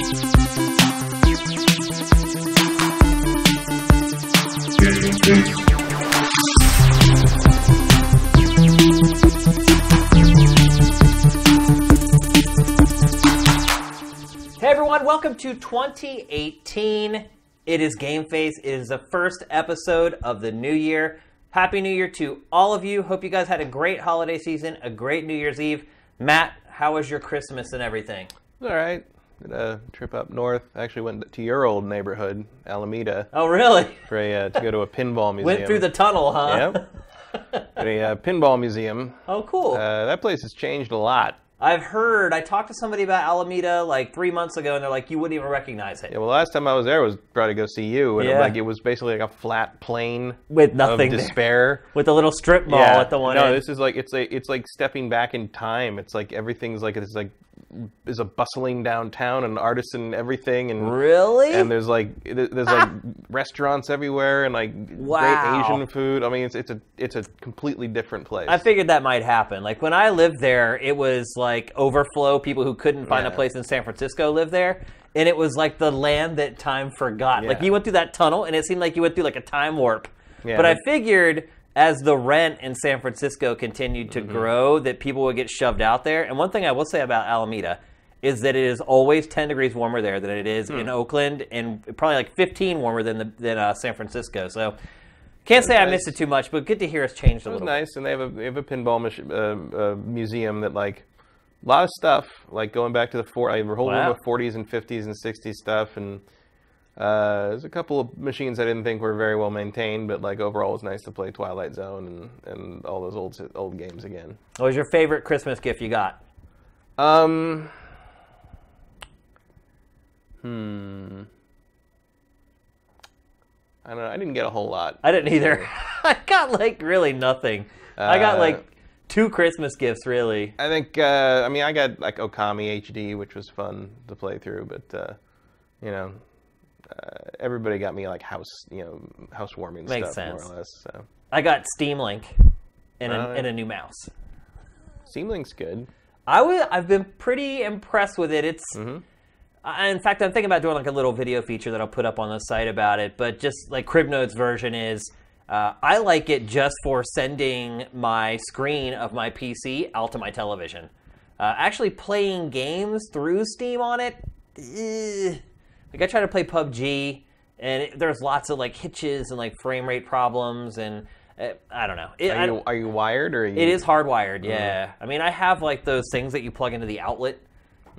Hey everyone, welcome to 2018. It is GameFace. It is the first episode of the new year. Happy New Year to all of you. Hope you guys had a great holiday season, a great New Year's Eve. Matt, how was your Christmas and everything? All right. Did a trip up north. Actually went to your old neighborhood, Alameda. Oh, really? For to go to a pinball museum. Went through the tunnel, huh? Yep. A pinball museum. Oh, cool. That place has changed a lot. I've heard. I talked to somebody about Alameda like 3 months ago, and they're like, you wouldn't even recognize it. Yeah, well, last time I was there was probably to go see you, and it was basically like a flat plain with nothing of despair, with a little strip mall at the one end. No, this is like it's like stepping back in time. It's like everything's like there's a bustling downtown and artists and everything, and really, and there's like restaurants everywhere and like great Asian food. I mean, it's a completely different place. I figured that might happen. Like when I lived there, it was like overflow. People who couldn't find a place in San Francisco lived there, and it was like the land that time forgot. Yeah. Like you went through that tunnel, and it seemed like you went through like a time warp. Yeah, but I figured as the rent in San Francisco continued to grow, that people would get shoved out there. And one thing I will say about Alameda is that it is always 10 degrees warmer there than it is in Oakland, and probably like 15 warmer than San Francisco. So can't say I missed it too much, but good to hear it's changed a little. It was nice, and they have a pinball museum that like a lot of stuff, like going back to the a whole room of 40s and 50s and 60s stuff, and there's a couple of machines I didn't think were very well maintained, but like overall it was nice to play Twilight Zone and all those old games again. What was your favorite Christmas gift you got? I don't know. I didn't get a whole lot. I didn't either. I got like really nothing. I got like 2 Christmas gifts, really. I think, I got like Okami HD, which was fun to play through, but, everybody got me like housewarming Makes stuff, sense. more or less. So. I got Steam Link and a new mouse. Steam Link's good. I've been pretty impressed with it. It's in fact, I'm thinking about doing like a little video feature that I'll put up on the site about it. But just like Cribnode's version is, I like it just for sending my screen of my PC out to my television. Actually playing games through Steam on it, like I try to play PUBG, and there's lots of like hitches and like frame rate problems, and I don't know. Are you wired or? It is hardwired, yeah. I mean, I have like those things that you plug into the outlet.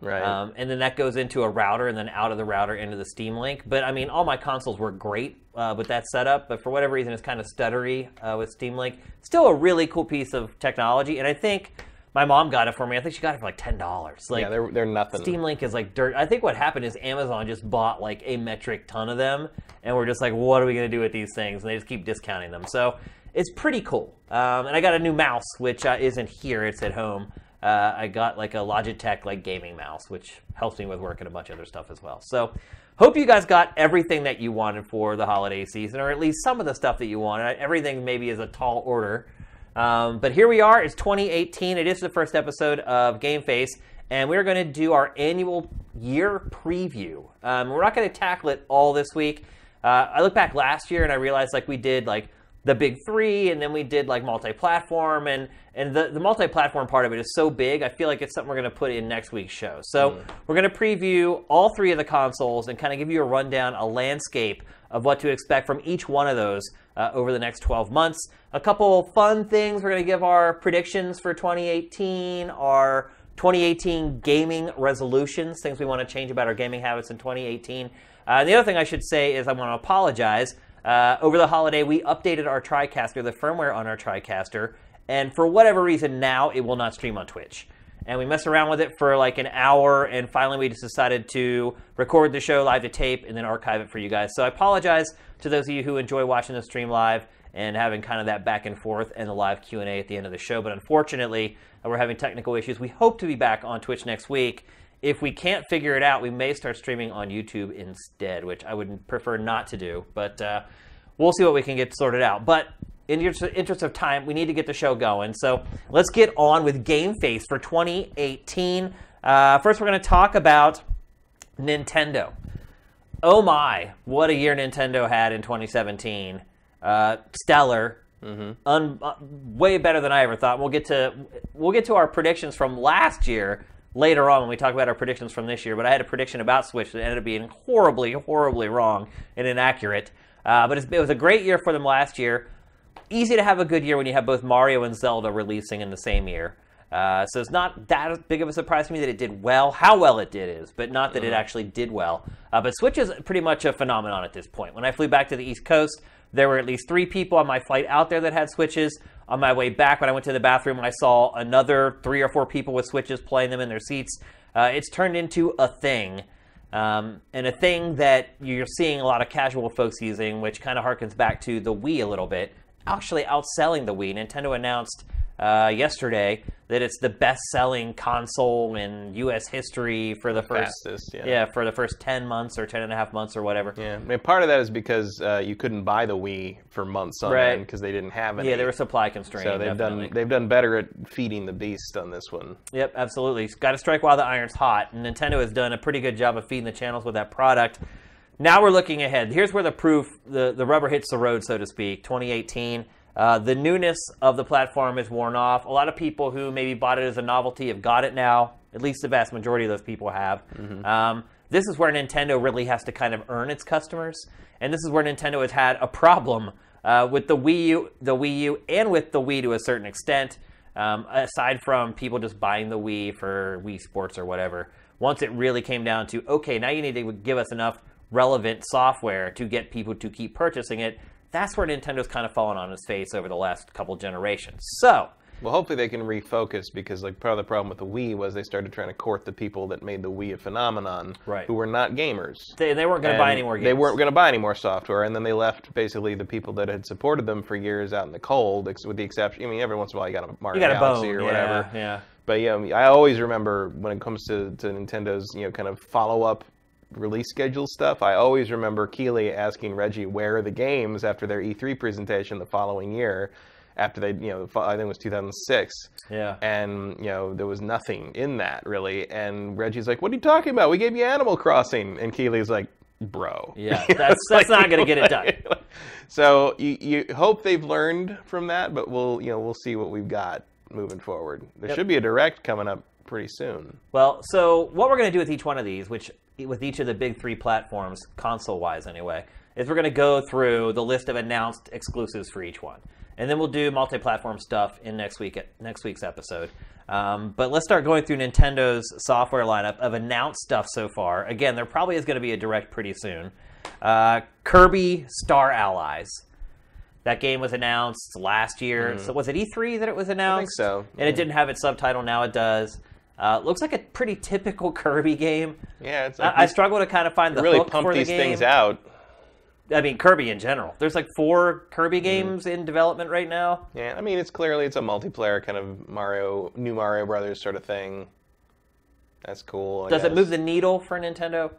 Right. And then that goes into a router, and then out of the router into the Steam Link. But I mean, all my consoles work great with that setup, but for whatever reason, it's kind of stuttery with Steam Link. Still a really cool piece of technology, and I think my mom got it for me. I think she got it for like $10. Like, yeah, they're nothing. Steam Link is like dirt. I think what happened is Amazon just bought like a metric ton of them, and we're just like, what are we going to do with these things? And they just keep discounting them. So it's pretty cool. And I got a new mouse, which isn't here. It's at home. I got like a Logitech like gaming mouse, which helps me with work and a bunch of other stuff as well. So hope you guys got everything that you wanted for the holiday season, or at least some of the stuff that you wanted. Everything maybe is a tall order. But here we are. It's 2018. It is the first episode of GameFace, and we're going to do our annual year preview. We're not going to tackle it all this week. I look back last year and I realized like we did like the big 3, and then we did like multi-platform, and the multi-platform part of it is so big, I feel like it's something we're going to put in next week's show. So we're going to preview all 3 of the consoles and kind of give you a rundown, a landscape of what to expect from each one of those over the next 12 months. A couple fun things. We're going to give our predictions for 2018, our 2018 gaming resolutions, things we want to change about our gaming habits in 2018. And the other thing I should say is I want to apologize. Over the holiday, we updated our TriCaster, the firmware on our TriCaster, and for whatever reason now it will not stream on Twitch. And we messed around with it for like an hour, and finally we just decided to record the show live to tape and then archive it for you guys. So I apologize to those of you who enjoy watching the stream live and having kind of that back and forth and the live Q&A at the end of the show. But unfortunately, we're having technical issues. We hope to be back on Twitch next week. If we can't figure it out, we may start streaming on YouTube instead, which I would prefer not to do. But we'll see what we can get sorted out. But in the interest of time, we need to get the show going. So let's get on with GameFace for 2018. First, we're going to talk about Nintendo. Oh my, what a year Nintendo had in 2017. Stellar. Way better than I ever thought. We'll get to our predictions from last year later on when we talk about our predictions from this year, but I had a prediction about Switch that ended up being horribly, horribly wrong and inaccurate. But it was a great year for them last year. Easy to have a good year when you have both Mario and Zelda releasing in the same year. So it's not that big of a surprise to me that it did well. How well it did is, but not that it actually did well. But Switch is pretty much a phenomenon at this point. When I flew back to the East Coast, there were at least 3 people on my flight out there that had Switches. On my way back, when I went to the bathroom, I saw another 3 or 4 people with Switches playing them in their seats. It's turned into a thing. And a thing that you're seeing a lot of casual folks using, which kind of harkens back to the Wii a little bit. Actually outselling the Wii. Nintendo announced yesterday that it's the best-selling console in U.S. history for the for the first 10 months or 10 and a half months or whatever. Yeah, I mean, part of that is because you couldn't buy the Wii for months on end because they didn't have any. Yeah, they were supply constrained. So they've done better at feeding the beast on this one. Yep, absolutely. Got to strike while the iron's hot, and Nintendo has done a pretty good job of feeding the channels with that product. Now we're looking ahead. Here's where the rubber hits the road, so to speak. 2018. The newness of the platform is worn off. A lot of people who maybe bought it as a novelty have got it now. At least the vast majority of those people have. This is where Nintendo really has to kind of earn its customers. And this is where Nintendo has had a problem with the Wii U, and with the Wii to a certain extent. Aside from people just buying the Wii for Wii Sports or whatever. Once it really came down to, okay, now you need to give us enough relevant software to get people to keep purchasing it. That's where Nintendo's kind of fallen on its face over the last couple generations. So, well, hopefully they can refocus, because like part of the problem with the Wii was they started trying to court the people that made the Wii a phenomenon, who were not gamers. They weren't going to buy any more games. They weren't going to buy any more software, and then they left basically the people that had supported them for years out in the cold, with the exception, I mean, every once in a while you got a Mario Galaxy or whatever. Yeah. But yeah, I always remember when it comes to Nintendo's, kind of follow-up release schedule stuff, I always remember Keighley asking Reggie where are the games after their E3 presentation the following year, after they, I think it was 2006. Yeah. And, there was nothing in that, really. And Reggie's like, what are you talking about? We gave you Animal Crossing. And Keighley's like, bro. Yeah, that's not going to get it done. So you hope they've learned from that, but we'll see what we've got moving forward. There should be a Direct coming up pretty soon. Well, so what we're going to do with each one of these, with each of the big 3 platforms, console-wise anyway, is we're going to go through the list of announced exclusives for each one. And then we'll do multi-platform stuff in next week's episode. But let's start going through Nintendo's software lineup of announced stuff so far. Again, there probably is going to be a Direct pretty soon. Kirby Star Allies. That game was announced last year. So was it E3 that it was announced? I think so. And it didn't have its subtitle. Now it does. Looks like a pretty typical Kirby game. Yeah, it's like I struggle to kind of find the really hook pump for the these game. things out. I mean, Kirby in general. There's like 4 Kirby games in development right now. Yeah, I mean, it's a multiplayer kind of new Mario Brothers sort of thing. That's cool. Does it move the needle for Nintendo?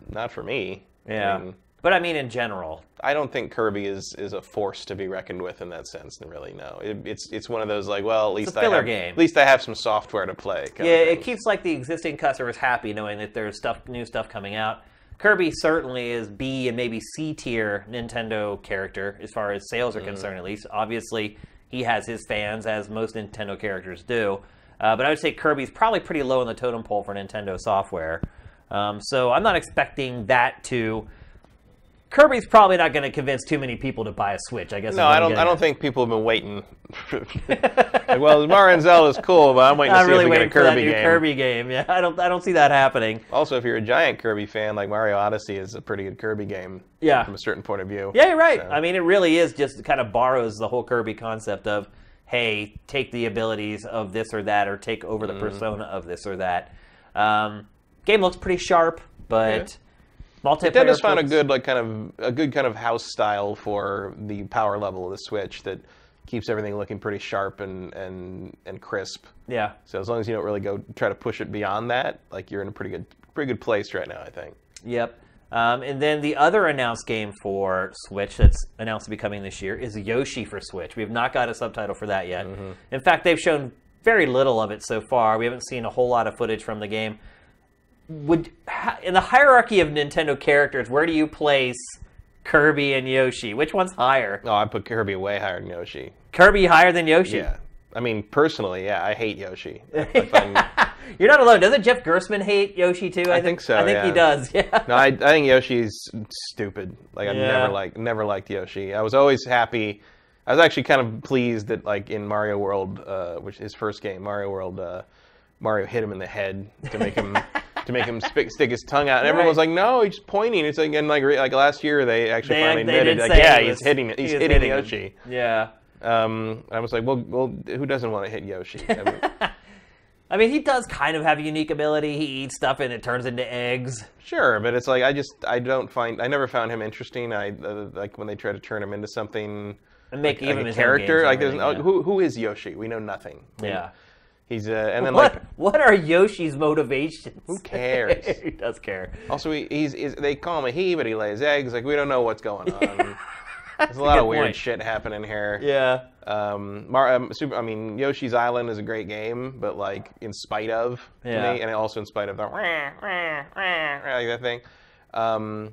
Not for me. Yeah. But I mean, in general. I don't think Kirby is a force to be reckoned with in that sense, really, no. It's one of those, like, well, at least game. At least I have some software to play. Yeah, it keeps like the existing customers happy knowing that there's new stuff coming out. Kirby certainly is B and maybe C tier Nintendo character as far as sales are concerned, at least. Obviously, he has his fans, as most Nintendo characters do. But I would say Kirby's probably pretty low on the totem pole for Nintendo software. So I'm not expecting that to... Kirby's probably not going to convince too many people to buy a Switch, I guess. No, I don't think people have been waiting. Well, Mario and Zelda's cool, but I'm waiting to see if we get a Kirby game. Kirby game. Yeah, I don't see that happening. Also, if you're a giant Kirby fan, like Mario Odyssey is a pretty good Kirby game. Yeah. From a certain point of view. Yeah, you're right. So. I mean, it really is just kind of borrows the whole Kirby concept of, hey, take the abilities of this or that, or take over the persona of this or that. Game looks pretty sharp, but... Yeah. Nintendo's found a good kind of house style for the power level of the Switch that keeps everything looking pretty sharp and crisp. Yeah. So as long as you don't really go try to push it beyond that, like you're in a pretty good place right now, I think. Yep. And then the other announced game for Switch that's announced to be coming this year is Yoshi for Switch. We have not got a subtitle for that yet. In fact, they've shown very little of it so far. We haven't seen a whole lot of footage from the game. in the hierarchy of Nintendo characters, where do you place Kirby and Yoshi? Which one's higher? Oh, I put Kirby way higher than Yoshi. Kirby higher than Yoshi? Yeah. I mean, personally, yeah, I hate Yoshi. I find... You're not alone. Doesn't Jeff Gerstmann hate Yoshi too? I think so. I think he does. Yeah. No, I think Yoshi's stupid. Like I never liked Yoshi. I was always happy. I was actually kind of pleased that like in Mario World, which is his first game, Mario World, Mario hit him in the head to make him stick his tongue out, and everyone was like, "No, he's just pointing." It's like, and like last year they actually finally admitted, like, yeah, he's hitting Yoshi. Yeah. I was like, well, who doesn't want to hit Yoshi? I mean, he does kind of have a unique ability. He eats stuff and it turns into eggs. Sure, but it's like I never found him interesting. Like when they try to turn him into something and make like even a his character. Like who is Yoshi? We know nothing. Yeah. He's and then what are Yoshi's motivations? Who cares? He does care. Also, he's they call him a he, but he lays eggs. Like we don't know what's going on. There's a lot of weird shit happening here. Yeah. Yoshi's Island is a great game, but like in spite of to me, and also in spite of the like that thing. So I'm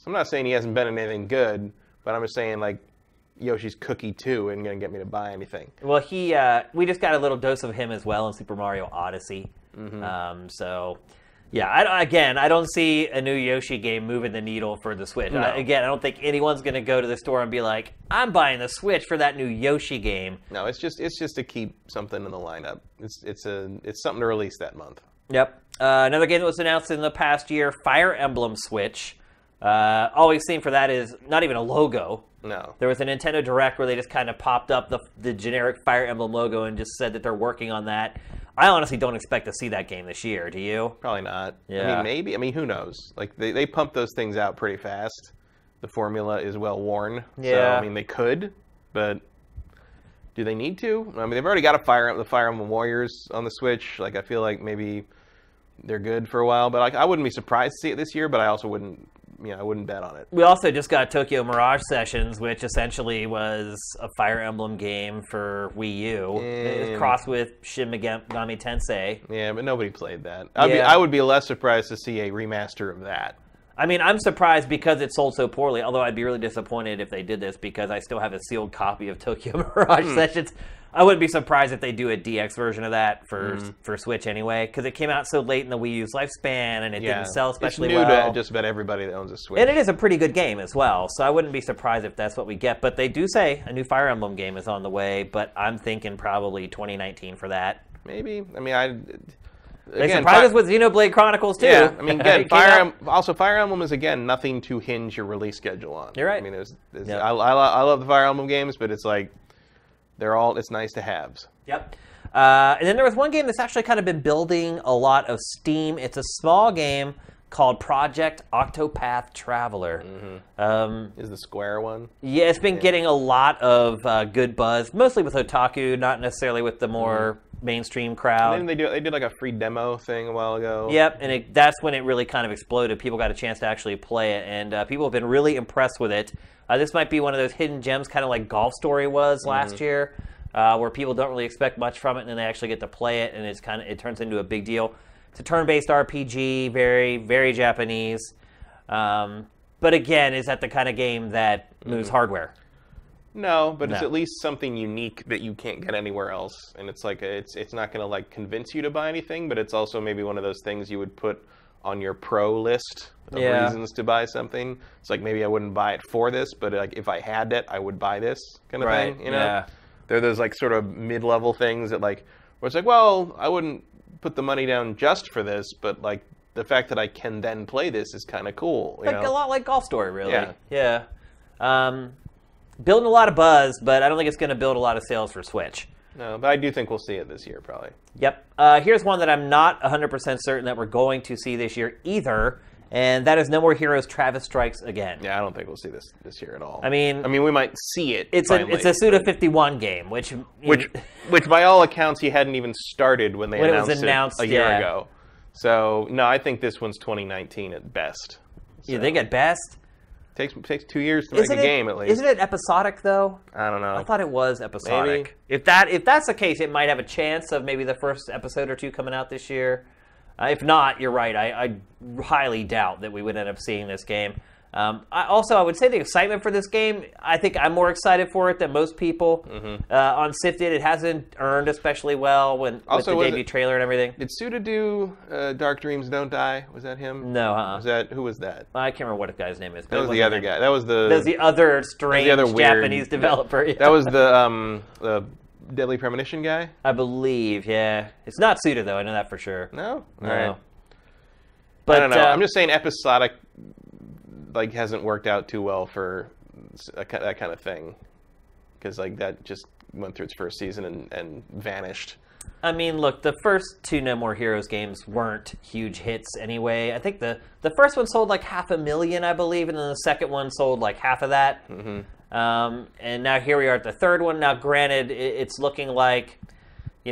not saying he hasn't been in anything good, but I'm just saying like Yoshi's Cookie 2 isn't going to get me to buy anything. Well, we just got a little dose of him as well in Super Mario Odyssey. Mm-hmm. Yeah, I don't see a new Yoshi game moving the needle for the Switch. No. I don't think anyone's going to go to the store and be like, I'm buying the Switch for that new Yoshi game. No, it's just to keep something in the lineup. It's something to release that month. Yep. Another game that was announced in the past year, Fire Emblem Switch. All we've seen for that is not even a logo. No. There was a Nintendo Direct where they just kind of popped up the generic Fire Emblem logo and just said that they're working on that. I honestly don't expect to see that game this year. Do you? Probably not. Yeah. I mean, maybe. I mean, who knows? Like, they pump those things out pretty fast. The formula is well worn. Yeah. So, I mean, they could, but do they need to? I mean, they've already got the Fire Emblem Warriors on the Switch. Like, I feel like maybe they're good for a while. But like, I wouldn't be surprised to see it this year, but I also wouldn't bet on it. We also just got Tokyo Mirage Sessions, which essentially was a Fire Emblem game for Wii U. It was crossed with Shin Megami Tensei. Yeah, but nobody played that. I would be less surprised to see a remaster of that. I mean, I'm surprised because it sold so poorly, although I'd be really disappointed if they did this because I still have a sealed copy of Tokyo Mirage Sessions. I wouldn't be surprised if they do a DX version of that for Switch anyway, because it came out so late in the Wii U's lifespan and it didn't sell especially well. It's new to just about everybody that owns a Switch. And it is a pretty good game as well, so I wouldn't be surprised if that's what we get. But they do say a new Fire Emblem game is on the way, but I'm thinking probably 2019 for that. Maybe. I mean, They surprised us with Xenoblade Chronicles too. Yeah, I mean, again, Fire Emblem is again nothing to hinge your release schedule on. You're right. I mean, I love the Fire Emblem games, but it's like it's nice to haves. Yep. And then there was one game that's actually kind of been building a lot of steam. It's a small game called Project Octopath Traveler. Mm-hmm. Is the Square one? Yeah, it's been getting a lot of good buzz, mostly with otaku, not necessarily with the more mainstream crowd. And then they did like a free demo thing a while ago. Yep, and that's when it really kind of exploded. People got a chance to actually play it, and people have been really impressed with it. This might be one of those hidden gems, kind of like Golf Story was last year, where people don't really expect much from it, and then they actually get to play it, and it turns into a big deal. It's a turn-based RPG, very, very Japanese. But again, is that the kind of game that moves hardware? No, but it's at least something unique that you can't get anywhere else. And it's like it's not going to like convince you to buy anything, but it's also maybe one of those things you would put on your pro list of reasons to buy something. It's like maybe I wouldn't buy it for this, but like if I had it, I would buy this kind of thing. You know, yeah. They're those like sort of mid-level things that like where it's like, well, I wouldn't put the money down just for this, but like the fact that I can then play this is kind of cool. You know? A lot like Golf Story, really. Yeah. Building a lot of buzz, but I don't think it's going to build a lot of sales for Switch. No, but I do think we'll see it this year, probably. Yep. Here's one that I'm not 100% certain that we're going to see this year either, and that is No More Heroes Travis Strikes Again. Yeah, I don't think we'll see this year at all. I mean, we might see it. It's a Suda51 game, which by all accounts he hadn't even started when it was announced a year ago. So no, I think this one's 2019 at best. So. You think at best? Takes 2 years to make a game at least. Isn't it episodic though? I don't know. I thought it was episodic. Maybe. If that's the case, it might have a chance of maybe the first episode or two coming out this year. If not, you're right. I highly doubt that we would end up seeing this game. I would say the excitement for this game, I think I'm more excited for it than most people. On Sifted, it hasn't earned especially well with the debut trailer and everything. Did Suda do Dark Dreams Don't Die? Was that him? No, Who was that? I can't remember what the guy's name is. That was the other guy. That was the other strange Japanese developer. Yeah. That was the Deadly Premonition guy? I believe, yeah. It's not Suda, though. I know that for sure. No? No. All right. But, I don't know. I'm just saying episodic hasn't worked out too well for that kind of thing. Because that just went through its first season and vanished. I mean, look, the first 2 No More Heroes games weren't huge hits anyway. I think the first one sold 500,000, I believe, and then the second one sold half of that. And now here we are at the third one. Now, granted, it's looking like, I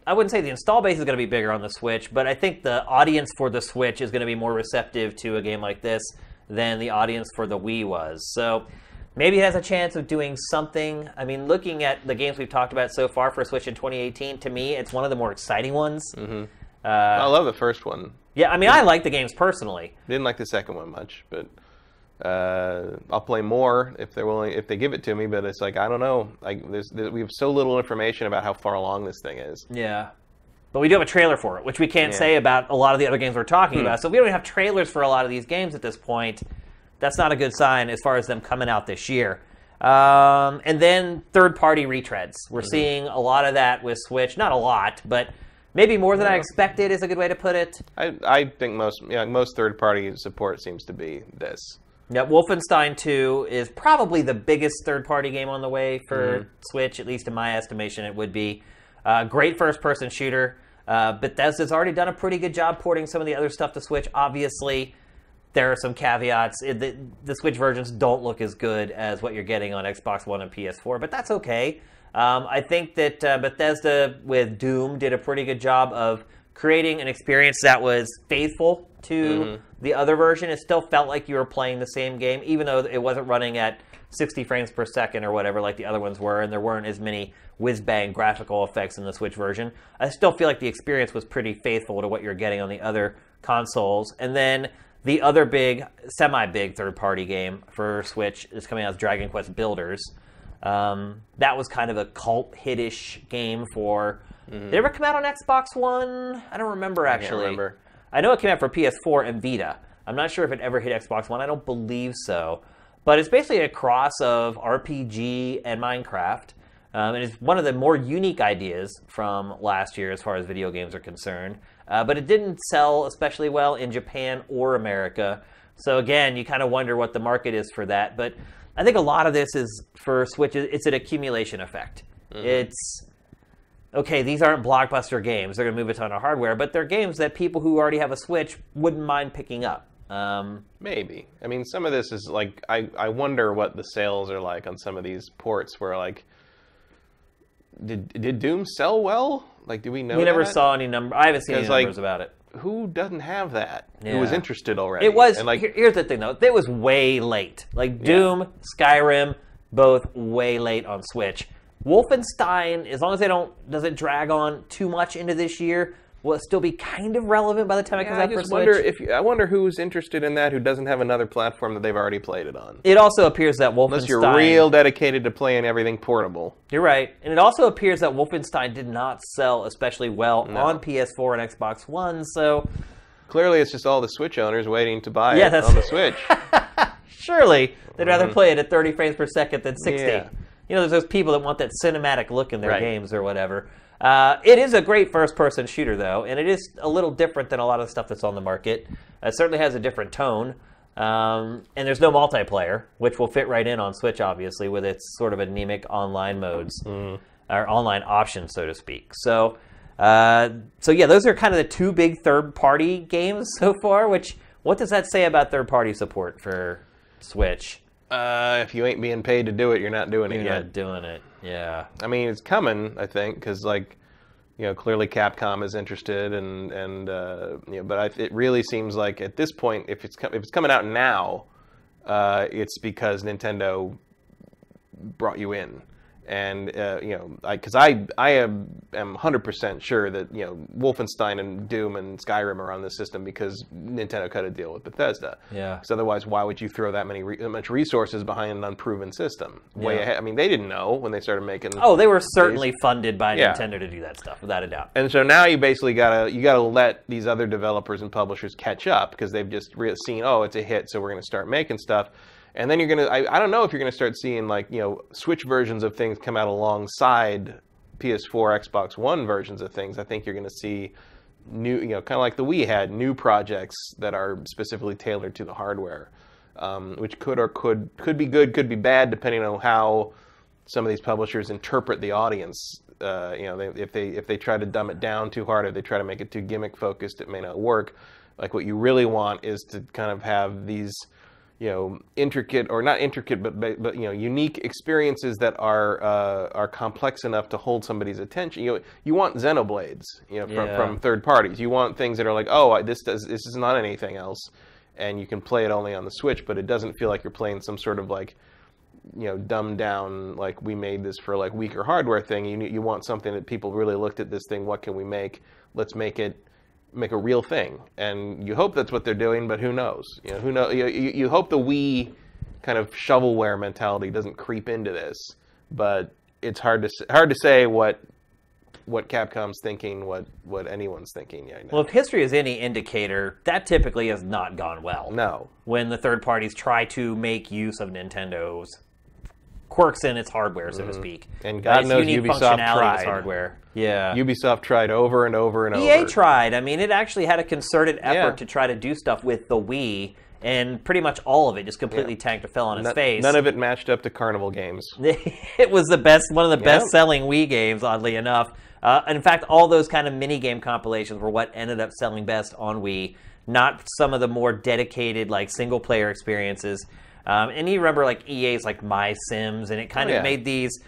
wouldn't say the install base is going to be bigger on the Switch, but I think the audience for the Switch is going to be more receptive to a game like this than the audience for the Wii was. So maybe it has a chance of doing something. I mean, looking at the games we've talked about so far for Switch in 2018, to me, it's one of the more exciting ones. I love the first one. Yeah, I mean, I like the games personally. Didn't like the second one much, but I'll play more if they're willing, if they give it to me. But it's I don't know. We have so little information about how far along this thing is. Yeah. But we do have a trailer for it, which we can't say about a lot of the other games we're talking about. So if we don't have trailers for a lot of these games at this point, that's not a good sign as far as them coming out this year. And then third-party retreads. We're seeing a lot of that with Switch. Not a lot, but maybe more than I expected is a good way to put it. I think most third-party support seems to be this. Yeah, Wolfenstein 2 is probably the biggest third-party game on the way for Switch, at least in my estimation it would be. Great first-person shooter. Bethesda's already done a pretty good job porting some of the other stuff to Switch. Obviously, there are some caveats. The Switch versions don't look as good as what you're getting on Xbox One and PS4, but that's okay. I think that Bethesda with Doom did a pretty good job of creating an experience that was faithful to the other version. It still felt like you were playing the same game, even though it wasn't running at 60 frames per second or whatever like the other ones were, and there weren't as many whiz-bang graphical effects in the Switch version. I still feel like the experience was pretty faithful to what you're getting on the other consoles. And then the other semi-big third-party game for Switch is coming out as Dragon Quest Builders. That was kind of a cult hit-ish game for... Did it ever come out on Xbox One? I don't remember, actually. I can't remember. I know it came out for PS4 and Vita. I'm not sure if it ever hit Xbox One. I don't believe so. But it's basically a cross of RPG and Minecraft. And it's one of the more unique ideas from last year as far as video games are concerned. But it didn't sell especially well in Japan or America. So again, you kind of wonder what the market is for that. But I think a lot of this is, for Switch, it's an accumulation effect. It's, okay, these aren't blockbuster games. They're going to move a ton of hardware. But they're games that people who already have a Switch wouldn't mind picking up. Maybe. I mean, some of this is I wonder what the sales are like on some of these ports where did Doom sell well? Do we know? We never saw any number. I haven't seen any numbers about it. Who doesn't have that? Yeah. Who was interested already? It was. And here's the thing, though. It was way late. Doom, Skyrim, both way late on Switch. Wolfenstein, as long as doesn't drag on too much into this year, will it still be kind of relevant by the time it comes out for Switch? I wonder who's interested in that who doesn't have another platform that they've already played it on. It also appears that Wolfenstein... Unless you're real dedicated to playing everything portable. You're right. And it also appears that Wolfenstein did not sell especially well on PS4 and Xbox One, so... Clearly it's just all the Switch owners waiting to buy it on the Switch. Surely they'd rather play it at 30 frames per second than 60. Yeah. There's those people that want that cinematic look in their games or whatever. It is a great first-person shooter, though, and it is a little different than a lot of the stuff that's on the market. It certainly has a different tone, and there's no multiplayer, which will fit right in on Switch, obviously, with its sort of anemic online modes, or online options, so to speak. So yeah, those are kind of the two big third-party games so far, what does that say about third-party support for Switch? If you ain't being paid to do it, you're not doing it yet. You're not doing it, yeah. I mean, it's coming, I think, because clearly Capcom is interested, but it really seems like at this point, if it's coming out now, it's because Nintendo brought you in, And because I am 100% sure that Wolfenstein and Doom and Skyrim are on this system because Nintendo cut a deal with Bethesda. Yeah. Because otherwise, why would you throw that much resources behind an unproven system? Way Yeah. ahead. I mean, they didn't know when they started making. Oh, they were certainly funded by Yeah. Nintendo to do that stuff, without a doubt. And so now you basically gotta let these other developers and publishers catch up because they've just seen, oh, it's a hit, so we're going to start making stuff. And then you're going to, I don't know if you're going to start seeing Switch versions of things come out alongside PS4, Xbox One versions of things. I think you're going to see new, kind of like the Wii had, new projects that are specifically tailored to the hardware, which could be good, could be bad, depending on how some of these publishers interpret the audience. If they try to dumb it down too hard, or they try to make it too gimmick focused, it may not work. Like what you really want is to kind of have these intricate, or not intricate, but unique experiences that are complex enough to hold somebody's attention. You want Xenoblades, from third parties. You want things that are like, oh, this is not anything else, and you can play it only on the Switch, but it doesn't feel like you're playing some sort of dumbed down, like we made this for weaker hardware thing. You want something that people really looked at this thing. What can we make? Let's make a real thing, and you hope that's what they're doing, but who knows? Who knows? You hope the Wii kind of shovelware mentality doesn't creep into this, but it's hard to say what Capcom's thinking, what anyone's thinking. Well, if history is any indicator, that typically has not gone well. No. When the third parties try to make use of Nintendo's quirks in its hardware, so to speak. And God knows Ubisoft tried. Hardware. Yeah. Ubisoft tried over and over and over. EA tried. I mean, it actually had a concerted effort to try to do stuff with the Wii, and pretty much all of it just completely tanked or fell on its face. None of it matched up to Carnival games. It was one of the best-selling Wii games, oddly enough. In fact, all those kind of mini-game compilations were what ended up selling best on Wii, not some of the more dedicated, single-player experiences. And you remember, EA's, My Sims, and it kind of made these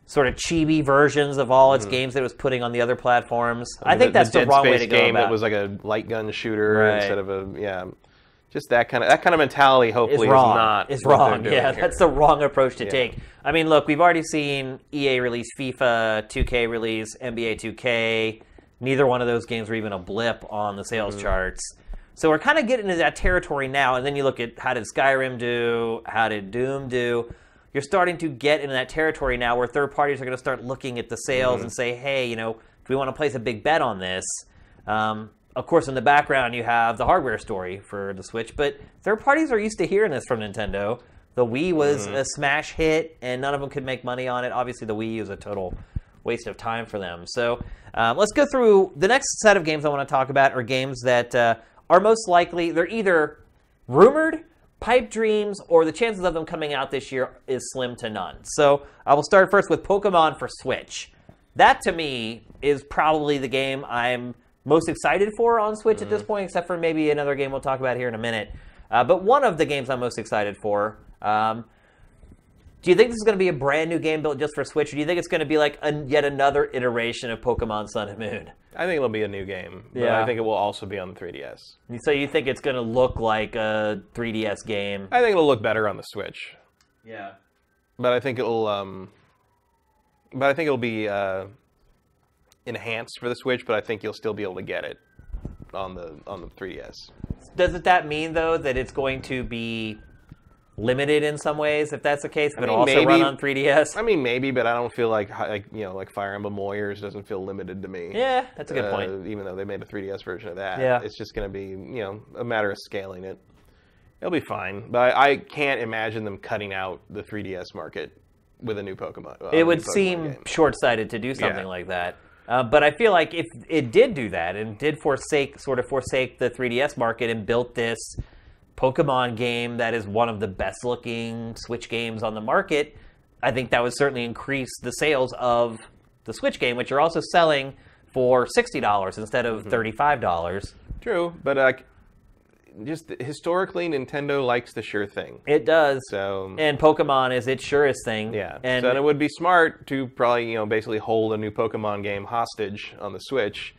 sort of chibi versions of all its games that it was putting on the other platforms. I think that's the wrong way to go game about. That was like a light gun shooter instead of just that kind of mentality. Hopefully, is wrong. Yeah, that's the wrong approach to take. I mean, look, we've already seen EA release FIFA, 2K release NBA 2K. Neither one of those games were even a blip on the sales charts. So we're kind of getting into that territory now, and then you look at how did Skyrim do, how did Doom do. You're starting to get into that territory now where third parties are going to start looking at the sales and say, hey, do we want to place a big bet on this? Of course, in the background, you have the hardware story for the Switch, but third parties are used to hearing this from Nintendo. The Wii was a smash hit, and none of them could make money on it. Obviously, the Wii is a total waste of time for them. So let's go through the next set of games I want to talk about are games that are most likely, they're either rumored, pipe dreams, or the chances of them coming out this year is slim to none. So I will start first with Pokemon for Switch. That, to me, is probably the game I'm most excited for on Switch at this point, except for maybe another game we'll talk about here in a minute. But one of the games I'm most excited for, do you think this is going to be a brand new game built just for Switch, or do you think it's going to be yet another iteration of Pokemon Sun and Moon? I think it'll be a new game, but I think it will also be on the 3DS. So you think it's going to look like a 3DS game? I think it'll look better on the Switch. Yeah. But I think it'll be enhanced for the Switch, but I think you'll still be able to get it on the 3DS. Doesn't that mean, though, that it's going to be limited in some ways, if that's the case, but also run on 3DS? I mean, maybe, but I don't feel like Fire Emblem Warriors doesn't feel limited to me. Yeah, that's a good point. Even though they made a 3DS version of that. Yeah. It's just going to be, a matter of scaling it. It'll be fine, but I can't imagine them cutting out the 3DS market with a new Pokemon. It would seem short-sighted to do something like that. But I feel like if it did do that and did forsake the 3DS market and built this Pokemon game that is one of the best-looking Switch games on the market, I think that would certainly increase the sales of the Switch game, which are also selling for $60 instead of $35. True, but just historically, Nintendo likes the sure thing. It does. So, and Pokemon is its surest thing. Yeah. And so it would be smart to probably, basically hold a new Pokemon game hostage on the Switch,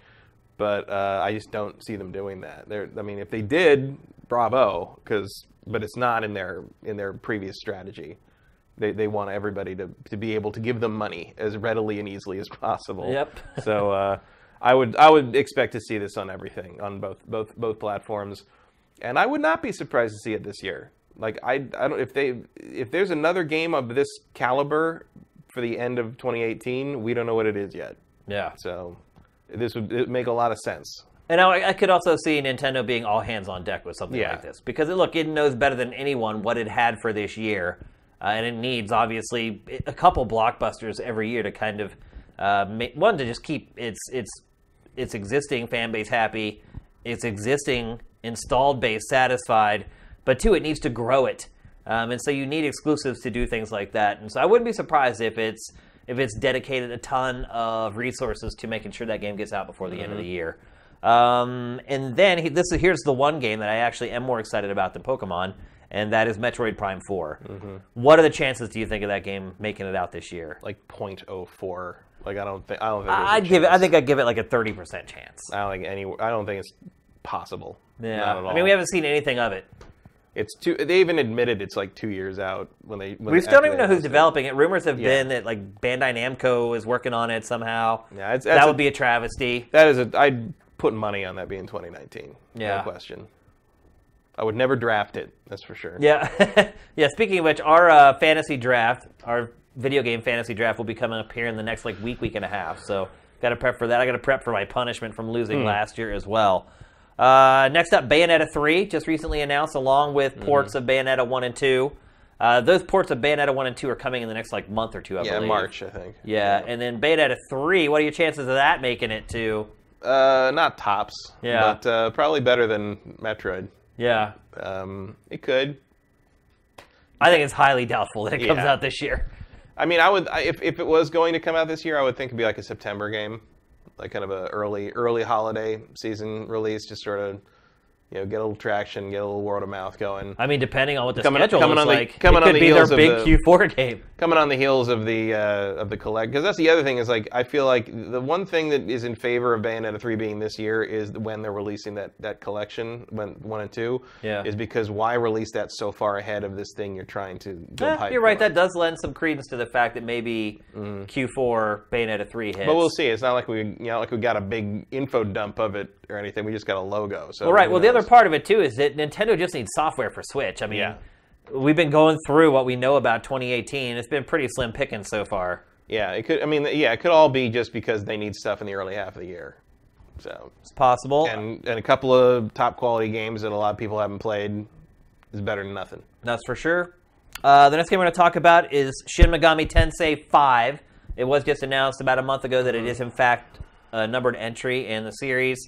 but I just don't see them doing that. If they did, bravo, but it's not in their previous strategy. They want everybody to be able to give them money as readily and easily as possible. Yep. So I would expect to see this on everything, on both platforms, and I would not be surprised to see it this year. Like I don't if there's another game of this caliber for the end of 2018, we don't know what it is yet. Yeah. So this would make a lot of sense. And I could also see Nintendo being all hands on deck with something like this. Because, look, it knows better than anyone what it had for this year. And it needs, obviously, a couple blockbusters every year to kind of, to just keep its existing fan base happy, its existing installed base satisfied, but two, it needs to grow it. And so you need exclusives to do things like that. And so I wouldn't be surprised if it's dedicated a ton of resources to making sure that game gets out before the end of the year. And then here's the one game that I actually am more excited about than Pokemon, and that is Metroid Prime 4. What are the chances, do you think, of that game making it out this year? Like 0.04. Like I don't think. I think I'd give it like a 30% chance. I don't think it's possible. Yeah. Not at all. I mean, we haven't seen anything of it. It's they even admitted it's like 2 years out We still don't even know who's developing it. Rumors have been that like Bandai Namco is working on it somehow. Yeah, that would be a travesty. I'd put money on that being 2019. Yeah. No question. I would never draft it, that's for sure. Yeah. Yeah, speaking of which, our fantasy draft, our video game fantasy draft will be coming up here in the next like week and a half. So got to prep for that. I got to prep for my punishment from losing last year as well. Next up, Bayonetta 3, just recently announced, along with ports of Bayonetta 1 and 2. Those ports of Bayonetta 1 and 2 are coming in the next like month or two, I believe. Yeah, March, I think. Yeah, and then Bayonetta 3, what are your chances of that making it to? Not tops. Yeah. But probably better than Metroid. Yeah. It could. I think it's highly doubtful that it comes out this year. I mean, if it was going to come out this year, I would think it'd be like a September game. Like kind of a early holiday season release, just sort of, get a little traction, get a little word of mouth going. I mean, depending on what the schedule is like, it could be their big Q4 game. Coming on the heels of the collect, because that's the other thing is like I feel like the one thing that is in favor of Bayonetta 3 being this year is when they're releasing that collection, 1 and 2. Yeah. Is because why release that so far ahead of this thing you're trying to build hype You're right. for? That does lend some credence to the fact that maybe Q4 Bayonetta 3 hits. But we'll see. It's not like we got a big info dump of it or anything. We just got a logo. So well, right. Well, the other part of it too is that Nintendo just needs software for Switch. I mean, we've been going through what we know about 2018. It's been pretty slim pickings so far. Yeah, it could. I mean, it could all be just because they need stuff in the early half of the year. So it's possible. And a couple of top quality games that a lot of people haven't played is better than nothing. That's for sure. The next game we're going to talk about is Shin Megami Tensei 5. It was just announced about a month ago that it is in fact a numbered entry in the series.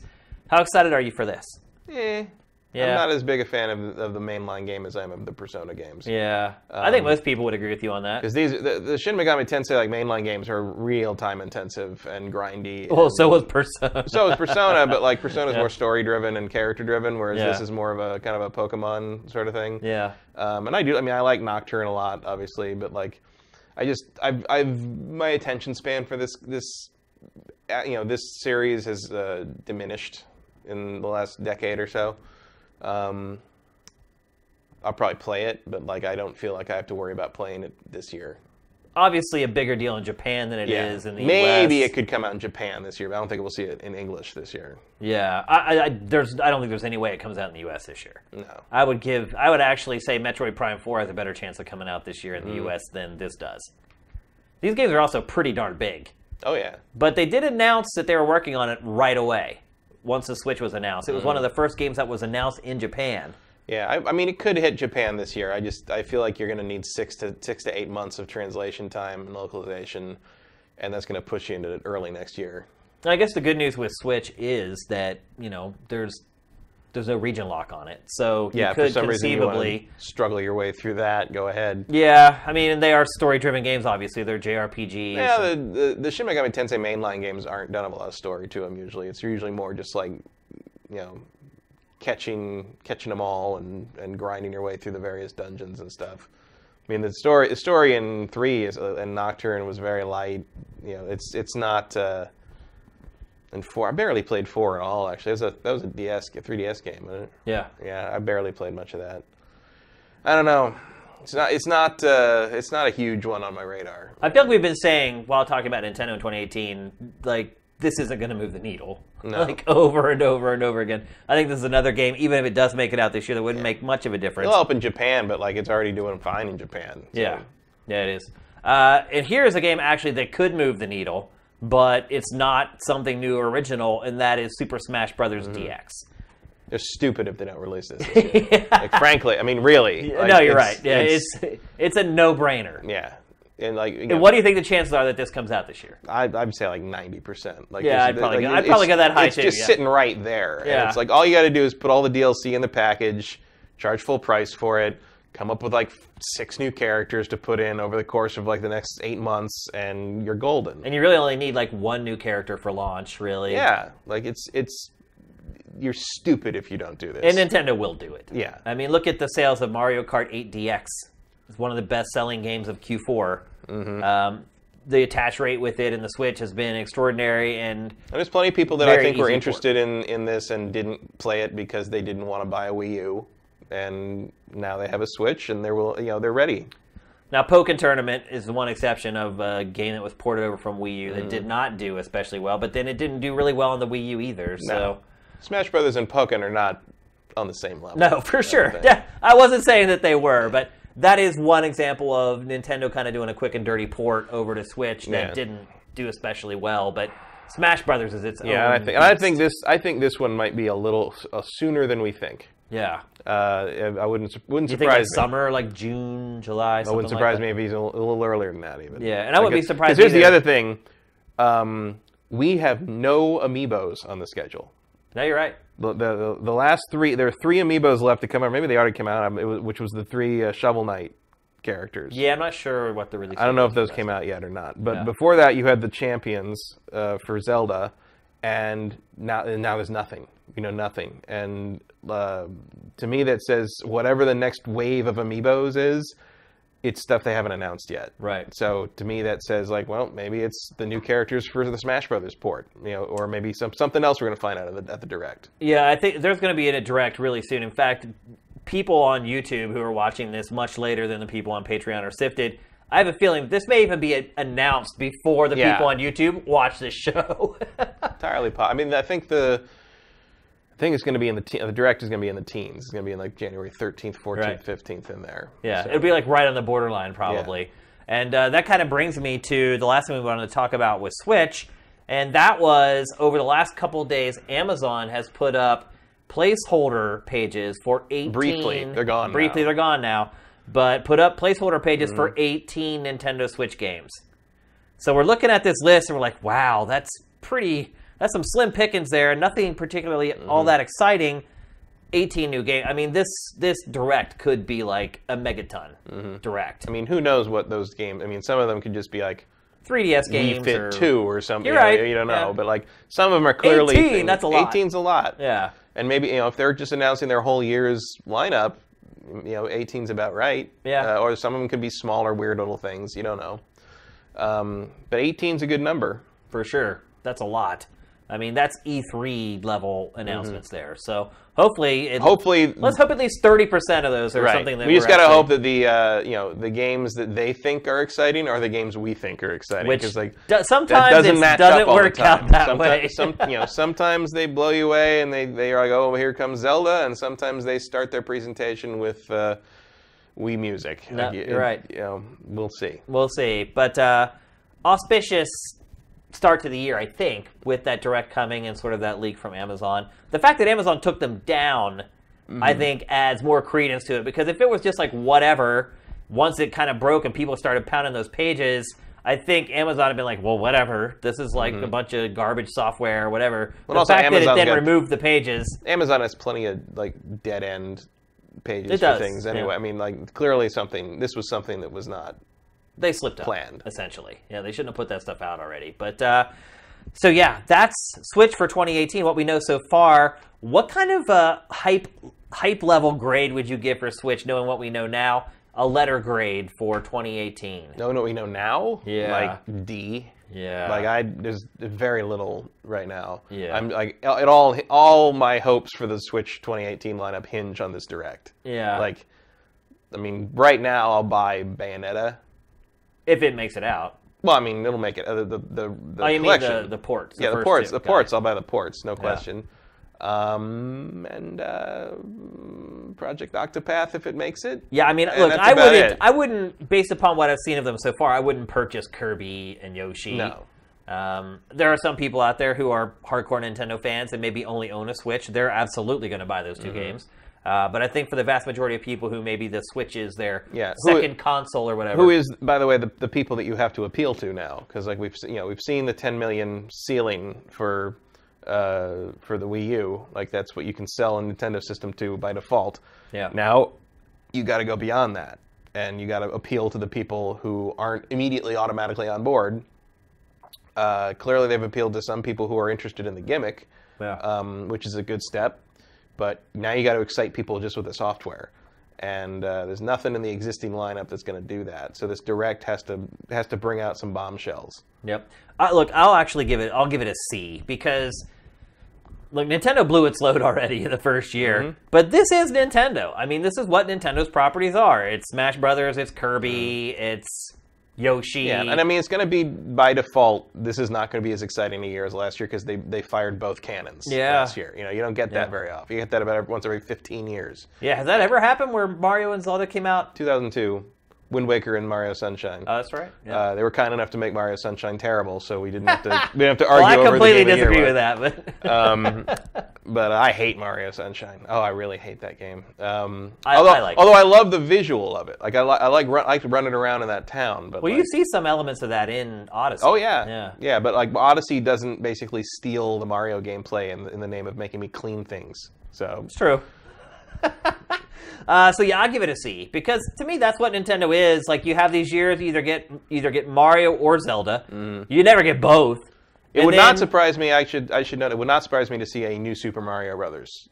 How excited are you for this? Yeah. I'm not as big a fan of the mainline game as I am of the Persona games. Yeah. I think most people would agree with you on that. Because the Shin Megami Tensei like mainline games are real time intensive and grindy. Well, so was Persona. So is Persona, but like Persona's more story driven and character driven, whereas this is more of a kind of a Pokemon sort of thing. Yeah. And I like Nocturne a lot, obviously, but like I've my attention span for this series has diminished in the last decade or so. I'll probably play it, but like I don't feel like I have to worry about playing it this year. Obviously, a bigger deal in Japan than it is in the US. Maybe it could come out in Japan this year, but I don't think we'll see it in English this year. Yeah, I don't think there's any way it comes out in the US this year. No, I would actually say Metroid Prime 4 has a better chance of coming out this year in the US than this does. These games are also pretty darn big. Oh yeah, but they did announce that they were working on it right away. Once the Switch was announced. It was one of the first games that was announced in Japan. Yeah, I mean, it could hit Japan this year. I feel like you're going to need 6 to 8 months of translation time and localization, and that's going to push you into early next year. I guess the good news with Switch is that, there's no region lock on it. So you could for some reason you want to struggle your way through that, go ahead. Yeah, I mean, and they are story-driven games, obviously. They're JRPGs. Yeah, the Shin Megami Tensei mainline games don't have a lot of story to them usually. It's usually more just like, catching them all and grinding your way through the various dungeons and stuff. I mean, the story in 3 and Nocturne was very light. It's not... And 4, I barely played 4 at all. Actually, that was a 3DS game, wasn't it? Yeah. Yeah, I barely played much of that. I don't know. It's not a huge one on my radar. I feel like we've been saying while talking about Nintendo in 2018, like this isn't going to move the needle, like over and over and over again. I think this is another game, even if it does make it out this year, that wouldn't make much of a difference. It'll help in Japan, but like it's already doing fine in Japan. So. Yeah, it is. And here's a game actually that could move the needle, but it's not something new or original, and that is Super Smash Bros. DX. They're stupid if they don't release this year. Like, frankly, I mean, really. Like, no, you're right. Yeah, it's a no-brainer. Yeah. And like, and what do you think the chances are that this comes out this year? I'd say like 90%. Like, yeah, I'd probably go that high too. It's just sitting right there. Yeah. And it's like all you got to do is put all the DLC in the package, charge full price for it, come up with like 6 new characters to put in over the course of like the next 8 months, and you're golden. And you really only need like 1 new character for launch, really. Yeah, like it's you're stupid if you don't do this. And Nintendo will do it. Yeah. I mean, look at the sales of Mario Kart 8 DX. It's one of the best-selling games of Q4. Mm-hmm. The attach rate with it in the Switch has been extraordinary, and there's plenty of people that I think were interested in this and didn't play it because they didn't want to buy a Wii U, and now they have a Switch and they're ready. Now, Pokken Tournament is the one exception of a game that was ported over from Wii U that did not do especially well, but then it didn't do really well on the Wii U either. So. No. Smash Brothers and Pokken are not on the same level. No, for sure. Yeah, I wasn't saying that they were, but that is one example of Nintendo kind of doing a quick and dirty port over to Switch that didn't do especially well. But Smash Brothers is its own. Yeah, I think this one might be a little sooner than we think. Yeah. I wouldn't you think surprise like summer, like June, July. I wouldn't surprise me if he's a little earlier than that even. Yeah, and I wouldn't be surprised. Because here's the other thing: we have no amiibos on the schedule. No, you're right. The last 3, there are 3 amiibos left to come out. Maybe they already came out, which was the 3 Shovel Knight characters. Yeah, I'm not sure what the release. I don't know if those came out yet or not. But before that, you had the Champions for Zelda, and now there's nothing. Nothing. And to me, that says whatever the next wave of amiibos is, it's stuff they haven't announced yet. Right. So to me, that says like, well, maybe it's the new characters for the Smash Brothers port, or maybe something else we're going to find out at the Direct. Yeah, I think there's going to be a Direct really soon. In fact, people on YouTube who are watching this much later than the people on Patreon or Sifted, I have a feeling this may even be announced before the people on YouTube watch this show. Entirely possible. I mean, I think the it's going to be in the Direct is going to be in the teens. It's going to be in like January 13th, 14th, 15th in there. Yeah, so. It'll be like right on the borderline probably. Yeah. And that kind of brings me to the last thing we wanted to talk about with Switch, and that was over the last couple of days, Amazon has put up placeholder pages for 18. Briefly, they're gone. They're gone now. But put up placeholder pages for 18 Nintendo Switch games. So we're looking at this list and we're like, wow, that's some slim pickings there. Nothing particularly all that exciting. 18 new games. I mean, this Direct could be like a megaton Direct. I mean, who knows what those games... I mean, some of them could just be like 3DS games Wii Fit 2 or something. You're right. You don't know. But like some of them are clearly... 18, that's a lot. 18's a lot. Yeah. And maybe, if they're just announcing their whole year's lineup, 18's about right. Yeah. Or some of them could be smaller, weird little things. You don't know. But 18's a good number. For sure. That's a lot. I mean, that's E3 level announcements there. So hopefully, let's hope at least 30% of those are something that we just gotta hope that the games that they think are exciting are the games we think are exciting. Which sometimes it doesn't work out that way. Sometimes they blow you away and they are like, oh, here comes Zelda, and sometimes they start their presentation with Wii music. You're right. We'll see. We'll see, but auspicious start to the year, I think, with that Direct coming and sort of that leak from Amazon. The fact that Amazon took them down, I think, adds more credence to it. Because if it was just like whatever, once it kind of broke and people started pounding those pages, I think Amazon had been like, well, whatever. This is like a bunch of garbage software or whatever. Well, the fact that it then removed the pages. Amazon has plenty of like dead-end pages for things anyway. Yeah. I mean, like clearly this was something that was not... They slipped up, planned. Essentially. Yeah, they shouldn't have put that stuff out already. But, so yeah, that's Switch for 2018, what we know so far. What kind of hype level grade would you give for Switch, knowing what we know now? A letter grade for 2018. Knowing what we know now? Yeah. Like D. Yeah. There's very little right now. Yeah. I'm like, all my hopes for the Switch 2018 lineup hinge on this Direct. Yeah. Like, I mean, right now I'll buy Bayonetta. If it makes it out. Well, I mean, it'll make it. The you collection. mean the ports? The ports. The ports. I'll buy the ports, no question. And Project Octopath if it makes it. Yeah, I mean, look, I wouldn't, based upon what I've seen of them so far, I wouldn't purchase Kirby and Yoshi. No. There are some people out there who are hardcore Nintendo fans and maybe only own a Switch. They're absolutely going to buy those two games. But I think for the vast majority of people who maybe the Switch is their second console or whatever. Who is, by the way, the people that you have to appeal to now? Because like we've seen the 10 million ceiling for the Wii U. Like that's what you can sell a Nintendo system to by default. Yeah. Now you got to go beyond that, and you got to appeal to the people who aren't immediately automatically on board. Clearly, they've appealed to some people who are interested in the gimmick, which is a good step. But now you got to excite people just with the software, and there's nothing in the existing lineup that's going to do that. So this Direct has to bring out some bombshells. Yep. Look, I'll give it a C because look, Nintendo blew its load already in the first year, but this is Nintendo. I mean, this is what Nintendo's properties are. It's Smash Brothers, it's Kirby, it's Yoshi. Yeah, and I mean, it's going to be, by default, this is not going to be as exciting a year as last year because they fired both cannons last year. You know, you don't get that very often. You get that about once every 15 years. Yeah, has that ever happened where Mario and Zelda came out? 2002. Wind Waker and Mario Sunshine. Oh, that's right. Yeah. They were kind enough to make Mario Sunshine terrible, so we didn't have to argue well, I over completely the game disagree with that, but I hate Mario Sunshine. Oh, I really hate that game. Although I love the visual of it. Like I like running around in that town. But you see some elements of that in Odyssey. Oh yeah. But like Odyssey doesn't basically steal the Mario gameplay in the name of making me clean things. So it's true. So yeah, I'll give it a C because to me that's what Nintendo is. Like you have these years, you either get Mario or Zelda. You never get both. It would not surprise me. I should note it would not surprise me to see a new Super Mario Brothers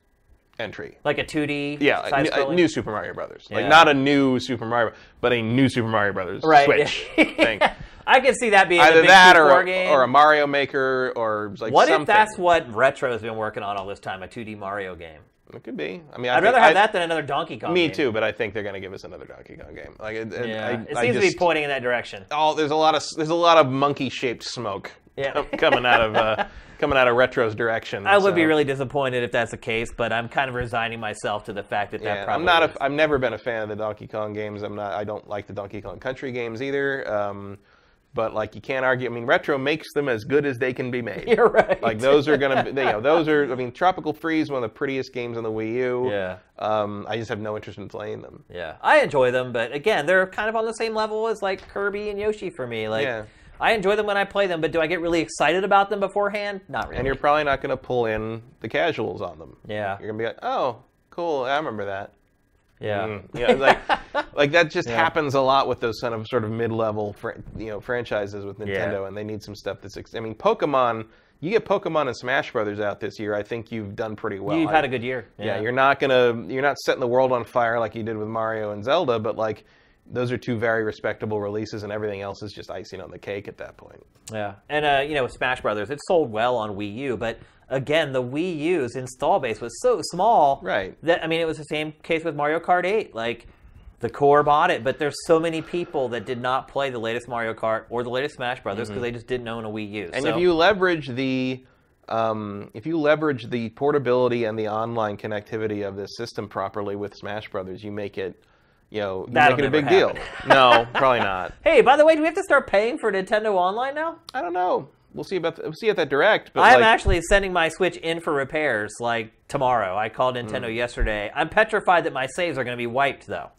entry, like a 2D. Yeah, a new Super Mario Brothers. Like not a new Super Mario, but a new Super Mario Brothers Switch thing. I could see that being either a big that game. or a Mario Maker or like what something. If that's what Retro's been working on all this time, a 2D Mario game? It could be. I mean, I'd rather have that than another Donkey Kong game. Me too, but I think they're going to give us another Donkey Kong game. Like, it seems to be pointing in that direction. Oh, there's a lot of monkey-shaped smoke coming out of Retro's direction. I would be really disappointed if that's the case, but I'm kind of resigning myself to the fact that probably. I've never been a fan of the Donkey Kong games. I don't like the Donkey Kong Country games either. But like you can't argue. I mean, Retro makes them as good as they can be made. You're right. Like those are gonna be. Those are. I mean, Tropical Freeze, one of the prettiest games on the Wii U. Yeah. I just have no interest in playing them. Yeah, I enjoy them, but again, they're kind of on the same level as like Kirby and Yoshi for me. Like, I enjoy them when I play them, but do I get really excited about them beforehand? Not really. And you're probably not going to pull in the casuals on them. Yeah. You're gonna be like, oh, cool, I remember that. Yeah. Like that just happens a lot with those sort of mid-level franchises with Nintendo, and they need some stuff that's. I mean, Pokemon. You get Pokemon and Smash Brothers out this year, I think you've done pretty well. You've had a good year. Yeah, you're not setting the world on fire like you did with Mario and Zelda, but like those are two very respectable releases, and everything else is just icing on the cake at that point. Yeah, and with Smash Brothers, it sold well on Wii U, but again, the Wii U's install base was so small. Right. That it was the same case with Mario Kart 8. Like, the core bought it, but there's so many people that did not play the latest Mario Kart or the latest Smash Brothers because they just didn't own a Wii U. And if you leverage the portability and the online connectivity of this system properly with Smash Brothers, you make it. You make it a big deal. No, probably not. Hey, by the way, do we have to start paying for Nintendo Online now? I don't know. We'll see at that Direct. But I'm actually sending my Switch in for repairs like tomorrow. I called Nintendo yesterday. I'm petrified that my saves are going to be wiped though.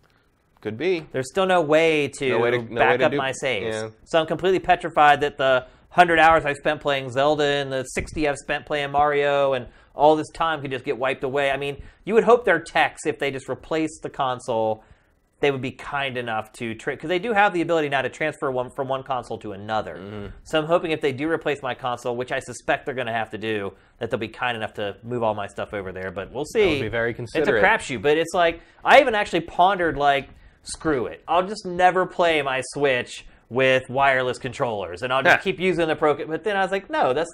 Could be. There's still no way to back up my saves. Yeah. So I'm completely petrified that the 100 hours I spent playing Zelda and the 60 I've spent playing Mario and all this time could just get wiped away. I mean, you would hope their techs, if they just replace the console, they would be kind enough to because they do have the ability now to transfer from one console to another. So I'm hoping if they do replace my console, which I suspect they're going to have to do, that they'll be kind enough to move all my stuff over there. But we'll see. That would be very considerate. It's a crapshoot, but it's like I even actually pondered like, screw it, I'll just never play my Switch with wireless controllers, and I'll just keep using the Pro. But then I was like, no, that's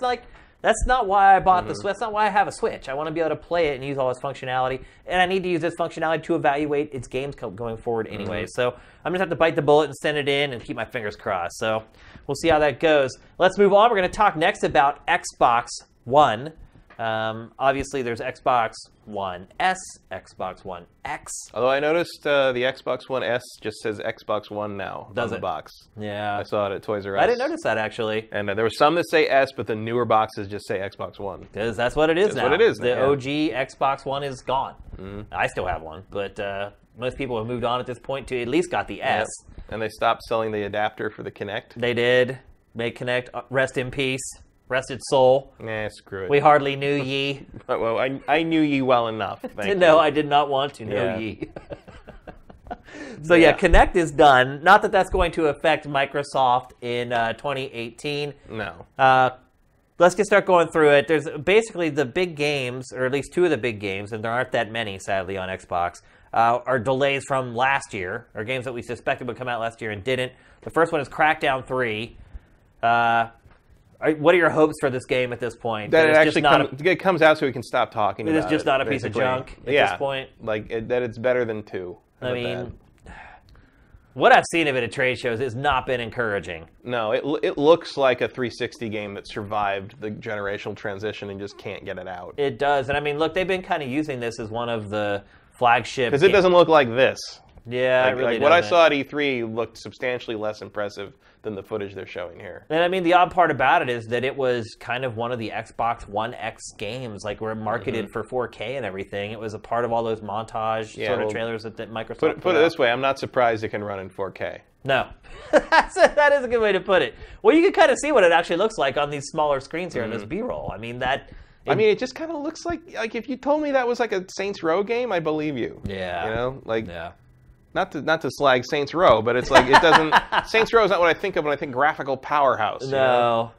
That's not why I bought the Switch. That's not why I have a Switch. I want to be able to play it and use all its functionality. And I need to use this functionality to evaluate its games going forward anyway. So I'm going to have to bite the bullet and send it in and keep my fingers crossed. So we'll see how that goes. Let's move on. We're going to talk next about Xbox One. Obviously, there's Xbox One S, Xbox One X. Although I noticed the Xbox One S just says Xbox One now on the box. Yeah. I saw it at Toys R Us. I didn't notice that, actually. And there were some that say S, but the newer boxes just say Xbox One. Because that's what it is now. That's what it is now. The OG Xbox One is gone. I still have one, but most people have moved on at this point to at least got the S. And they stopped selling the adapter for the Kinect. They did. May Kinect rest in peace. Rest its soul. Nah, screw it. We hardly knew ye. Well, I knew ye well enough. No, I did not want to know ye. So Kinect is done. Not that that's going to affect Microsoft in 2018. No. Let's just start going through it. There's basically the big games, or at least two of the big games, and there aren't that many, sadly, on Xbox, are delays from last year, or games that we suspected would come out last year and didn't. The first one is Crackdown 3. What are your hopes for this game at this point? That it actually it comes out so we can stop talking about it. It's just not a piece of junk at this point? That it's better than 2. I mean, what I've seen of it at trade shows has not been encouraging. No, it looks like a 360 game that survived the generational transition and just can't get it out. It does. And I mean, look, they've been kind of using this as one of the flagship... Because it doesn't look like this. Yeah, it really doesn't. What I saw at E3 looked substantially less impressive than the footage they're showing here. And I mean, the odd part about it is that it was kind of one of the Xbox One X games, like were marketed for 4K and everything. It was a part of all those montage sort of trailers that Microsoft put it this way, I'm not surprised it can run in 4K. No. That is a good way to put it. Well, you can kind of see what it actually looks like on these smaller screens here in this B-roll. I mean, it just kind of looks like if you told me that was like a Saints Row game, I'd believe you. Yeah. You know, yeah. Not to slag Saints Row, but it's like it doesn't. Saints Row is not what I think of when I think graphical powerhouse. No.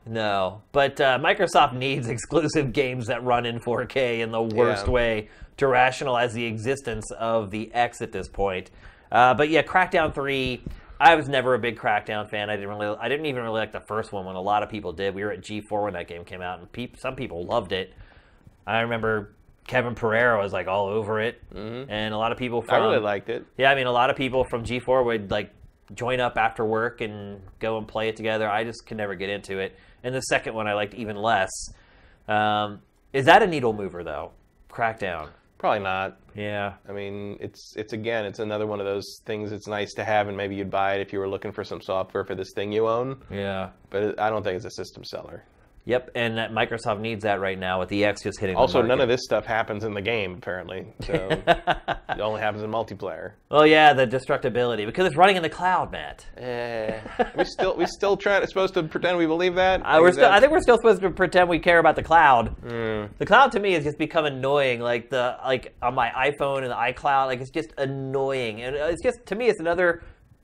But Microsoft needs exclusive games that run in 4K in the worst way to rationalize the existence of the X at this point. But yeah, Crackdown 3. I was never a big Crackdown fan. I didn't even really like the first one when a lot of people did. We were at G4 when that game came out, and some people loved it. I remember Kevin Pereira was like all over it, and a lot of people from... I really liked it. Yeah, I mean, a lot of people from G4 would like join up after work and go and play it together. I just could never get into it. And the second one I liked even less. Is that a needle mover, though? Crackdown? Probably not. Yeah. I mean, it's another one of those things that's nice to have, and maybe you'd buy it if you were looking for some software for this thing you own. Yeah. But I don't think it's a system seller. Yep, and Microsoft needs that right now with the X just hitting also, the market. None of this stuff happens in the game, apparently. So it only happens in multiplayer. Well, yeah, the destructibility, because it's running in the cloud, Matt. We still supposed to pretend we believe that? I think we're still supposed to pretend we care about the cloud. The cloud to me has just become annoying, like on my iPhone and the iCloud, like it's just annoying. And it's just, to me, it's another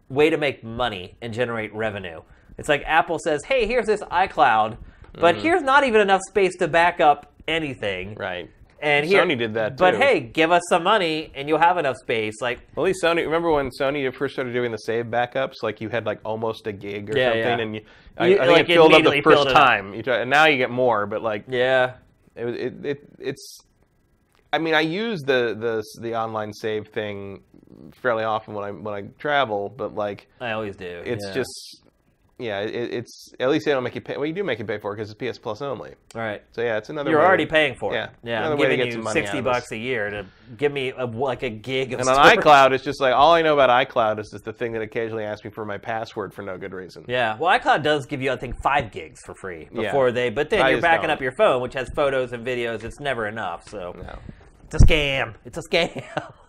way to make money and generate revenue. It's like Apple says, hey, here's this iCloud, but here's not even enough space to back up anything. Right. And Sony did that, too. But hey, give us some money and you'll have enough space. Like, well, at least Sony, remember when Sony first started doing the save backups? Like you had like almost a gig or something, and I think it filled up the first time. And now you get more, but like it's. I mean, I use the online save thing fairly often when I travel, but like I always do. It's just. Yeah, it's at least they don't make you pay. Well, you do make you pay for it because it's PS Plus only. All right. So yeah, it's another. You're already paying for it. Yeah. I'm giving you $60 a year to give me like a gig of. And on iCloud, it's just like all I know about iCloud is just the thing that occasionally asks me for my password for no good reason. Yeah. Well, iCloud does give you, I think, 5 gigs for free before but then you're backing up your phone, which has photos and videos. It's never enough. So it's a scam. It's a scam.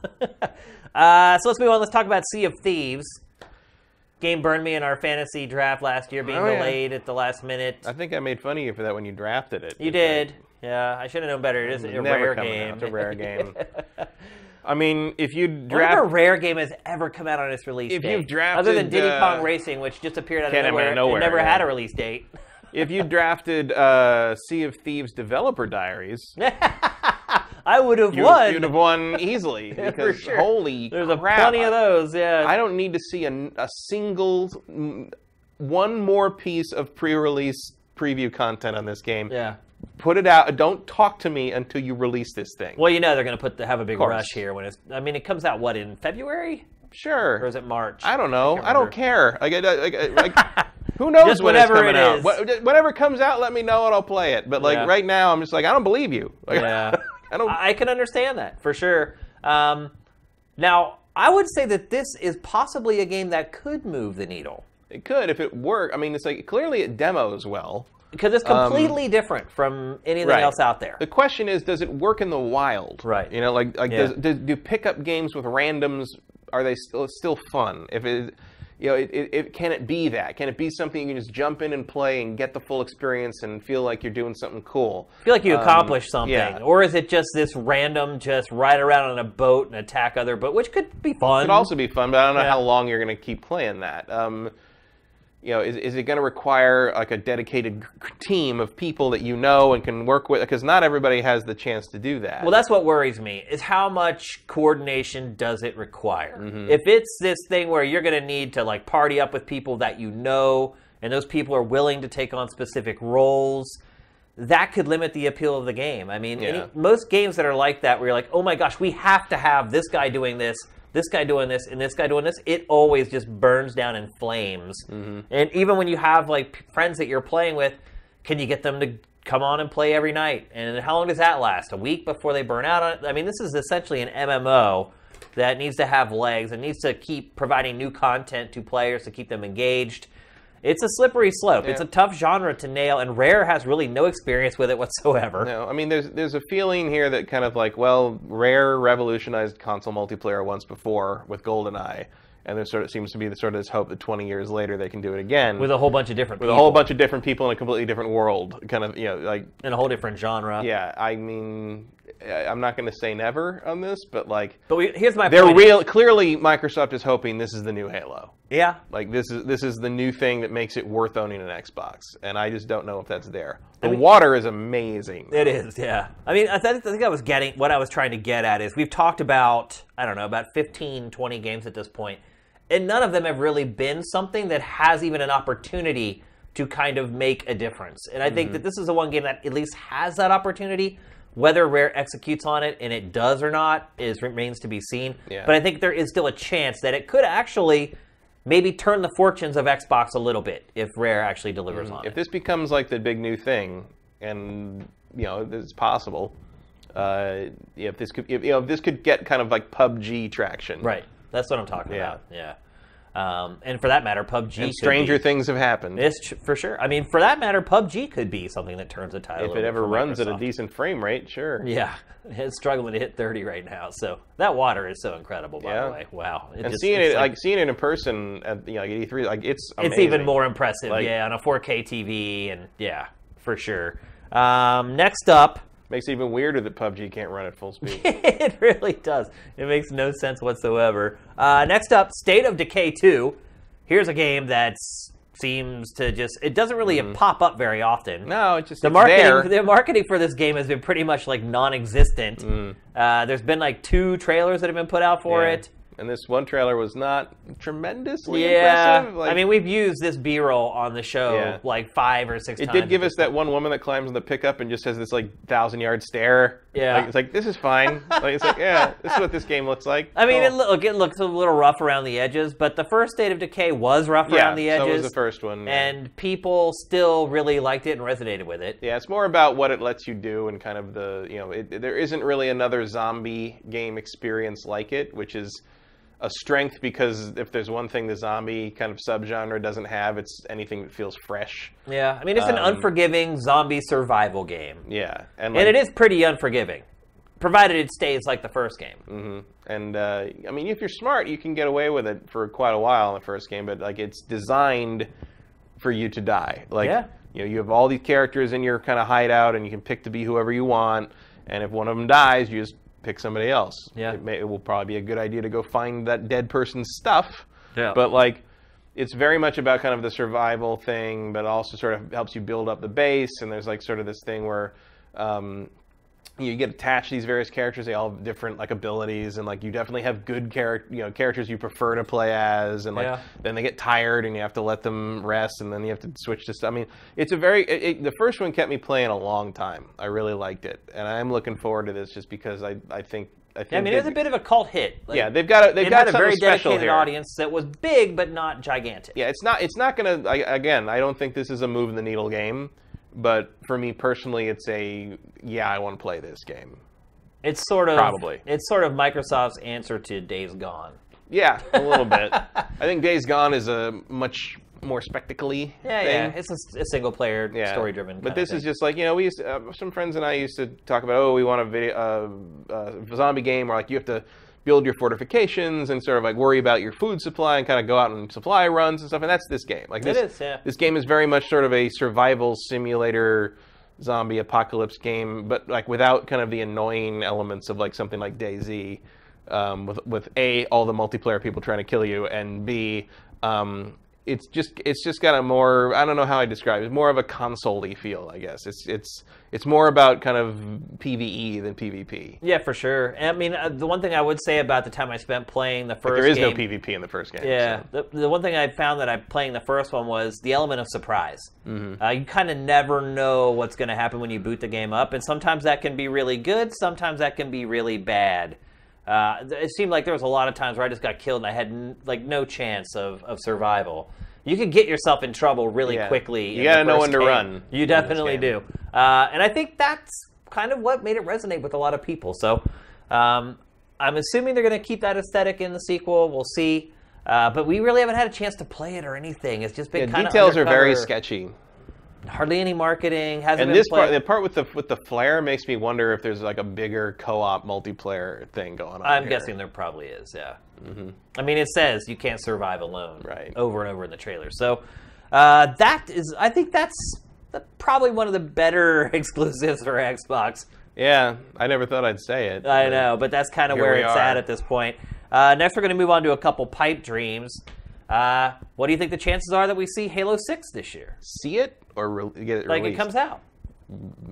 So let's move on. Let's talk about Sea of Thieves. Game burned me in our fantasy draft last year, being delayed at the last minute. I think I made fun of you for that when you drafted it. You did. Yeah, I should have known better. It is a rare game. It's a rare game. I mean, if you draft... What rare game has ever come out on its release date? If you've drafted... Other than Diddy Kong Racing, which just appeared out of nowhere. It never had a release date. If you drafted Sea of Thieves Developer Diaries... I would have won. You'd have won easily because holy crap. There's plenty of those, yeah. I don't need to see a single one more piece of pre-release preview content on this game. Yeah. put it out. Don't talk to me until you release this thing. Well, you know they're going to have a big rush here when it's. I mean, it comes out what, in February? Sure. Or is it March? I don't know. I don't care. Who knows just when it's whenever coming it out? is. Whenever it comes out, let me know and I'll play it. But right now, I'm just like, I don't believe you. Yeah. I can understand that for sure. Now, I would say that this is possibly a game that could move the needle. It could if it worked. I mean, it's like clearly it demos well. Because it's completely different from anything else out there. The question is, does it work in the wild? Right. You know, do pickup games with randoms, are they still fun? If it, you know, can it be that? Can it be something you can just jump in and play and get the full experience and feel like you're doing something cool? Feel like you accomplished something, yeah. Or is it just this random, just ride around on a boat and attack other boats, which could be fun. It could also be fun, but I don't know how long you're going to keep playing that. You know, is it going to require like a dedicated team of people that you know and can work with? Because not everybody has the chance to do that. Well, that's what worries me, is how much coordination does it require? Mm-hmm. If it's this thing where you're going to need to like party up with people that you know, and those people are willing to take on specific roles, that could limit the appeal of the game. I mean, most games that are like that, where you're like, oh my gosh, we have to have this guy doing this guy doing this, and this guy doing this, it always just burns down in flames. Mm-hmm. And even when you have like friends that you're playing with, can you get them to come on and play every night? And how long does that last? A week before they burn out on it? I mean, this is essentially an MMO that needs to have legs and needs to keep providing new content to players to keep them engaged. It's a slippery slope. Yeah. It's a tough genre to nail, and Rare has really no experience with it whatsoever. No, I mean, there's a feeling here that kind of like, well, Rare revolutionized console multiplayer once before with GoldenEye, and there sort of seems to be this hope that 20 years later they can do it again. With a whole bunch of different people. With a whole bunch of different people in a completely different world, kind of, you know, like... In a whole different genre. Yeah, I mean... I'm not going to say never on this, but like... But here's my point. Clearly, Microsoft is hoping this is the new Halo. Yeah. Like, this is the new thing that makes it worth owning an Xbox, and I just don't know if that's there. The water is amazing. It is, yeah. I mean, I think what I was trying to get at is we've talked about, I don't know, about 15, 20 games at this point, and none of them have really been something that has even an opportunity to kind of make a difference. And I think that this is the one game that at least has that opportunity. Whether Rare executes on it, and it does or not, remains to be seen. Yeah. But I think there is still a chance that it could actually maybe turn the fortunes of Xbox a little bit if Rare actually delivers on it. If this becomes like the big new thing, and you know it's possible, if this could get kind of like PUBG traction, right? That's what I'm talking about. Yeah. And for that matter, PUBG. And stranger things have happened. For sure. I mean, for that matter, PUBG could be something that turns a title. If it ever runs at a decent frame rate, sure. Yeah, it's struggling to hit 30 right now. So that water is so incredible. By the way, wow. Seeing it in person at E3, like it's amazing. It's even more impressive. Like, on a 4K TV, and for sure. Next up. Makes it even weirder that PUBG can't run at full speed. It really does. It makes no sense whatsoever. Next up, State of Decay 2. Here's a game that seems to it doesn't really pop up very often. No, it's just the marketing for this game has been pretty much like non-existent. There's been like 2 trailers that have been put out for it. And this one trailer was not tremendously impressive. I mean, we've used this B-roll on the show like 5 or 6 times. It did give us that one woman that climbs on the pickup and just has this like 1,000-yard stare. Yeah. It's like, this is fine. It's like, this is what this game looks like. I mean, it looks a little rough around the edges, but the first State of Decay was rough around the edges. So was the first one. And people still really liked it and resonated with it. Yeah, it's more about what it lets you do and kind of there isn't really another zombie game experience like it, which is a strength, because if there's one thing the zombie kind of subgenre doesn't have, it's anything that feels fresh. Yeah, I mean, it's an unforgiving zombie survival game. Yeah. And it is pretty unforgiving, provided it stays like the first game. Mm-hmm. And, I mean, if you're smart, you can get away with it for quite a while in the first game, but, like, it's designed for you to die. Like, you have all these characters in your kind of hideout, and you can pick to be whoever you want, and if one of them dies, you just pick somebody else. Yeah. It will probably be a good idea to go find that dead person's stuff. Yeah. But like, it's very much about kind of the survival thing, but also sort of helps you build up the base. And there's like sort of this thing where you get attached to these various characters. They all have different like abilities, and like you definitely have good characters you prefer to play as, and like then they get tired and you have to let them rest, and then you have to switch to stuff. I mean, it's a the first one kept me playing a long time. I really liked it, and I'm looking forward to this just because I think. I mean, it was a bit of a cult hit. Like, yeah, they've got a very dedicated audience that was big but not gigantic. Yeah, it's not gonna. Again, I don't think this is a move the needle game. But for me personally, it's I want to play this game. It's sort of Microsoft's answer to Days Gone. Yeah, a little bit. I think Days Gone is a much more spectacle-y thing. Yeah, it's a single-player, story-driven. But this is just like we used to, some friends and I used to talk about. We want a zombie game where like you have to build your fortifications and sort of like worry about your food supply and kind of go out on supply runs and stuff. And that's this game. Like this game is very much sort of a survival simulator zombie apocalypse game, but like without kind of the annoying elements of like something like DayZ, with A, all the multiplayer people trying to kill you, and B, it's just got a more, I don't know how I describe it, more of a console-y feel, I guess. It's more about kind of PvE than PvP. Yeah, for sure. And I mean, the one thing I would say about the time I spent playing the first game... There is no PvP in the first game. Yeah. So. The one thing I found that I'm playing the first one was the element of surprise. Mm-hmm. You kind of never know what's going to happen when you boot the game up, and sometimes that can be really good, sometimes that can be really bad. It seemed like there was a lot of times where I just got killed and I had no chance of survival. You can get yourself in trouble really quickly. You got to know when to run. You definitely do. And I think that's kind of what made it resonate with a lot of people. So I'm assuming they're going to keep that aesthetic in the sequel. We'll see. But we really haven't had a chance to play it or anything. It's just been kind of details are very sketchy. Hardly any marketing. Hasn't and been the part with the flare makes me wonder if there's like a bigger co-op multiplayer thing going on. I'm guessing there probably is. Yeah. Mm-hmm. I mean, it says you can't survive alone. Right. Over and over in the trailer. So I think that's probably one of the better exclusives for Xbox. Yeah, I never thought I'd say it. I know, but that's kind of where it's at this point. Next, we're going to move on to a couple pipe dreams. What do you think the chances are that we see Halo 6 this year? See it or get it released? Like it comes out?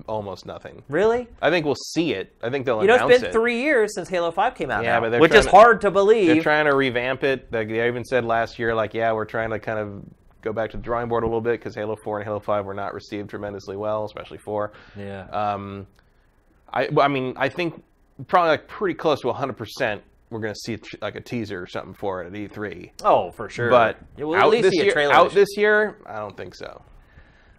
Almost nothing. Really? I think we'll see it. I think they'll announce it. It's been 3 years since Halo 5 came out now, but which is hard to believe. They're trying to revamp it. Like they even said last year, we're trying to kind of go back to the drawing board a little bit because Halo 4 and Halo 5 were not received tremendously well, especially 4. Yeah. I think probably pretty close to 100%. We're going to see a teaser or something for it at E3. Oh, for sure. But we'll at least see a trailer out this year, I don't think so.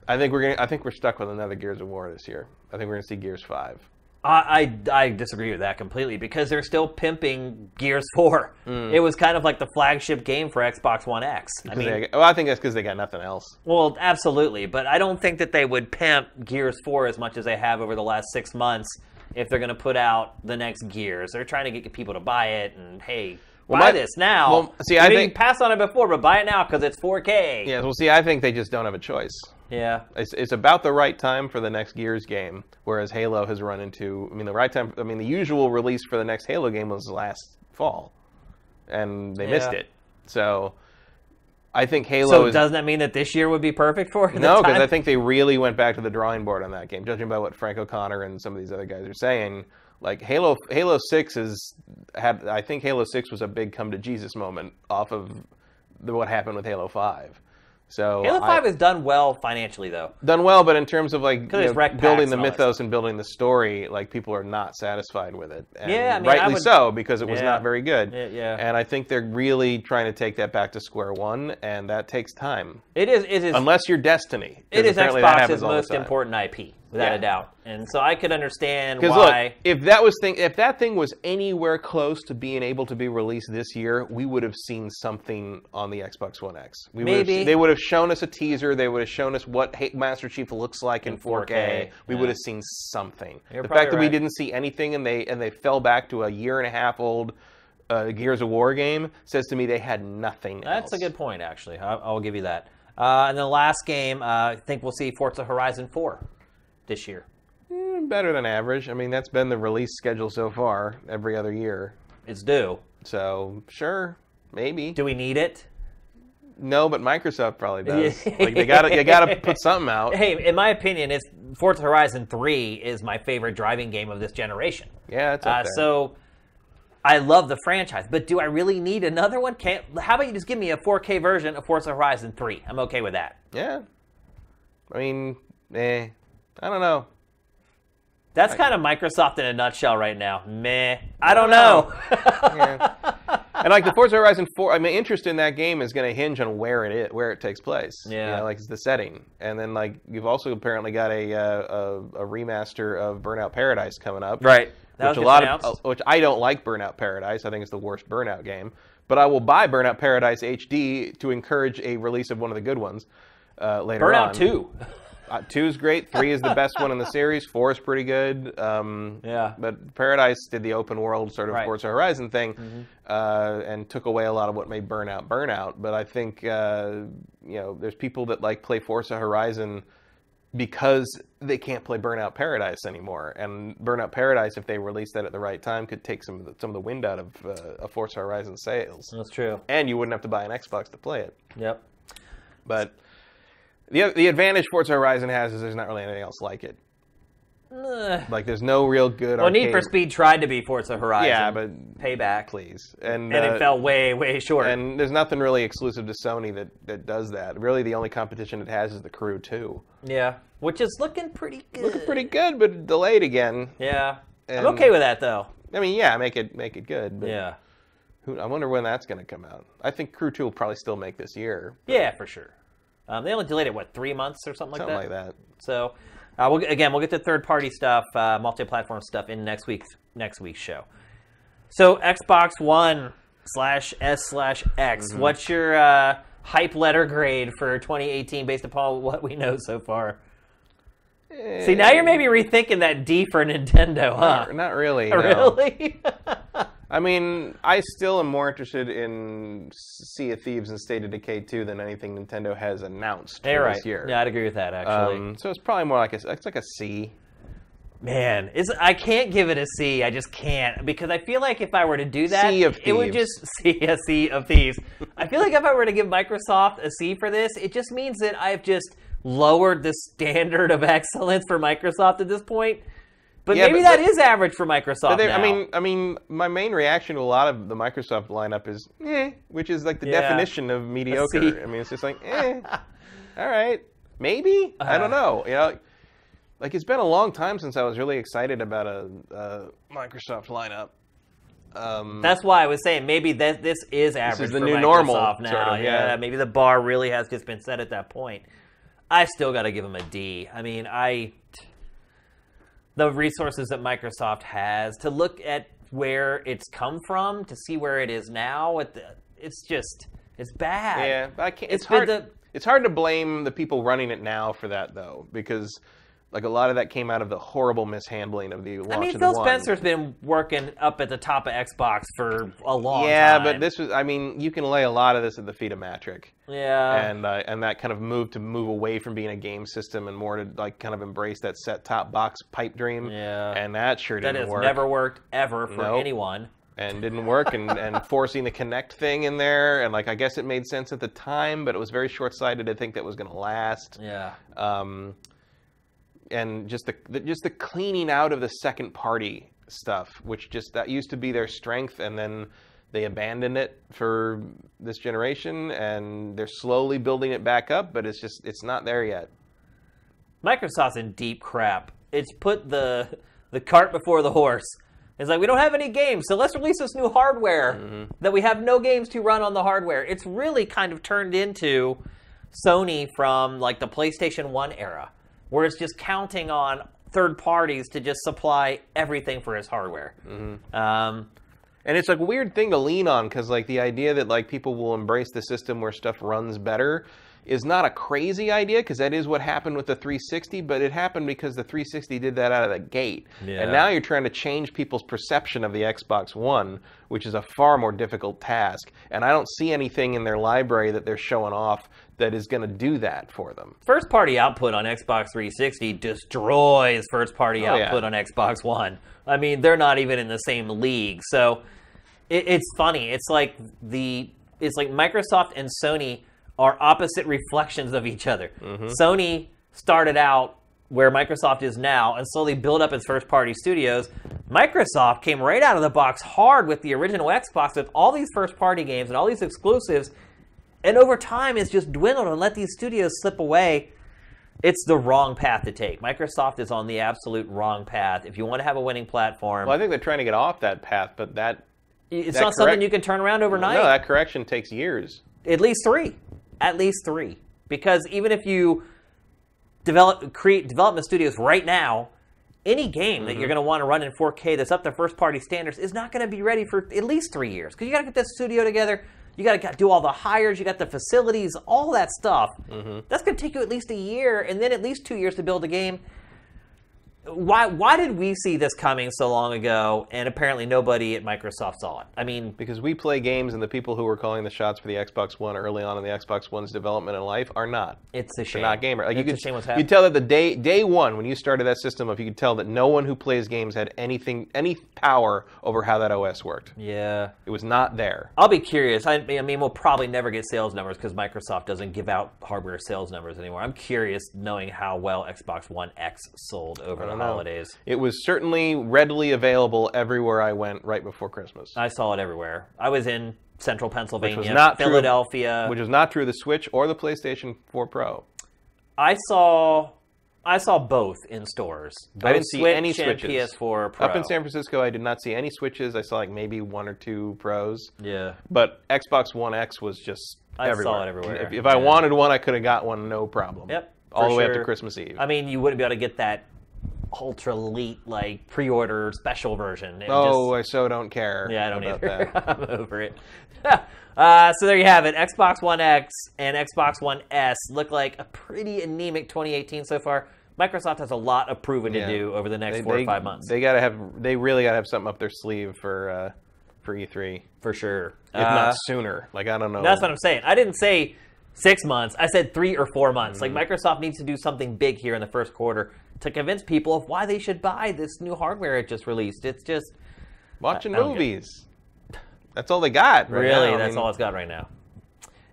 I think we're stuck with another Gears of War this year. I think we're going to see Gears 5. I disagree with that completely because they're still pimping Gears 4. It was kind of like the flagship game for Xbox One X. I think that's because they got nothing else. Well, absolutely, but I don't think that they would pimp Gears 4 as much as they have over the last 6 months if they're going to put out the next Gears. They're trying to get people to buy it and, hey, buy this now. Well, see, I think pass on it before, but buy it now because it's 4K. Yeah, well, see, I think they just don't have a choice. Yeah. It's about the right time for the next Gears game, whereas Halo has run into, the usual release for the next Halo game was last fall, and they missed it. So I think Halo So doesn't that mean that this year would be perfect for it? No, because I think they really went back to the drawing board on that game, judging by what Frank O'Connor and some of these other guys are saying. Like Halo 6 I think Halo 6 was a big come to Jesus moment off of what happened with Halo 5. So Halo 5 has done well financially, though. Done well, but in terms of building the mythos and building the story, people are not satisfied with it. And rightly so, because it was not very good. Yeah. And I think they're really trying to take that back to square one, and that takes time. It is. Unless you're Destiny. It is Xbox's most important IP, without a doubt. And so I could understand why. Look, if that thing was anywhere close to being able to be released this year, we would have seen something on the Xbox One X. They would have shown us a teaser. They would have shown us what Master Chief looks like in 4K. We would have seen something. The fact that we didn't see anything and they fell back to a 1.5 old Gears of War game says to me they had nothing else. That's a good point, actually. I'll give you that. And the last game, I think we'll see Forza Horizon 4 this year. Better than average. That's been the release schedule so far, every other year. It's due. So, sure, maybe. Do we need it? No, but Microsoft probably does. Like you gotta put something out. Hey, in my opinion, it's Forza Horizon 3 is my favorite driving game of this generation. Yeah, it's up there. So I love the franchise, but do I really need another one? How about you just give me a 4K version of Forza Horizon 3? I'm okay with that. Yeah. I mean, I don't know. That's kind of Microsoft in a nutshell right now. Meh. I don't know. Yeah. And like the Forza Horizon 4, I mean, interest in that game is going to hinge on where it takes place. Yeah. You know, like it's the setting. And then like you've also apparently got a remaster of Burnout Paradise coming up. Right. Which I don't like Burnout Paradise. I think it's the worst Burnout game. But I will buy Burnout Paradise HD to encourage a release of one of the good ones later on. Burnout 2. 2 is great. 3 is the best one in the series. 4 is pretty good. Yeah. But Paradise did the open world sort of Forza Horizon thing, and took away a lot of what made Burnout. But I think there's people that like play Forza Horizon because they can't play Burnout Paradise anymore. And Burnout Paradise, if they release that at the right time, could take some of the wind out of Forza Horizon sales. That's true. And you wouldn't have to buy an Xbox to play it. Yep. But the advantage Forza Horizon has is there's not really anything else like it. Like there's no real good. Well, Need for Speed tried to be Forza Horizon. Yeah, but payback, please, and it fell way, way short. And there's nothing really exclusive to Sony that does that. Really, the only competition it has is the Crew 2. Yeah, which is looking pretty good. Looking pretty good, but delayed again. Yeah, I'm okay with that though. I mean, yeah, make it good. But yeah. I wonder when that's going to come out. I think Crew 2 will probably still make this year. Yeah, for sure. They only delayed it, 3 months or something like that? Something like that. So, we'll get to third-party stuff, multi-platform stuff in next week's show. So, Xbox One /S/X. What's your hype letter grade for 2018 based upon what we know so far? See, now you're maybe rethinking that D for Nintendo, huh? Not really. Really? I mean, I still am more interested in Sea of Thieves and State of Decay 2 than anything Nintendo has announced for this year. Yeah, I'd agree with that, actually. So it's probably more like it's like a C. Man, I can't give it a C. I just can't. Because I feel like if I were to do that, Sea of Thieves. It would just a Sea of Thieves. I feel like if I were to give Microsoft a C for this, it just means that I've just lowered the standard of excellence for Microsoft at this point. But maybe that is average for Microsoft now. I mean, my main reaction to a lot of the Microsoft lineup is which is like the definition of mediocre. I mean, it's just like all right, maybe I don't know. You know, like it's been a long time since I was really excited about a Microsoft lineup. That's why I was saying maybe this is average. This is the for new Microsoft normal now. sort of, yeah, maybe the bar really has just been set at that point. I still got to give them a D. I mean, the resources that Microsoft has to look at where it's come from to see where it is now. It's bad. Yeah, but I can't. It's hard to blame the people running it now for that though, because like a lot of that came out of the horrible mishandling of the launch. I mean, of Phil the One. Spencer's been working up at the top of Xbox for a long time. Yeah, but this was. I mean, you can lay a lot of this at the feet of Matrick. Yeah. And that kind of move away from being a game system and more to like kind of embrace that set-top box pipe dream. Yeah. And that sure didn't work. That has never worked ever for anyone. And didn't work, and forcing the Kinect thing in there, and like I guess it made sense at the time, but it was very short-sighted to think that was going to last. Yeah. And just the cleaning out of the second-party stuff, which that used to be their strength, and then they abandoned it for this generation, and they're slowly building it back up, but it's not there yet. Microsoft's in deep crap. It's put the cart before the horse. It's like, we don't have any games, so let's release this new hardware that we have no games to run on the hardware. It's really kind of turned into Sony from like the PlayStation 1 era, where it's just counting on third parties to just supply everything for its hardware. And it's like a weird thing to lean on, because like the idea that like people will embrace the system where stuff runs better is not a crazy idea, because that is what happened with the 360, but it happened because the 360 did that out of the gate. Yeah. And now you're trying to change people's perception of the Xbox One, which is a far more difficult task. And I don't see anything in their library that they're showing off that is going to do that for them. First-party output on Xbox 360 destroys first-party output on Xbox One. I mean, they're not even in the same league. So it's funny. It's like Microsoft and Sony are opposite reflections of each other. Sony started out where Microsoft is now and slowly built up its first-party studios. Microsoft came right out of the box hard with the original Xbox with all these first-party games and all these exclusives, and over time it's just dwindled and let these studios slip away. It's the wrong path to take. Microsoft is on the absolute wrong path. If you want to have a winning platform... Well, I think they're trying to get off that path, but it's not something you can turn around overnight. No, that correction takes years. At least 3. At least 3. Because even if you create development studios right now, any game that you're going to want to run in 4K that's up to first-party standards is not going to be ready for at least 3 years. Because you got to get that studio together. You got to do all the hires. You got the facilities, all that stuff. That's going to take you at least a year, and then at least 2 years to build a game. Why did we see this coming so long ago, and apparently nobody at Microsoft saw it? I mean... Because we play games, and the people who were calling the shots for the Xbox One early on in the Xbox One's development and life are not. It's a shame. They're not gamers. Like, it's a shame what's happening. You could tell that the day one, when you started that system, if you could tell that no one who plays games had any power over how that OS worked. Yeah. It was not there. I'll be curious. I mean, we'll probably never get sales numbers because Microsoft doesn't give out hardware sales numbers anymore. I'm curious knowing how well Xbox One X sold over the holidays. It was certainly readily available everywhere I went right before Christmas. I saw it everywhere. I was in central Pennsylvania, which was not Philadelphia. Which was not true of the Switch or the PlayStation 4 Pro. I saw both in stores. Both I didn't see Switch any Switches. And PS4 Pro. Up in San Francisco, I did not see any Switches. I saw like maybe 1 or 2 Pros. Yeah. But Xbox One X was just everywhere. I saw it everywhere. If I wanted one, I could have got one, no problem. Yep. All the way up to Christmas Eve. I mean, you wouldn't be able to get that ultra elite like pre-order special version. I so don't care. Yeah, I don't about either. that. I'm over it. So there you have it. Xbox One X and Xbox One S look like a pretty anemic 2018 so far. Microsoft has a lot of proving to do over the next 4 or 5 months. They really gotta have something up their sleeve for E3 for sure. If not sooner. Like, I don't know. That's what I'm saying. I didn't say 6 months. I said 3 or 4 months. Like, Microsoft needs to do something big here in the first quarter to convince people of why they should buy this new hardware it just released. It's just watching movies. That's all they got right really, now. That's all it's got right now.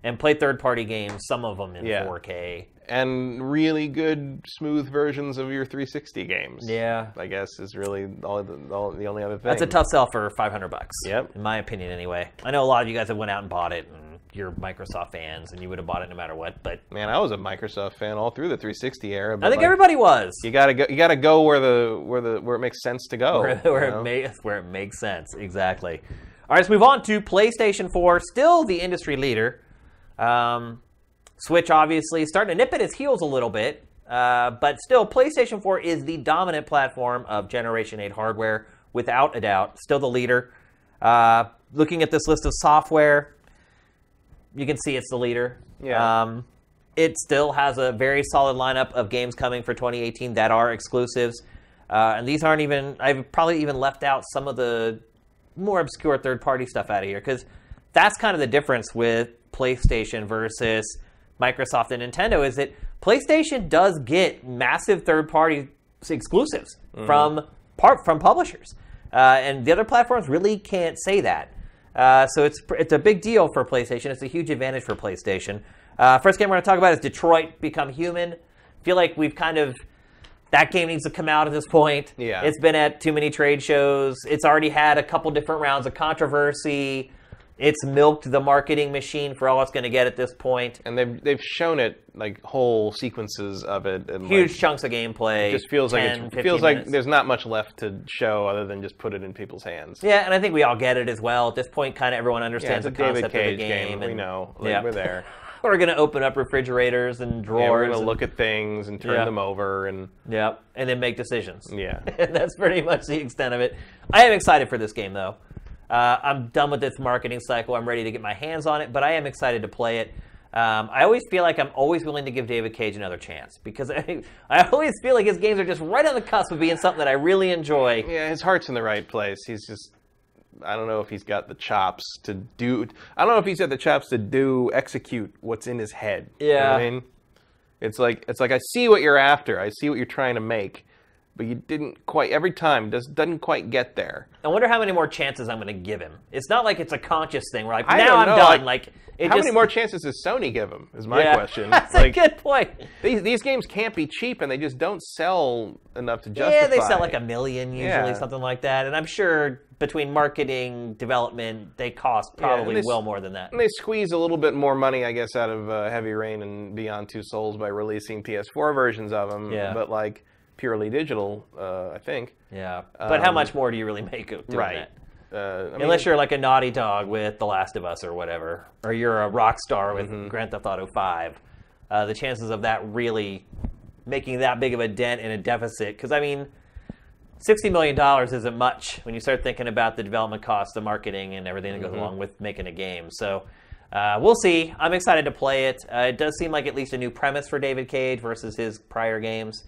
And play third-party games, some of them in 4K. And really good, smooth versions of your 360 games. Yeah. I guess is really the only other thing. That's a tough sell for $500. Yep. In my opinion, anyway. I know a lot of you guys have went out and bought it, and you're Microsoft fans, and you would have bought it no matter what. But man, I was a Microsoft fan all through the 360 era. But I think everybody was. You gotta go where it makes sense to go. where it makes sense, exactly. All right, let's move on to PlayStation 4, still the industry leader. Switch, obviously, starting to nip at its heels a little bit. But still, PlayStation 4 is the dominant platform of Generation 8 hardware, without a doubt. Still the leader. Looking at this list of software, you can see it's the leader. Yeah. It still has a very solid lineup of games coming for 2018 that are exclusives. And these aren't even... I've probably even left out some of the more obscure third-party stuff out of here, because that's kind of the difference with PlayStation versus Microsoft and Nintendo, is that PlayStation does get massive third-party exclusives from publishers, and the other platforms really can't say that. So it's a big deal for PlayStation. It's a huge advantage for PlayStation. First game we're going to talk about is Detroit Become Human. I feel like we've kind of... That game needs to come out at this point. Yeah. It's been at too many trade shows. It's already had a couple different rounds of controversy. It's milked the marketing machine for all it's going to get at this point. And they've shown it, like, whole sequences of it. And huge chunks of gameplay. It just feels like there's not much left to show other than just put it in people's hands. Yeah, and I think we all get it as well. At this point, kind of everyone understands the concept of the game. We know. We're there. We're going to open up refrigerators and drawers. Yeah, we're going to look at things and turn them over. And then make decisions. Yeah. And that's pretty much the extent of it. I am excited for this game, though. I'm done with this marketing cycle. I'm ready to get my hands on it, but I am excited to play it. I always feel like I'm always willing to give David Cage another chance, because I always feel like his games are just right on the cusp of being something that I really enjoy. Yeah, his heart's in the right place. He's just... I don't know if he's got the chops to do... I don't know if he's got the chops to execute what's in his head. Yeah. You know what I mean? It's like I see what you're after. I see what you're trying to make. But you didn't quite... Every time, doesn't quite get there. I wonder how many more chances I'm going to give him. It's not like it's a conscious thing where, like, now I'm done. Like, How many more chances does Sony give them, is my question. That's a good point. These games can't be cheap, and they just don't sell enough to justify. Yeah, they sell like 1 million usually, something like that. And I'm sure between marketing, development, they cost probably well more than that. And they squeeze a little bit more money, I guess, out of Heavy Rain and Beyond Two Souls by releasing PS4 versions of them. Yeah. But like purely digital, I think. Yeah. But how much more do you really make doing that? Unless you're like a Naughty Dog with The Last of Us or whatever, or you're a Rockstar with Grand Theft Auto 5, the chances of that really making that big of a dent in a deficit, because I mean, $60 million isn't much when you start thinking about the development costs, the marketing, and everything that goes along with making a game. So we'll see. I'm excited to play it. It does seem like at least a new premise for David Cage versus his prior games.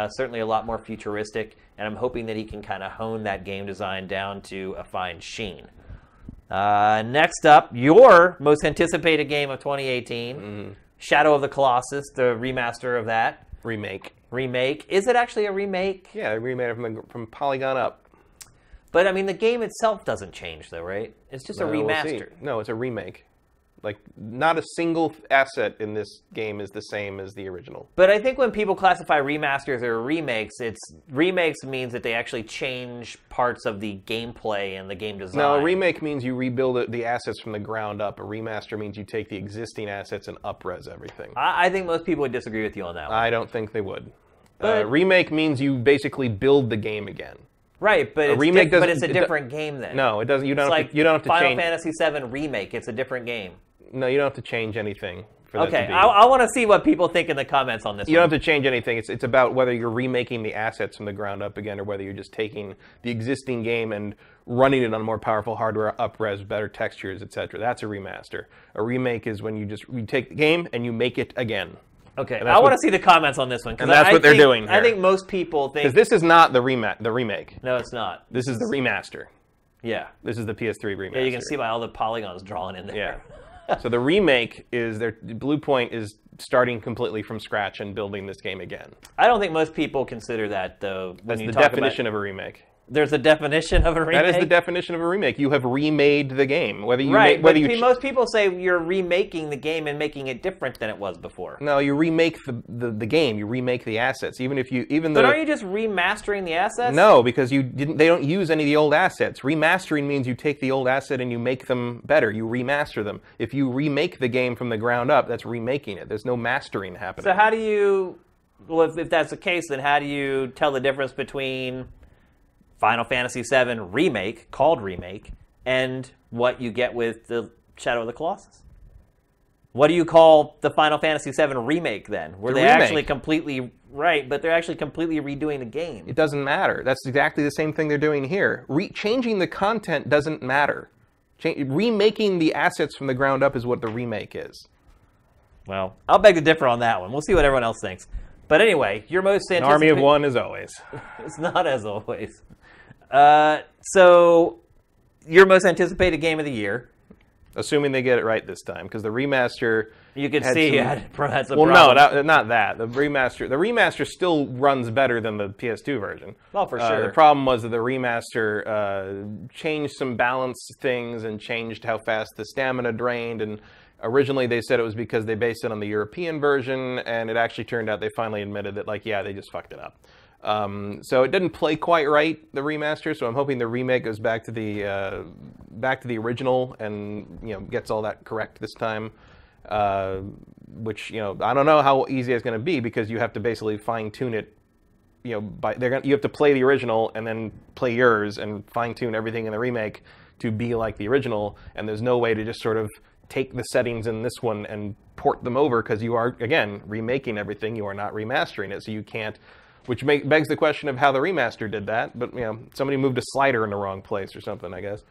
Certainly a lot more futuristic, and I'm hoping that he can kind of hone that game design down to a fine sheen. Next up, your most anticipated game of 2018, Shadow of the Colossus, the remaster of that. Remake. Is it actually a remake? Yeah, they remade it from Polygon up. But, I mean, the game itself doesn't change, though, right? It's just a remaster. No, it's a remake. Like, not a single asset in this game is the same as the original. But I think when people classify remasters or remakes, remakes means that they actually change parts of the gameplay and the game design. No, a remake means you rebuild the assets from the ground up. A remaster means you take the existing assets and up-res everything. I think most people would disagree with you on that one. I don't think they would. Remake means you basically build the game again. Right, but it's a different game then. No, it doesn't. You don't have to change. Final Fantasy VII Remake. It's a different game. No, you don't have to change anything for that to be. Okay, I want to see what people think in the comments on this. You don't have to change anything. It's about whether you're remaking the assets from the ground up again, or whether you're just taking the existing game and running it on more powerful hardware, up-res, better textures, etc. That's a remaster. A remake is when you take the game and you make it again. Okay, I want to see the comments on this one. And that's what they're doing here. I think most people think... Because this is not the remake. No, it's not. This is the remaster. Yeah. This is the PS3 remaster. Yeah, you can see by all the polygons drawn in there. Yeah. So the remake is Blue Point is starting completely from scratch and building this game again. I don't think most people consider that, though. That's the definition of a remake. There's a definition of a remake? That is the definition of a remake. You have remade the game. Most people say you're remaking the game and making it different than it was before. No, you remake the game. You remake the assets. But aren't you just remastering the assets? No, because they don't use any of the old assets. Remastering means you take the old asset and you make them better. You remaster them. If you remake the game from the ground up, that's remaking it. There's no mastering happening. So how do you... Well, if that's the case, then how do you tell the difference between Final Fantasy VII Remake, called Remake, and what you get with the Shadow of the Colossus? What do you call the Final Fantasy VII Remake, then? Were they actually completely... Right, but they're actually completely redoing the game. It doesn't matter. That's exactly the same thing they're doing here. Changing the content doesn't matter. Remaking the assets from the ground up is what the remake is. Well, I'll beg to differ on that one. We'll see what everyone else thinks. But anyway, your most anticipated... An army of one as always. It's not as always. So, your most anticipated game of the year. Assuming they get it right this time, because the remaster... You can see had some Well, no, not that. The remaster still runs better than the PS2 version. Well, for sure. The problem was that the remaster changed some balance things and changed how fast the stamina drained. And originally they said it was because they based it on the European version, and it actually turned out they finally admitted that, they just fucked it up. So it didn't play quite right, the remaster. So I'm hoping the remake goes back to the original and gets all that correct this time. Which I don't know how easy it's going to be, because you have to basically fine tune it. You have to play the original and then play yours and fine tune everything in the remake to be like the original. And there's no way to just sort of take the settings in this one and port them over, because you are, again, remaking everything. You are not remastering it, so you can't. Which begs the question of how the remaster did that. But somebody moved a slider in the wrong place or something, I guess.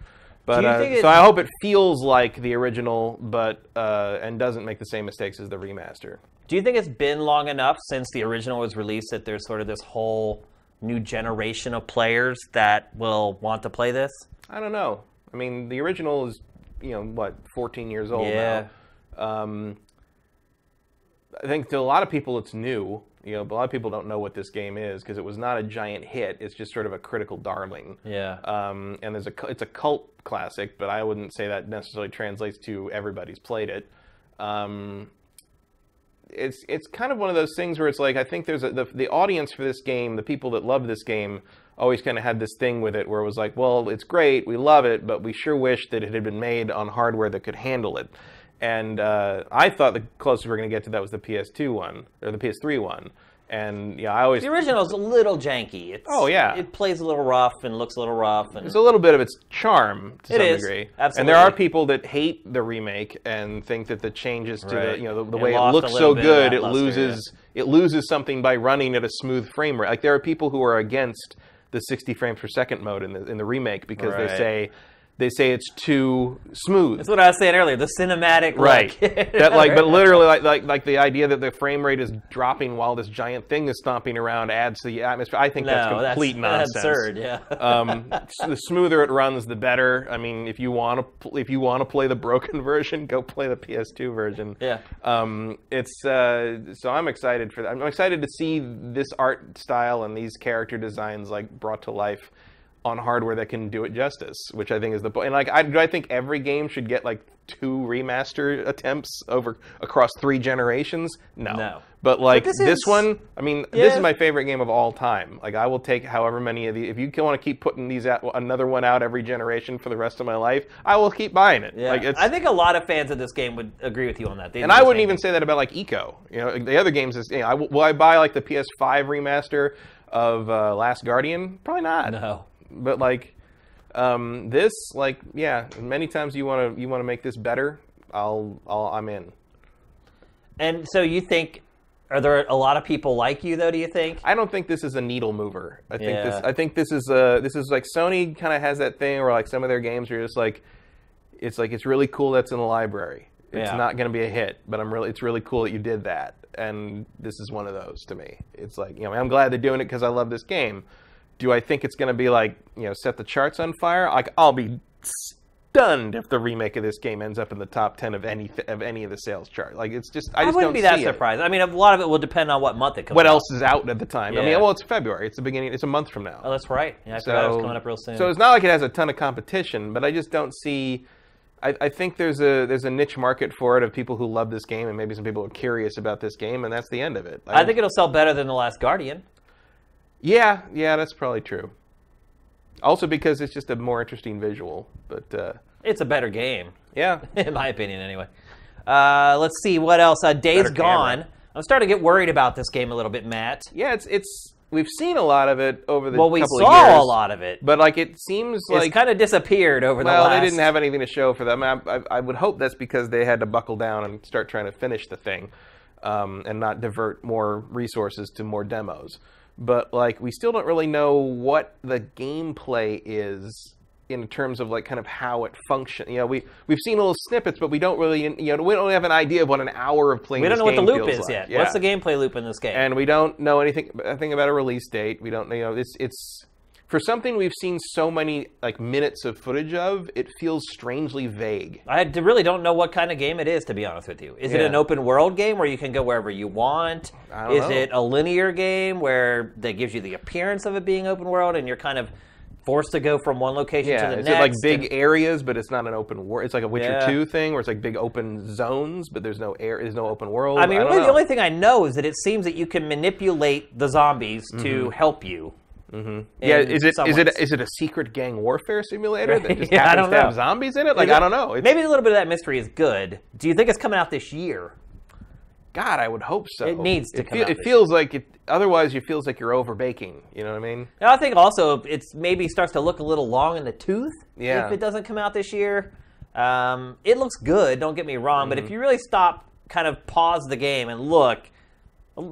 But so I hope it feels like the original, but and doesn't make the same mistakes as the remaster. Do you think it's been long enough since the original was released that there's sort of this whole new generation of players that will want to play this? I don't know. I mean, the original is 14 years old now. I think to a lot of people it's new. A lot of people don't know what this game is because it was not a giant hit. It's just sort of a critical darling. Yeah. And it's a cult classic, but I wouldn't say that necessarily translates to everybody's played it. It's kind of one of those things where it's like I think there's the audience for this game, the people that love this game, always kind of had this thing with it where it was like, well, it's great, we love it, but we sure wish that it had been made on hardware that could handle it. And I thought the closest we were going to get to that was the PS2 one, or the PS3 one. And I always... The original's a little janky. It plays a little rough and looks a little rough. And there's a little bit of its charm to some degree. Absolutely. And there are people that hate the remake and think that the changes to the way it looks so good, it loses something by running at a smooth frame rate. Like there are people who are against the 60 frames per second mode in the remake because they say it's too smooth. That's what I was saying earlier. The cinematic, but literally, like the idea that the frame rate is dropping while this giant thing is stomping around adds to the atmosphere. I think that's complete nonsense. That's absurd. Yeah. The smoother it runs, the better. I mean, if you want to play the broken version, go play the PS2 version. Yeah. So I'm excited for that. I'm excited to see this art style and these character designs brought to life on hardware that can do it justice, which I think is the point. And do I think every game should get 2 remaster attempts across 3 generations? No. But this one, I mean, this is my favorite game of all time. I will take however many of these. If you want to keep putting these out, another one out every generation for the rest of my life, I will keep buying it. Yeah. I think a lot of fans of this game would agree with you on that. And I wouldn't even say that about Eco. The other games is. Will I buy the PS5 remaster of Last Guardian? Probably not. No. But this, many times you want to make this better, I'm in. And so you think, are there a lot of people like you though? Do you think? I don't think this is a needle mover. I think this is Sony kind of has that thing where some of their games are just it's really cool that's in the library. It's not going to be a hit, but it's really cool that you did that. And this is one of those to me. It's I'm glad they're doing it because I love this game. Do I think it's going to be set the charts on fire? I'll be stunned if the remake of this game ends up in the top 10 of any of the sales chart. It's just I wouldn't be that surprised. I mean, a lot of it will depend on what month it comes out. What else is out at the time? Yeah. I mean, it's February. It's the beginning. It's a month from now. Oh, that's right. Yeah, I forgot it was coming up real soon. So it's not like it has a ton of competition, but I just don't see. I think there's a niche market for it of people who love this game, and maybe some people are curious about this game, and that's the end of it. I think it'll sell better than The Last Guardian. Yeah, that's probably true. Also because it's just a more interesting visual, but it's a better game. Yeah, in my opinion, anyway. Let's see what else. Days Gone. I'm starting to get worried about this game a little bit, Matt. Yeah, it's we've seen a lot of it over the couple of years. Well, we saw a lot of it, but it seems it's kind of disappeared over the last. Well, they didn't have anything to show for them. I would hope that's because they had to buckle down and start trying to finish the thing, and not divert more resources to more demos. But we still don't really know what the gameplay is in terms of kind of how it functions. We've seen little snippets, but we don't really we don't have an idea of what an hour of playing. We don't this know what the game loop is feels yet. Yeah. What's the gameplay loop in this game? And we don't know anything about a release date. We don't it's for something we've seen so many minutes of footage of. It feels strangely vague. I really don't know what kind of game it is, to be honest with you. Is it an open world game where you can go wherever you want? I don't know. Is it a linear game where that gives you the appearance of it being open world and you're kind of forced to go from one location to the next? Is it big areas, but it's not an open world? It's like a Witcher 2 thing where it's big open zones, but there's no open world. I mean, really, the only thing I know is that it seems that you can manipulate the zombies to help you. Mm-hmm. Yeah, is it a secret gang warfare simulator that just I happens don't to know. have zombies in it? I don't know. Maybe a little bit of that mystery is good. Do you think it's coming out this year? God, I would hope so. It needs to come out. It feels like it. Otherwise, it feels like you're over baking. You know what I mean? And I think also it's maybe starts to look a little long in the tooth. Yeah. If it doesn't come out this year, it looks good. Don't get me wrong, but if you really stop, kind of pause the game and look,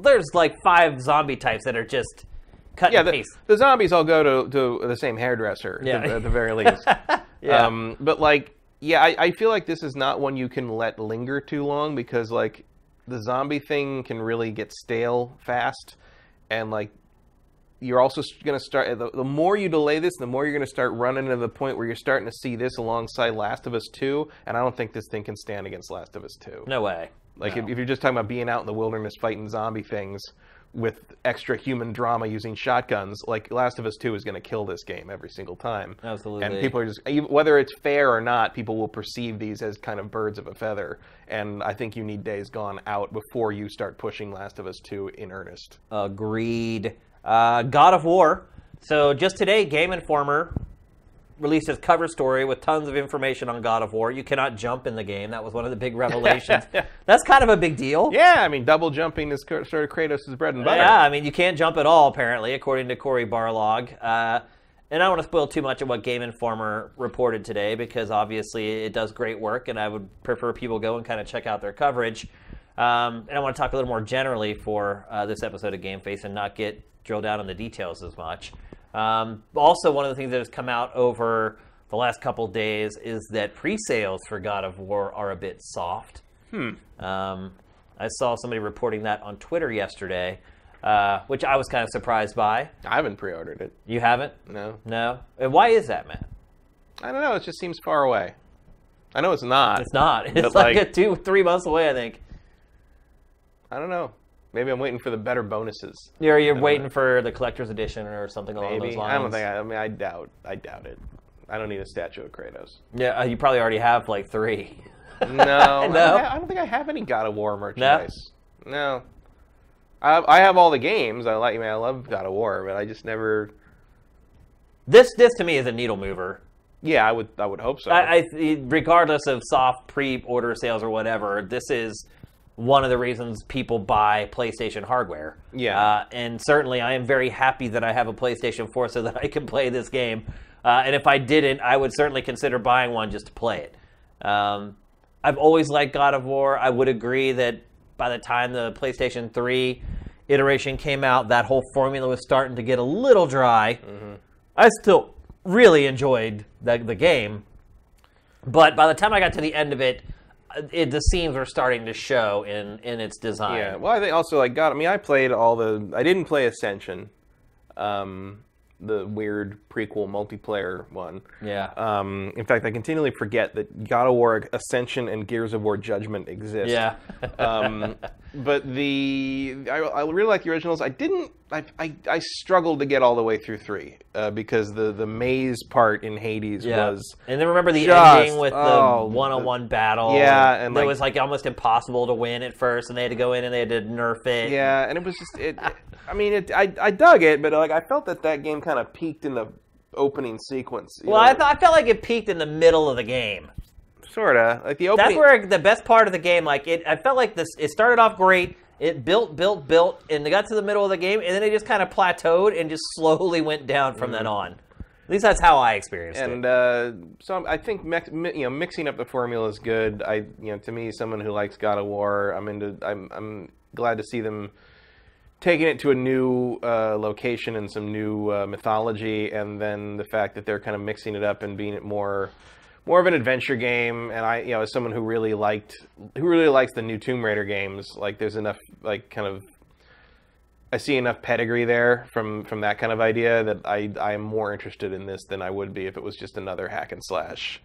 there's 5 zombie types that are just. The zombies all go to the same hairdresser at the very least. But I feel like this is not one you can let linger too long because the zombie thing can really get stale fast, and you're also going to start. The more you delay this, the more you're going to start running to the point where you're starting to see this alongside Last of Us 2, and I don't think this thing can stand against Last of Us 2. No way. If you're just talking about being out in the wilderness fighting zombie things. with extra human drama using shotguns, like Last of Us 2 is going to kill this game every single time. Absolutely. And people are just, whether it's fair or not, people will perceive these as kind of birds of a feather. And I think you need Days Gone out before you start pushing Last of Us 2 in earnest. Agreed. God of War. So just today, Game Informer released its cover story with tons of information on God of War. You cannot jump in the game. That was one of the big revelations. That's kind of a big deal. Yeah, I mean, double jumping is sort of Kratos' bread and butter. Yeah, I mean, you can't jump at all, apparently, according to Cory Barlog. And I don't want to spoil too much of what Game Informer reported today, because obviously it does great work, and I would prefer people go and kind of check out their coverage. And I want to talk a little more generally for this episode of GameFace and not get drilled down on the details as much. Also, one of the things that has come out over the last couple days is that pre-sales for God of War are a bit soft. I saw somebody reporting that on Twitter yesterday, which I was kind of surprised by. I haven't pre-ordered it. You haven't? No. No? And why is that, Matt? I don't know. It just seems far away. I know it's not. It's not. It's like 2-3 months away, I think. I don't know. Maybe I'm waiting for the better bonuses. You're waiting for the collector's edition or something along those lines. I don't think. I doubt it. I don't need a statue of Kratos. Yeah, you probably already have like 3. No, No? I don't think I have any God of War merchandise. No. I have all the games. I love God of War, but I just never. This to me is a needle mover. Yeah, I would hope so. Regardless of soft pre-order sales or whatever, this is one of the reasons people buy PlayStation hardware. Yeah. And certainly I am very happy that I have a PlayStation 4 so that I can play this game. And if I didn't, I would certainly consider buying one just to play it. I've always liked God of War. I would agree that by the time the PlayStation 3 iteration came out, that whole formula was starting to get a little dry. Mm-hmm. I still really enjoyed the game. But by the time I got to the end of it, the seams were starting to show in its design. Yeah, well, I think also I played I didn't play Ascension, the weird prequel multiplayer one. Yeah. In fact, I continually forget that God of War Ascension and Gears of War Judgment exist. Yeah. But I really like the originals. I struggled to get all the way through 3 because the maze part in Hades was. And then remember the ending with the one-on-one battle. Yeah, and it was like almost impossible to win at first, and they had to go in and they had to nerf it. Yeah, and it was just I dug it, but I felt that game kind of peaked in the opening sequence. Well, I felt like it peaked in the middle of the game. Sorta, like the opening. That's where the best part of the game. I felt like this. It started off great. It built, and they got to the middle of the game, and then it just kind of plateaued and just slowly went down from then on. At least that's how I experienced it. And so I think mixing up the formula is good. To me, someone who likes God of War, I'm glad to see them taking it to a new location and some new mythology, and then the fact that they're kind of mixing it up and being more of an adventure game. And as someone who really likes the new Tomb Raider games, there's enough I see enough pedigree there from that kind of idea that I am more interested in this than I would be if it was just another hack and slash.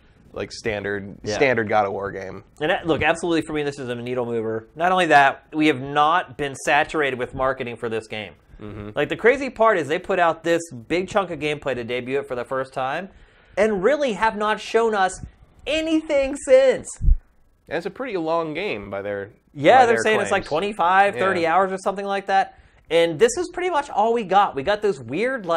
Standard God of War game. And look, absolutely for me, this is a needle mover. Not only that, we have not been saturated with marketing for this game. Mm-hmm. The crazy part is they put out this big chunk of gameplay to debut it for the first time, and really have not shown us anything since. And it's a pretty long game by their they're saying claims. It's 25, 30 hours or something like that. And this is pretty much all we got. We got those weird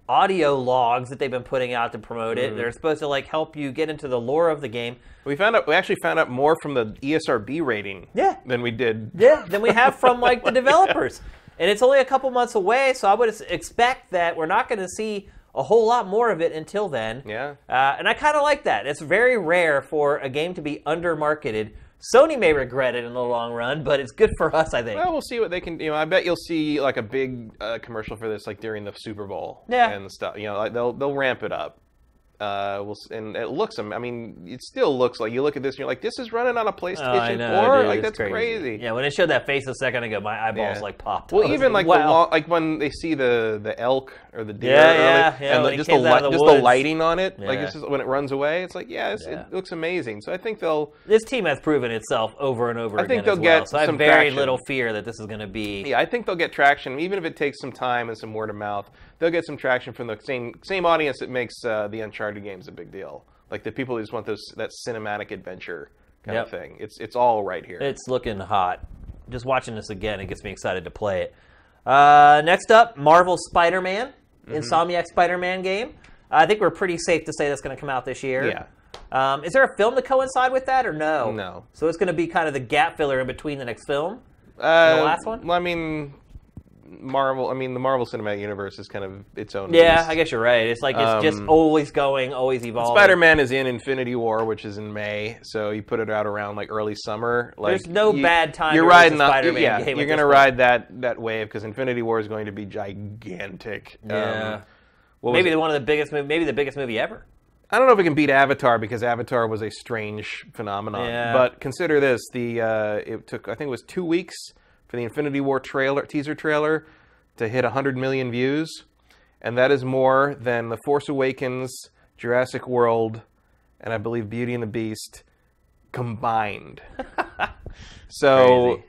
audio logs that they've been putting out to promote it. They're supposed to help you get into the lore of the game. We actually found out more from the ESRB rating than we did. Yeah, than we have from the developers. And it's only a couple months away, so I would expect that we're not going to see a whole lot more of it until then. Yeah. And I kind of like that. It's very rare for a game to be under-marketed. Sony may regret it in the long run, but it's good for us, I think. Well, we'll see what they can do. I bet you'll see a big commercial for this during the Super Bowl and stuff. They'll ramp it up. And it looks. I mean, it still looks like you look at this and you're like, this is running on a PlayStation 4. Dude, like that's crazy. Yeah, when it showed that face a second ago, my eyeballs like popped. Well, even like wow. like when they see the elk or the deer, and just the lighting on it, like it's just when it runs away, it's like it looks amazing. So I think this team has proven itself over and over again. I think they'll get so I have very little fear that this is going to be. Yeah, I think they'll get traction, even if it takes some time and some word of mouth. They'll get some traction from the same audience that makes the Uncharted games a big deal. Like the people who just want that cinematic adventure kind of thing. It's all right here. It's looking hot. Just watching this again, it gets me excited to play it. Next up, Marvel Spider-Man, Insomniac Spider-Man game. I think we're pretty safe to say that's going to come out this year. Yeah. Is there a film to coincide with that, or no? No. So it's going to be kind of the gap filler in between the next film and the last one? Well, I mean, the Marvel Cinematic Universe is kind of its own Yeah, beast. I guess you're right. It's like it's just always going, always evolving. Spider-Man is in Infinity War, which is in May, so you put it out around like early summer. Like, there's no bad time you're to riding release a Spider-Man game. You're going to ride that wave because Infinity War is going to be gigantic. Yeah. Maybe the biggest movie ever. I don't know if it can beat Avatar because Avatar was a strange phenomenon. Yeah. But consider this: it took, I think it was 2 weeks for the Infinity War teaser trailer to hit 100 million views, and that is more than The Force Awakens, Jurassic World, and I believe Beauty and the Beast combined. So,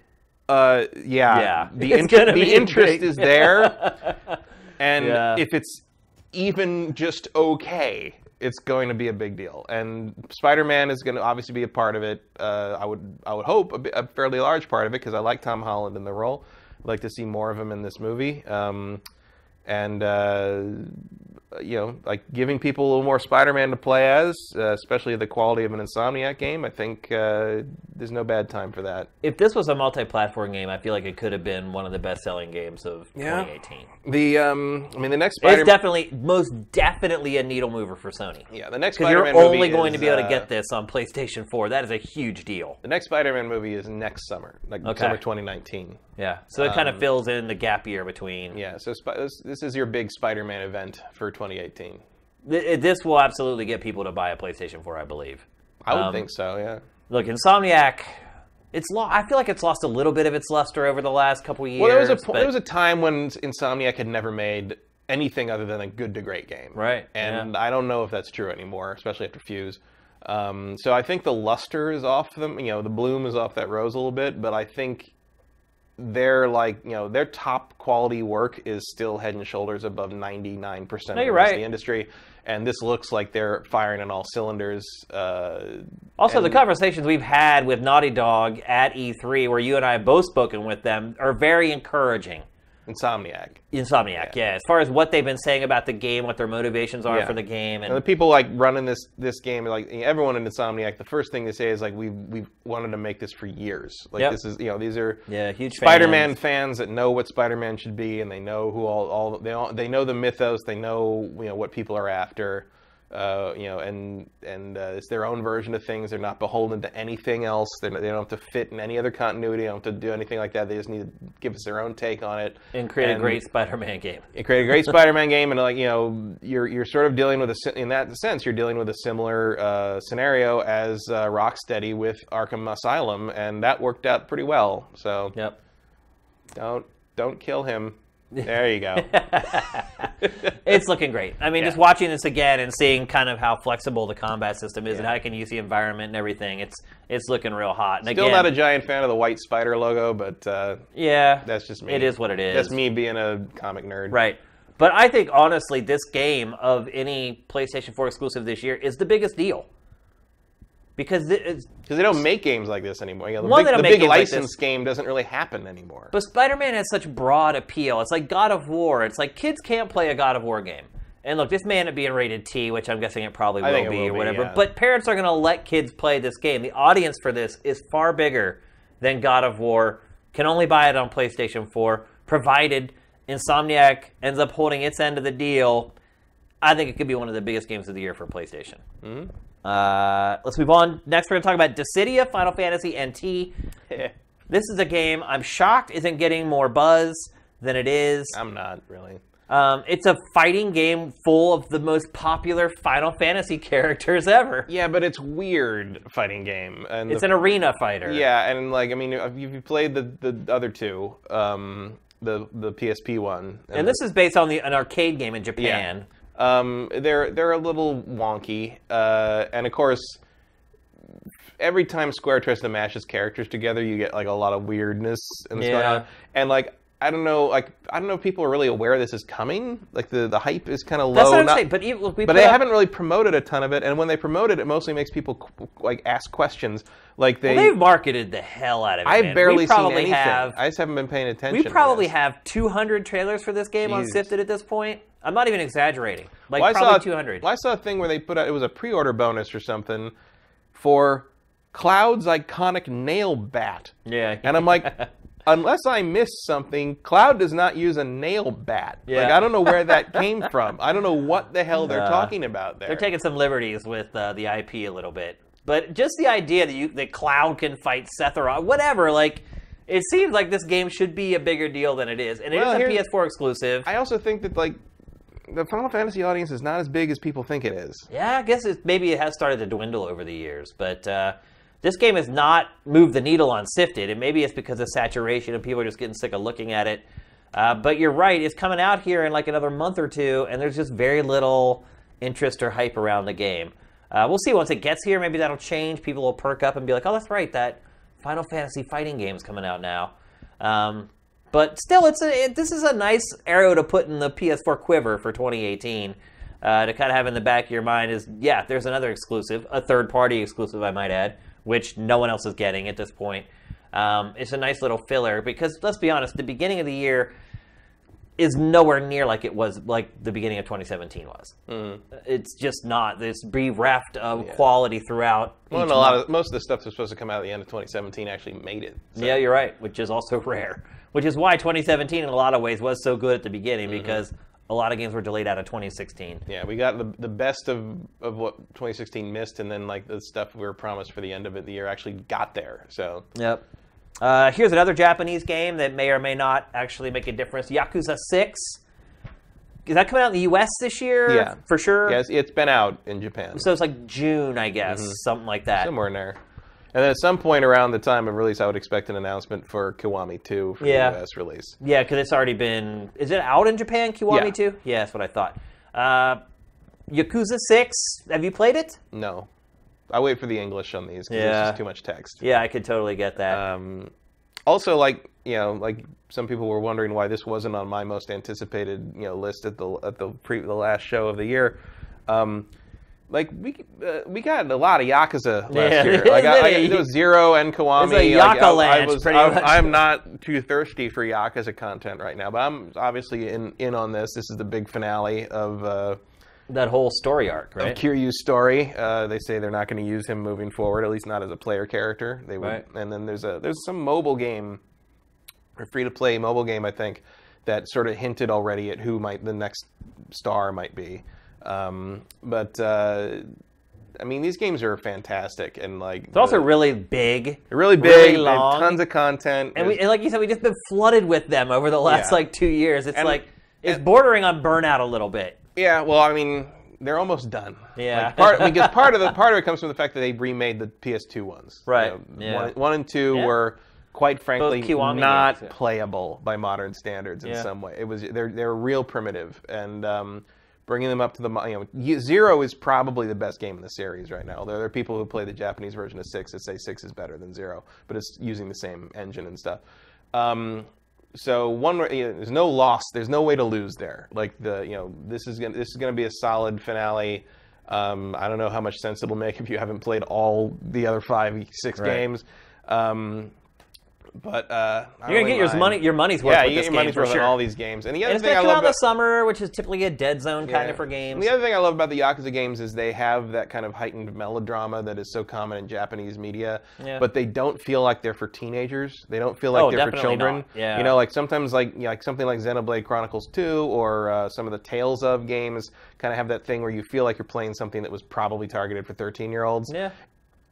the interest is there, and if it's even just okay, it's going to be a big deal. And Spider-Man is going to obviously be a part of it. I would hope a fairly large part of it because I like Tom Holland in the role. I'd like to see more of him in this movie. Like giving people a little more Spider-Man to play as, especially the quality of an Insomniac game, I think there's no bad time for that. If this was a multi-platform game, I feel like it could have been one of the best-selling games of 2018. The next Spider-Man... It's most definitely a needle mover for Sony. Yeah, the next Spider-Man movie because you're only going to be able to get this on PlayStation 4. That is a huge deal. The next Spider-Man movie is next summer, summer 2019. Yeah, so it kind of fills in the gap year between. Yeah, so this is your big Spider-Man event for 2018. This will absolutely get people to buy a PlayStation 4, I believe. I would think so, yeah. Look, Insomniac, I feel like it's lost a little bit of its luster over the last couple years. Well, there was a time when Insomniac had never made anything other than a good to great game. Right. And I don't know if that's true anymore, especially after Fuse. So I think the luster is off them. The bloom is off that rose a little bit, but I think their top quality work is still head and shoulders above 99% of the rest of the industry, and this looks like they're firing on all cylinders. Also, the conversations we've had with Naughty Dog at E3, where you and I have both spoken with them, are very encouraging. Insomniac, yeah. As far as what they've been saying about the game, what their motivations are for the game, and the people running this game, like everyone in Insomniac, the first thing they say is we've wanted to make this for years. This is these are huge Spider-Man fans that know what Spider-Man should be, and they know who they know the mythos, they know what people are after. And it's their own version of things. They're not beholden to anything else. They don't have to fit in any other continuity. They don't have to do anything like that. They just need to give us their own take on it and create a great Spider-Man game. And you're sort of dealing with in that sense, you're dealing with a similar scenario as Rocksteady with Arkham Asylum, and that worked out pretty well. So don't kill him. There you go. It's looking great. I mean, just watching this again and seeing kind of how flexible the combat system is and how you can use the environment and everything, it's looking real hot. And Still not a giant fan of the white spider logo, but that's just me. It is what it is. That's me being a comic nerd. Right. But I think, honestly, this game of any PlayStation 4 exclusive this year is the biggest deal. Because they don't make games like this anymore. The big license game doesn't really happen anymore. But Spider-Man has such broad appeal. It's like God of War. It's like kids can't play a God of War game. And look, this may end up being rated T, which I'm guessing it probably will be or whatever. Yeah. But parents are going to let kids play this game. The audience for this is far bigger than God of War. Can only buy it on PlayStation 4, provided Insomniac ends up holding its end of the deal. I think it could be one of the biggest games of the year for PlayStation. Mm-hmm. Let's move on. Next, we're going to talk about Dissidia, Final Fantasy NT. This is a game I'm shocked isn't getting more buzz than it is. I'm not, really. It's a fighting game full of the most popular Final Fantasy characters ever. Yeah, but it's weird fighting game. And it's an arena fighter. Yeah, and like, I mean, if you played the other two, the PSP one. And this is based on an arcade game in Japan. Yeah. They're a little wonky. And of course, every time Square tries to mash its characters together, you get like a lot of weirdness and what's going on. And like, I don't know if people are really aware this is coming. Like the hype is kind of low. That's what I'm saying. But they haven't really promoted a ton of it, and when they promote it, it mostly makes people like ask questions. Like they've marketed the hell out of it. I've barely seen anything. I just haven't been paying attention. We probably have 200 trailers for this game on Sifted at this point. I'm not even exaggerating. Like probably 200. Well, I saw a thing where they put out, it was a pre-order bonus or something for Cloud's iconic nail bat. Yeah. And I'm like, unless I missed something, Cloud does not use a nail bat. Yeah. Like, I don't know where that came from. I don't know what the hell they're talking about there. They're taking some liberties with the IP a little bit. But just the idea that Cloud can fight Sephiroth, whatever, like, it seems like this game should be a bigger deal than it is. And it is a PS4 exclusive. I also think that, like, the Final Fantasy audience is not as big as people think it is. Yeah, I guess maybe it has started to dwindle over the years. But this game has not moved the needle on Sifted, and maybe it's because of saturation and people are just getting sick of looking at it. But you're right, it's coming out here in like another month or two, and there's just very little interest or hype around the game. We'll see once it gets here. Maybe that'll change. People will perk up and be like, oh, that's right, that Final Fantasy fighting game's coming out now. But still, this is a nice arrow to put in the PS4 quiver for 2018. To kind of have in the back of your mind is, yeah, there's another exclusive, a third-party exclusive, I might add, which no one else is getting at this point. It's a nice little filler because, let's be honest, the beginning of the year is nowhere near like it was, like the beginning of 2017 was. It's just not. There's bereft of quality throughout. Well, and most of the stuff that's supposed to come out at the end of 2017 actually made it. So. Yeah, you're right, which is also rare. Which is why 2017 in a lot of ways was so good at the beginning because a lot of games were delayed out of 2016. Yeah, we got the best of what 2016 missed, and then like the stuff we were promised for the end of the year actually got there. So. Yep. Here's another Japanese game that may or may not actually make a difference. Yakuza 6. Is that coming out in the U.S. this year? Yeah. For sure? Yes, it's been out in Japan. So it's like June, I guess, something like that. Somewhere in there. And then at some point around the time of release, I would expect an announcement for Kiwami 2 for the U.S. release. Yeah, because it's already been... Is it out in Japan, Kiwami 2? Yeah, that's what I thought. Yakuza 6, have you played it? No. I wait for the English on these because there's just too much text. Yeah, I could totally get that. Also, like some people were wondering why this wasn't on my most anticipated list at the last show of the year. Like we got a lot of Yakuza last year. Like it was Zero and Kiwami. It's like Yaka-land, pretty much. I'm not too thirsty for Yakuza content right now, but I'm obviously in on this. This is the big finale of. That whole story arc, right? Of Kiryu's story. They say they're not going to use him moving forward, at least not as a player character. They would, and then there's some mobile game, a free-to-play mobile game, I think, that sort of hinted already at who the next star might be. I mean, these games are fantastic, and like it's also really big, really long, and tons of content, and like you said, we've just been flooded with them over the last 2 years. It's it's bordering on burnout a little bit. Yeah, well, I mean, they're almost done. Yeah, because part of it comes from the fact that they remade the PS2 ones. Right. One and two were, quite frankly, not games, playable by modern standards in some way. It was they're real primitive, and bringing them up to the Zero is probably the best game in the series right now. There are people who play the Japanese version of 6 that say 6 is better than 0, but it's using the same engine and stuff. So there's no loss. There's no way to lose there. Like this is gonna be a solid finale. I don't know how much sense it'll make if you haven't played all the other 5-6 games. But you're gonna get your money's worth. Yeah, with you this get your money's game worth for on sure. all these games. And the other it's thing I gonna love come out in the summer, which is typically a dead zone kind of for games. And the other thing I love about the Yakuza games is they have that kind of heightened melodrama that is so common in Japanese media. Yeah. But they don't feel like they're for teenagers. They don't feel like they're for children. Not. Yeah. Like sometimes like something like Xenoblade Chronicles 2 or some of the Tales of games kind of have that thing where you feel like you're playing something that was probably targeted for 13-year-olds. Yeah.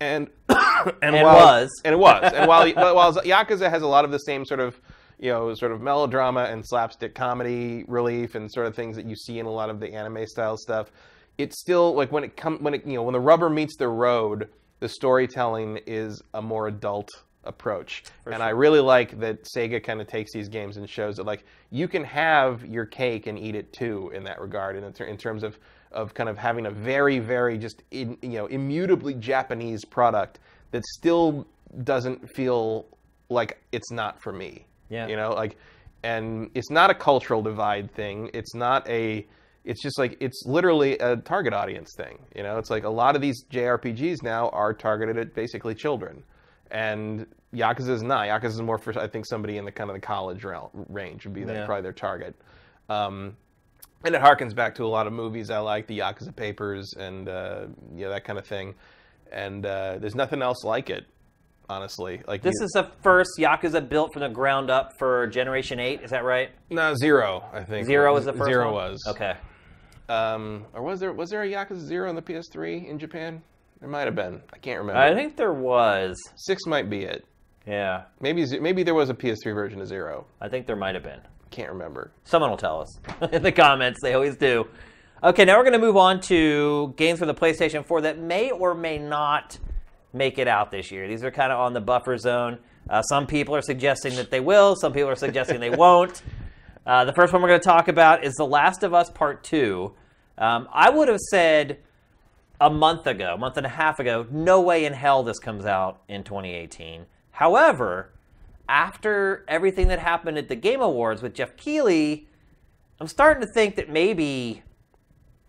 And it was. And while Yakuza has a lot of the same sort of sort of melodrama and slapstick comedy relief and sort of things that you see in a lot of the anime style stuff. It's still like when the rubber meets the road, the storytelling is a more adult approach. And I really like that Sega kind of takes these games and shows that like you can have your cake and eat it too in that regard, and in terms of kind of having a very, very just immutably Japanese product that still doesn't feel like it's not for me. Yeah. And it's not a cultural divide thing. It's just like, it's literally a target audience thing. It's like a lot of these JRPGs now are targeted at basically children. And Yakuza is not. Yakuza is more for, I think, somebody in the kind of the college range would be probably their target. And it harkens back to a lot of movies I like, the Yakuza Papers and that kind of thing. And there's nothing else like it, honestly. This is the first Yakuza built from the ground up for Generation 8, is that right? No, 0, I think. 0 was the first one? 0 was. Okay. Or was there a Yakuza 0 on the PS3 in Japan? There might have been. I can't remember. I think there was. 6 might be it. Yeah. Maybe there was a PS3 version of 0. I think there might have been. Can't remember. Someone will tell us in the comments. They always do. Okay, now we're going to move on to games for the PlayStation 4 that may or may not make it out this year. These are kind of on the buffer zone. Some people are suggesting that they will. Some people are suggesting they won't. The first one we're going to talk about is The Last of Us Part 2. I would have said a month and a half ago, no way in hell this comes out in 2018. However, after everything that happened at the Game Awards with Jeff Keighley, I'm starting to think that maybe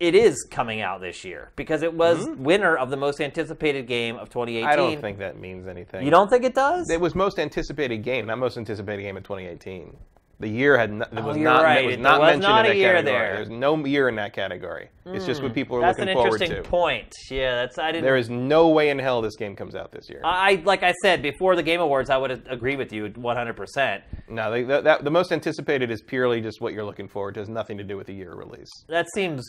it is coming out this year because it was winner of the most anticipated game of 2018. I don't think that means anything. You don't think it does? It was most anticipated game, not most anticipated game of 2018. The year was not mentioned in that category. There's no year in that category. It's just what people are looking forward to. That's an interesting point. Yeah, There is no way in hell this game comes out this year. Like I said before the Game Awards, I would agree with you 100%. No, the most anticipated is purely just what you're looking forward to. It has nothing to do with the year release. That seems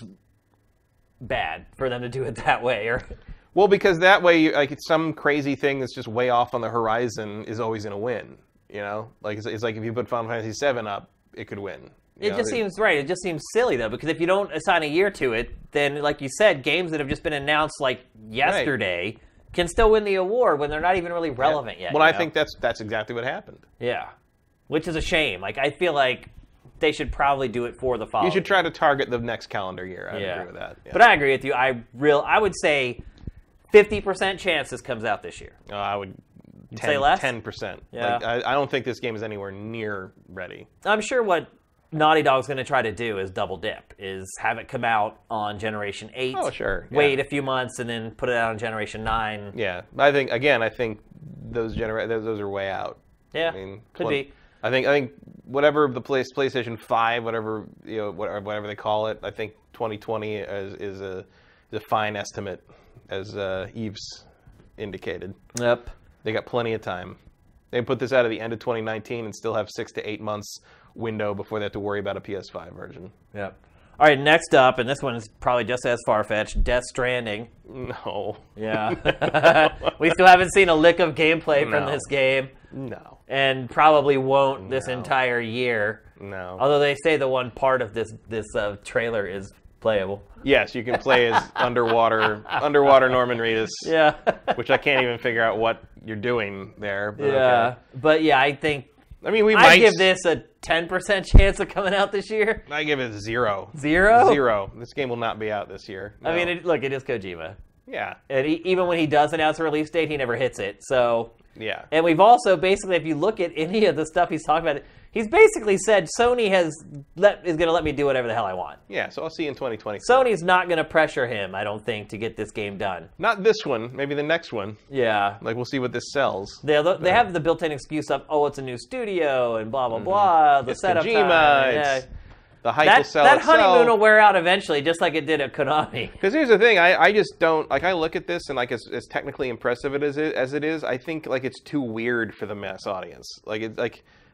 bad for them to do it that way, or. Well, because that way, it's some crazy thing that's just way off on the horizon is always going to win. It's like if you put Final Fantasy VII up, it could win. It just seems right. It just seems silly though, because if you don't assign a year to it, then like you said, games that have just been announced like yesterday can still win the award when they're not even really relevant yet. Well, I think that's exactly what happened. Yeah, which is a shame. Like I feel like they should probably do it for the following. You should try to target the next calendar year. I agree with that. Yeah. But I agree with you. I would say 50% chance this comes out this year. Oh, I would. Say less? 10%. Yeah. I don't think this game is anywhere near ready. I'm sure what Naughty Dog's going to try to do is double dip, is have it come out on Generation 8. Oh, sure. Wait a few months and then put it out on Generation 9. Yeah. I think those are way out. Yeah. Could be. I think whatever the PlayStation 5, whatever they call it, I think 2020 is a fine estimate, as Eve's indicated. Yep. They got plenty of time. They put this out at the end of 2019 and still have 6 to 8 months window before they have to worry about a PS5 version. Yep. All right, next up, and this one is probably just as far-fetched, Death Stranding. No. Yeah. We still haven't seen a lick of gameplay from this game. No. And probably won't this entire year. No. Although they say the one part of this trailer is playable. Yes, you can play as underwater Norman Reedus. Yeah. Which I can't even figure out what you're doing there. But yeah. Okay. But yeah, I think I give this a 10% chance of coming out this year. I give it 0. 0? 0. This game will not be out this year. No. I mean, look, it is Kojima. Yeah. And even when he does announce a release date, he never hits it. So. Yeah. And we've also basically, if you look at any of the stuff he's talking about, he's basically said Sony is going to let me do whatever the hell I want. Yeah, so I'll see you in 2020. Sony's not going to pressure him, I don't think, to get this game done. Not this one. Maybe the next one. Yeah. Like, we'll see what this sells. They have the built-in excuse of, it's a new studio and blah, blah, blah. The setup Kojima, time. The hype will sell That itself. honeymoon will wear out eventually, just like it did at Konami. Because here's the thing, I just don't, I look at this and as technically impressive as it is, I think it's too weird for the mass audience.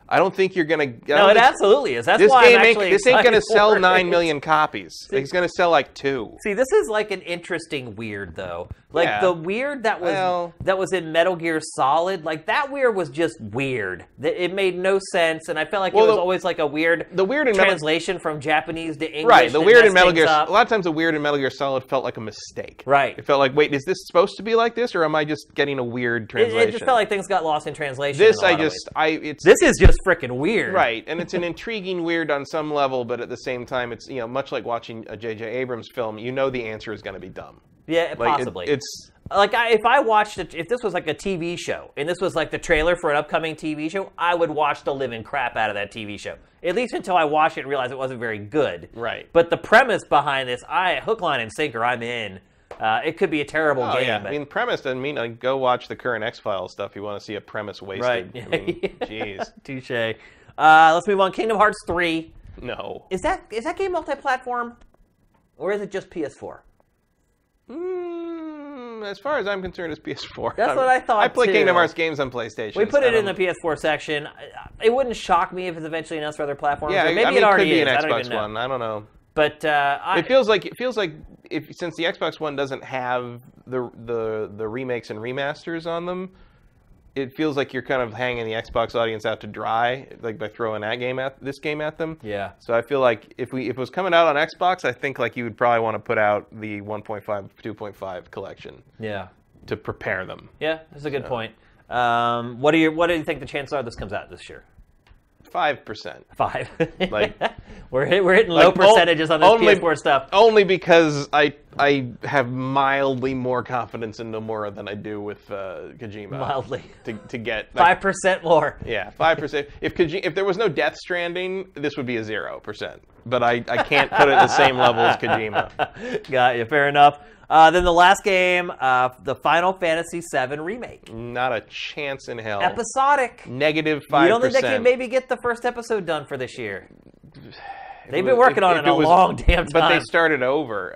I don't think you're gonna. No, it absolutely is. That's this why game I'm actually this ain't gonna sell 9 it. million copies. It's gonna sell like 2. See, this is like an interesting weird though. Like the weird that was in Metal Gear Solid, like that weird was just weird. It made no sense, and I felt like it was always like a weird translation from Japanese to English. Right, the weird in Metal Gear. A lot of times, the weird in Metal Gear Solid felt like a mistake. Right, it felt like, wait, is this supposed to be like this, or am I just getting a weird translation? It just felt like things got lost in translation. This this is just freaking weird. Right, and it's an intriguing weird on some level, but at the same time, it's much like watching a J.J. Abrams film. You know the answer is going to be dumb. Yeah, possibly. It's like if I watched it, if this was like a TV show and this was like the trailer for an upcoming TV show, I would watch the living crap out of that TV show. At least until I watched it and realized it wasn't very good. Right. But the premise behind this, hook, line, and sinker, I'm in. It could be a terrible game. Yeah. But... I mean, premise doesn't mean go watch the current X-Files stuff. If you want to see a premise wasted. Right. I mean, jeez. Touche. Let's move on. Kingdom Hearts 3. No. Is that game multi-platform, or is it just PS4? As far as I'm concerned, it's PS4. That's what I thought, I play too. Kingdom Hearts games on PlayStation. We put it in the PS4 section. It wouldn't shock me if it's eventually announced for other platforms. Yeah, or maybe I mean, it already could be is. an I don't Xbox even know. One. I don't know. But it feels like since the Xbox One doesn't have the remakes and remasters on them, it feels like you're kind of hanging the Xbox audience out to dry, like by throwing this game at them. Yeah. So I feel like if it was coming out on Xbox, I think like you would probably want to put out the 1.5, 2.5 collection. Yeah. To prepare them. Yeah, that's a good point. What do you think the chances are this comes out this year? 5%. 5. Like we're hitting low percentages on this PS4 stuff. Only because I have mildly more confidence in Nomura than I do with Kojima. Mildly. To get 5% more. Yeah, 5%. If there was no Death Stranding, this would be a 0%. But I can't put it at the same level as Kojima. Got you. Fair enough. Then the last game, the Final Fantasy VII Remake. Not a chance in hell. Episodic. Negative 5%. You don't think they can maybe get the first episode done for this year? They've been working on it a long damn time. But they started over.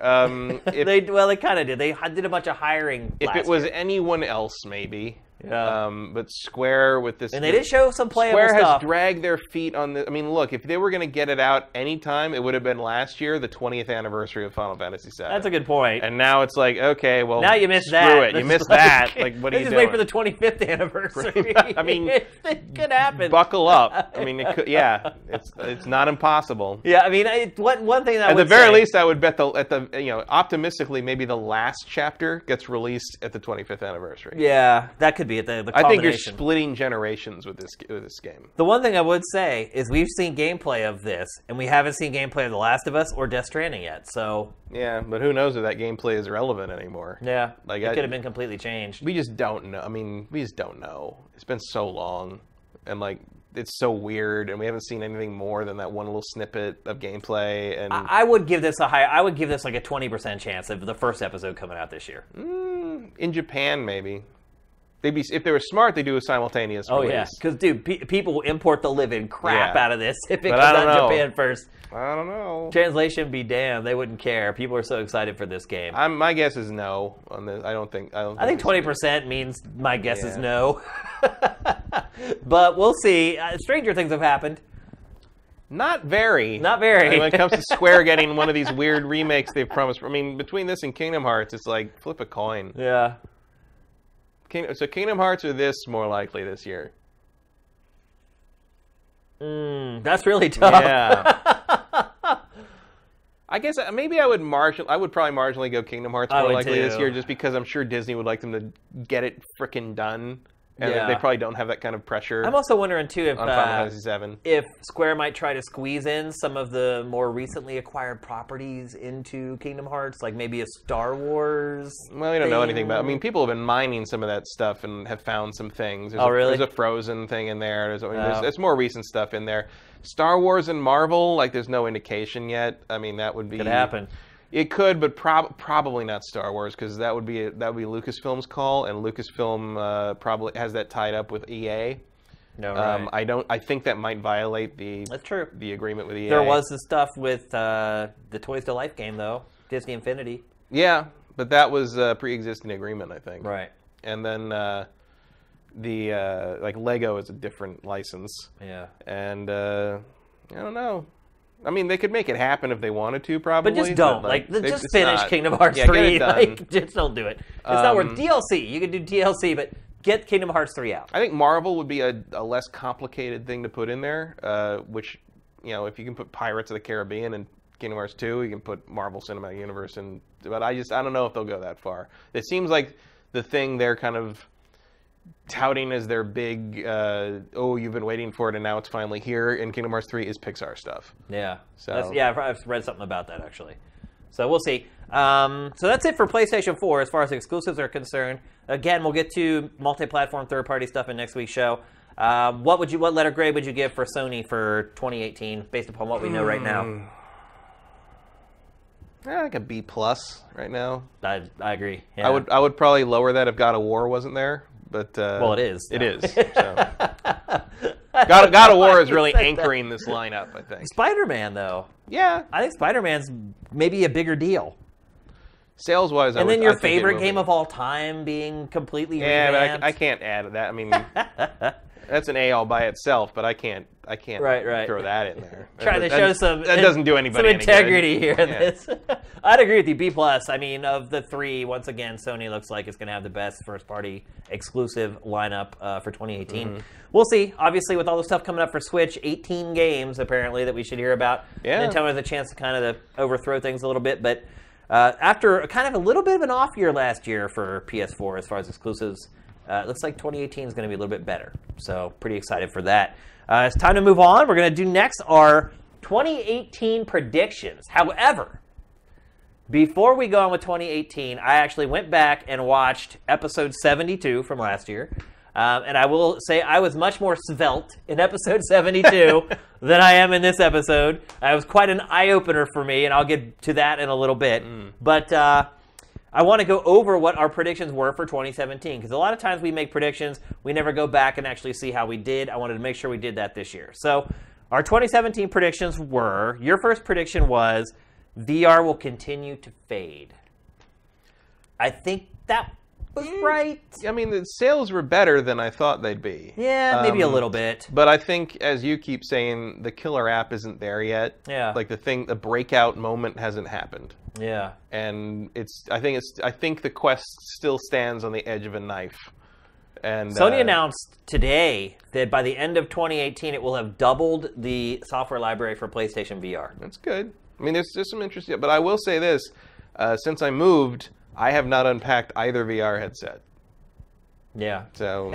They kind of did. They did a bunch of hiring If it was anyone else, maybe. Yeah. But Square with this... And they did show some playable stuff. Square has stuff. dragged their feet on the... I mean, look, if they were going to get it out anytime, it would have been last year, the 20th anniversary of Final Fantasy VII. That's a good point. And now it's like, okay, well, now you missed screw that. it. You missed that. Like, what are you doing? Just wait for the 25th anniversary. I mean... it could happen. Buckle up. I mean, it could, yeah. It's not impossible. Yeah, I mean, one thing that at the very least, I would bet optimistically, maybe the last chapter gets released at the 25th anniversary. Yeah, that could be it. The I think you're splitting generations with this game. The one thing I would say is we've seen gameplay of this, and we haven't seen gameplay of The Last of Us or Death Stranding yet. So yeah, but who knows if that gameplay is relevant anymore? Yeah, like it could have been completely changed. We just don't know. I mean, we just don't know. It's been so long, and like it's so weird, and we haven't seen anything more than that one little snippet of gameplay. And I would give this I would give this like a 20% chance of the first episode coming out this year. In Japan, maybe. If they were smart, they do a simultaneous release. Oh, yeah. Because, dude, people will import the living crap out of this if it comes out in Japan first. I don't know. Translation be damned. They wouldn't care. People are so excited for this game. My guess is no on this. I think 20% means my guess is no. But we'll see. Stranger things have happened. Not very. Not very. I mean, when it comes to Square getting one of these weird remakes they've promised. I mean, between this and Kingdom Hearts, it's like flip a coin. Yeah. So Kingdom Hearts or this more likely this year? That's really tough. Yeah. I guess maybe I would probably marginally go Kingdom Hearts more likely this year, just because I'm sure Disney would like them to get it frickin' done. And they probably don't have that kind of pressure. I'm also wondering, too, if on Final Fantasy VII. If Square might try to squeeze in some of the more recently acquired properties into Kingdom Hearts, like maybe a Star Wars Well, we don't know anything about it. I mean, people have been mining some of that stuff and have found some things. Really? There's a Frozen thing in there. There's more recent stuff in there. Star Wars and Marvel, like there's no indication yet. I mean, that would be... Could happen. It could, but probably not Star Wars, because that would be Lucasfilm's call, and Lucasfilm probably has that tied up with EA. No, right. I think that might violate That's true. the agreement with EA. There was the stuff with the Toys to Life game, though, Disney Infinity. Yeah, but that was a pre-existing agreement, I think. Right. And then like Lego is a different license. Yeah. And I don't know. I mean, they could make it happen if they wanted to, probably. But just don't. Just finish Kingdom Hearts 3. Just don't do it. It's not worth DLC. You could do DLC, but get Kingdom Hearts 3 out. I think Marvel would be a less complicated thing to put in there, which, if you can put Pirates of the Caribbean and Kingdom Hearts 2, you can put Marvel Cinematic Universe in. But I don't know if they'll go that far. It seems like the thing they're kind of touting as their big, you've been waiting for it and now it's finally here in Kingdom Hearts 3 is Pixar stuff. Yeah. I've read something about that, actually. So we'll see. So that's it for PlayStation 4 as far as exclusives are concerned. Again, we'll get to multi-platform third-party stuff in next week's show. What letter grade would you give for Sony for 2018 based upon what we know right now? Like a B+ right now. I agree. Yeah. I would probably lower that if God of War wasn't there. But it is. It is. So. God of War is really anchoring this lineup, I think. Spider-Man, though. Yeah. I think Spider-Man's maybe a bigger deal. Sales-wise, and then your favorite game of all time being completely revamped. But I can't add that. I mean, that's an A all by itself, but I can't throw that in there. Trying to show that doesn't do anybody some integrity here in this. I'd agree with you. B+. I mean, of the three, once again, Sony looks like it's going to have the best first-party exclusive lineup for 2018. Mm-hmm. We'll see. Obviously, with all the stuff coming up for Switch, 18 games apparently that we should hear about. Yeah. Nintendo has a chance to kind of overthrow things a little bit, but after kind of a little bit of an off year last year for PS4 as far as exclusives, it looks like 2018 is going to be a little bit better. So pretty excited for that. It's time to move on. We're going to do next our 2018 predictions. However, before we go on with 2018, I actually went back and watched episode 72 from last year. And I will say I was much more svelte in episode 72 than I am in this episode. It was quite an eye-opener for me, and I'll get to that in a little bit. But I want to go over what our predictions were for 2017, because a lot of times we make predictions, we never go back and actually see how we did. I wanted to make sure we did that this year. So our 2017 predictions were, your first prediction was VR will continue to fade. I think that was right. I mean, the sales were better than I thought they'd be. Yeah, maybe a little bit. But I think, as you keep saying, the killer app isn't there yet. Yeah. Like the breakout moment hasn't happened. Yeah. And I think the Quest still stands on the edge of a knife. And Sony announced today that by the end of 2018, it will have doubled the software library for PlayStation VR. That's good. I mean, there's some interest yet, but I will say this: since I moved, I have not unpacked either VR headset. Yeah. So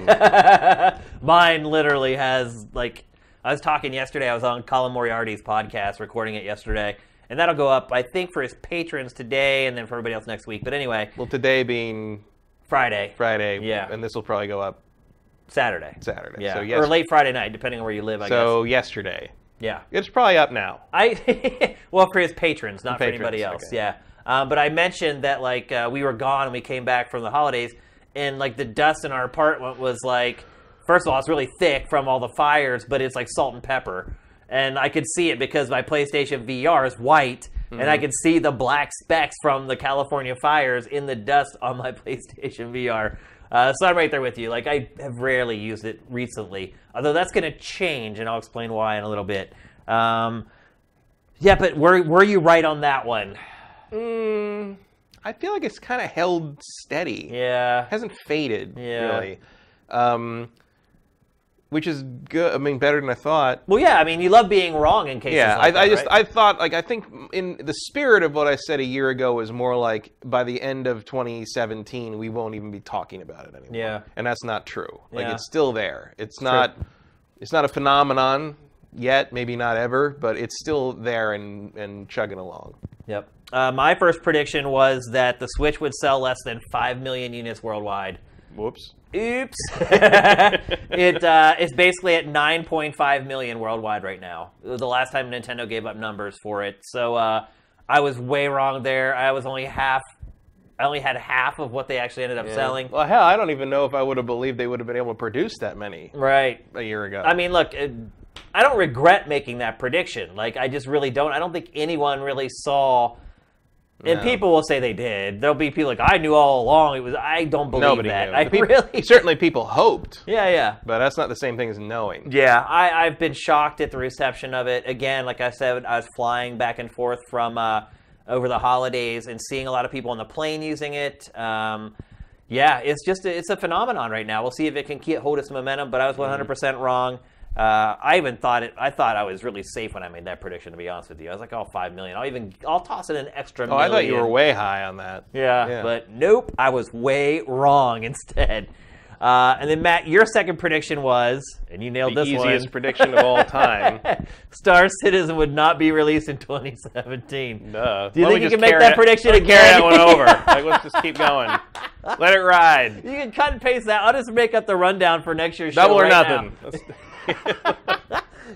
mine literally has, like, I was talking yesterday. I was on Colin Moriarty's podcast, recording it yesterday, and that'll go up, I think, for his patrons today, and then for everybody else next week. But anyway. Well, today being Friday. Yeah. And this will probably go up Saturday. Yeah. So or late Friday night, depending on where you live, I guess. So yesterday. Yeah. It's probably up now. Well, for his patrons, not for anybody else. Okay. Yeah. But I mentioned that, like, we were gone and we came back from the holidays, and, like, the dust in our apartment was, like, first of all, it's really thick from all the fires, but it's like salt and pepper. And I could see it because my PlayStation VR is white, and I could see the black specks from the California fires in the dust on my PlayStation VR. So I'm right there with you. Like, I have rarely used it recently, although that's going to change, and I'll explain why in a little bit. Yeah, but were you right on that one? I feel like it's kind of held steady. Yeah. It hasn't faded, really. Which is good. I mean, better than I thought. Well, yeah. I mean, you love being wrong in cases like that, right? I thought, like, I think in the spirit of what I said a year ago was more like by the end of 2017, we won't even be talking about it anymore. Yeah. And that's not true. Like, Yeah. it's still there. It's not a phenomenon yet, maybe not ever, but it's still there and chugging along. Yep. My first prediction was that the Switch would sell less than 5 million units worldwide. Whoops. Oops. It's basically at 9.5 million worldwide right now. It was the last time Nintendo gave up numbers for it. So I was way wrong there. I only had half of what they actually ended up selling. Well, hell, I don't even know if I would have believed they would have been able to produce that many a year ago. I mean, look, I don't regret making that prediction. Like, I just really don't. I don't think anyone really saw And people will say they did. There'll be people like, I knew all along. I don't believe Nobody that. Knew. Certainly people hoped. Yeah. But that's not the same thing as knowing. Yeah, I've been shocked at the reception of it. Again, like I said, I was flying back and forth from over the holidays and seeing a lot of people on the plane using it. Yeah, it's a phenomenon right now. We'll see if it can hold its momentum, but I was 100% wrong. I thought I was really safe when I made that prediction, to be honest with you. I was like, 5 million. I'll toss in an extra million. I thought you were way high on that. Yeah, but nope, I was way wrong instead. And then Matt, your second prediction was, and you nailed this one. The easiest prediction of all time. Star Citizen would not be released in 2017. No. Do you think you can make that prediction again? Carry that one over. Let's just keep going. Let it ride. You can cut and paste that. I'll just make up the rundown for next year's show. Double or nothing.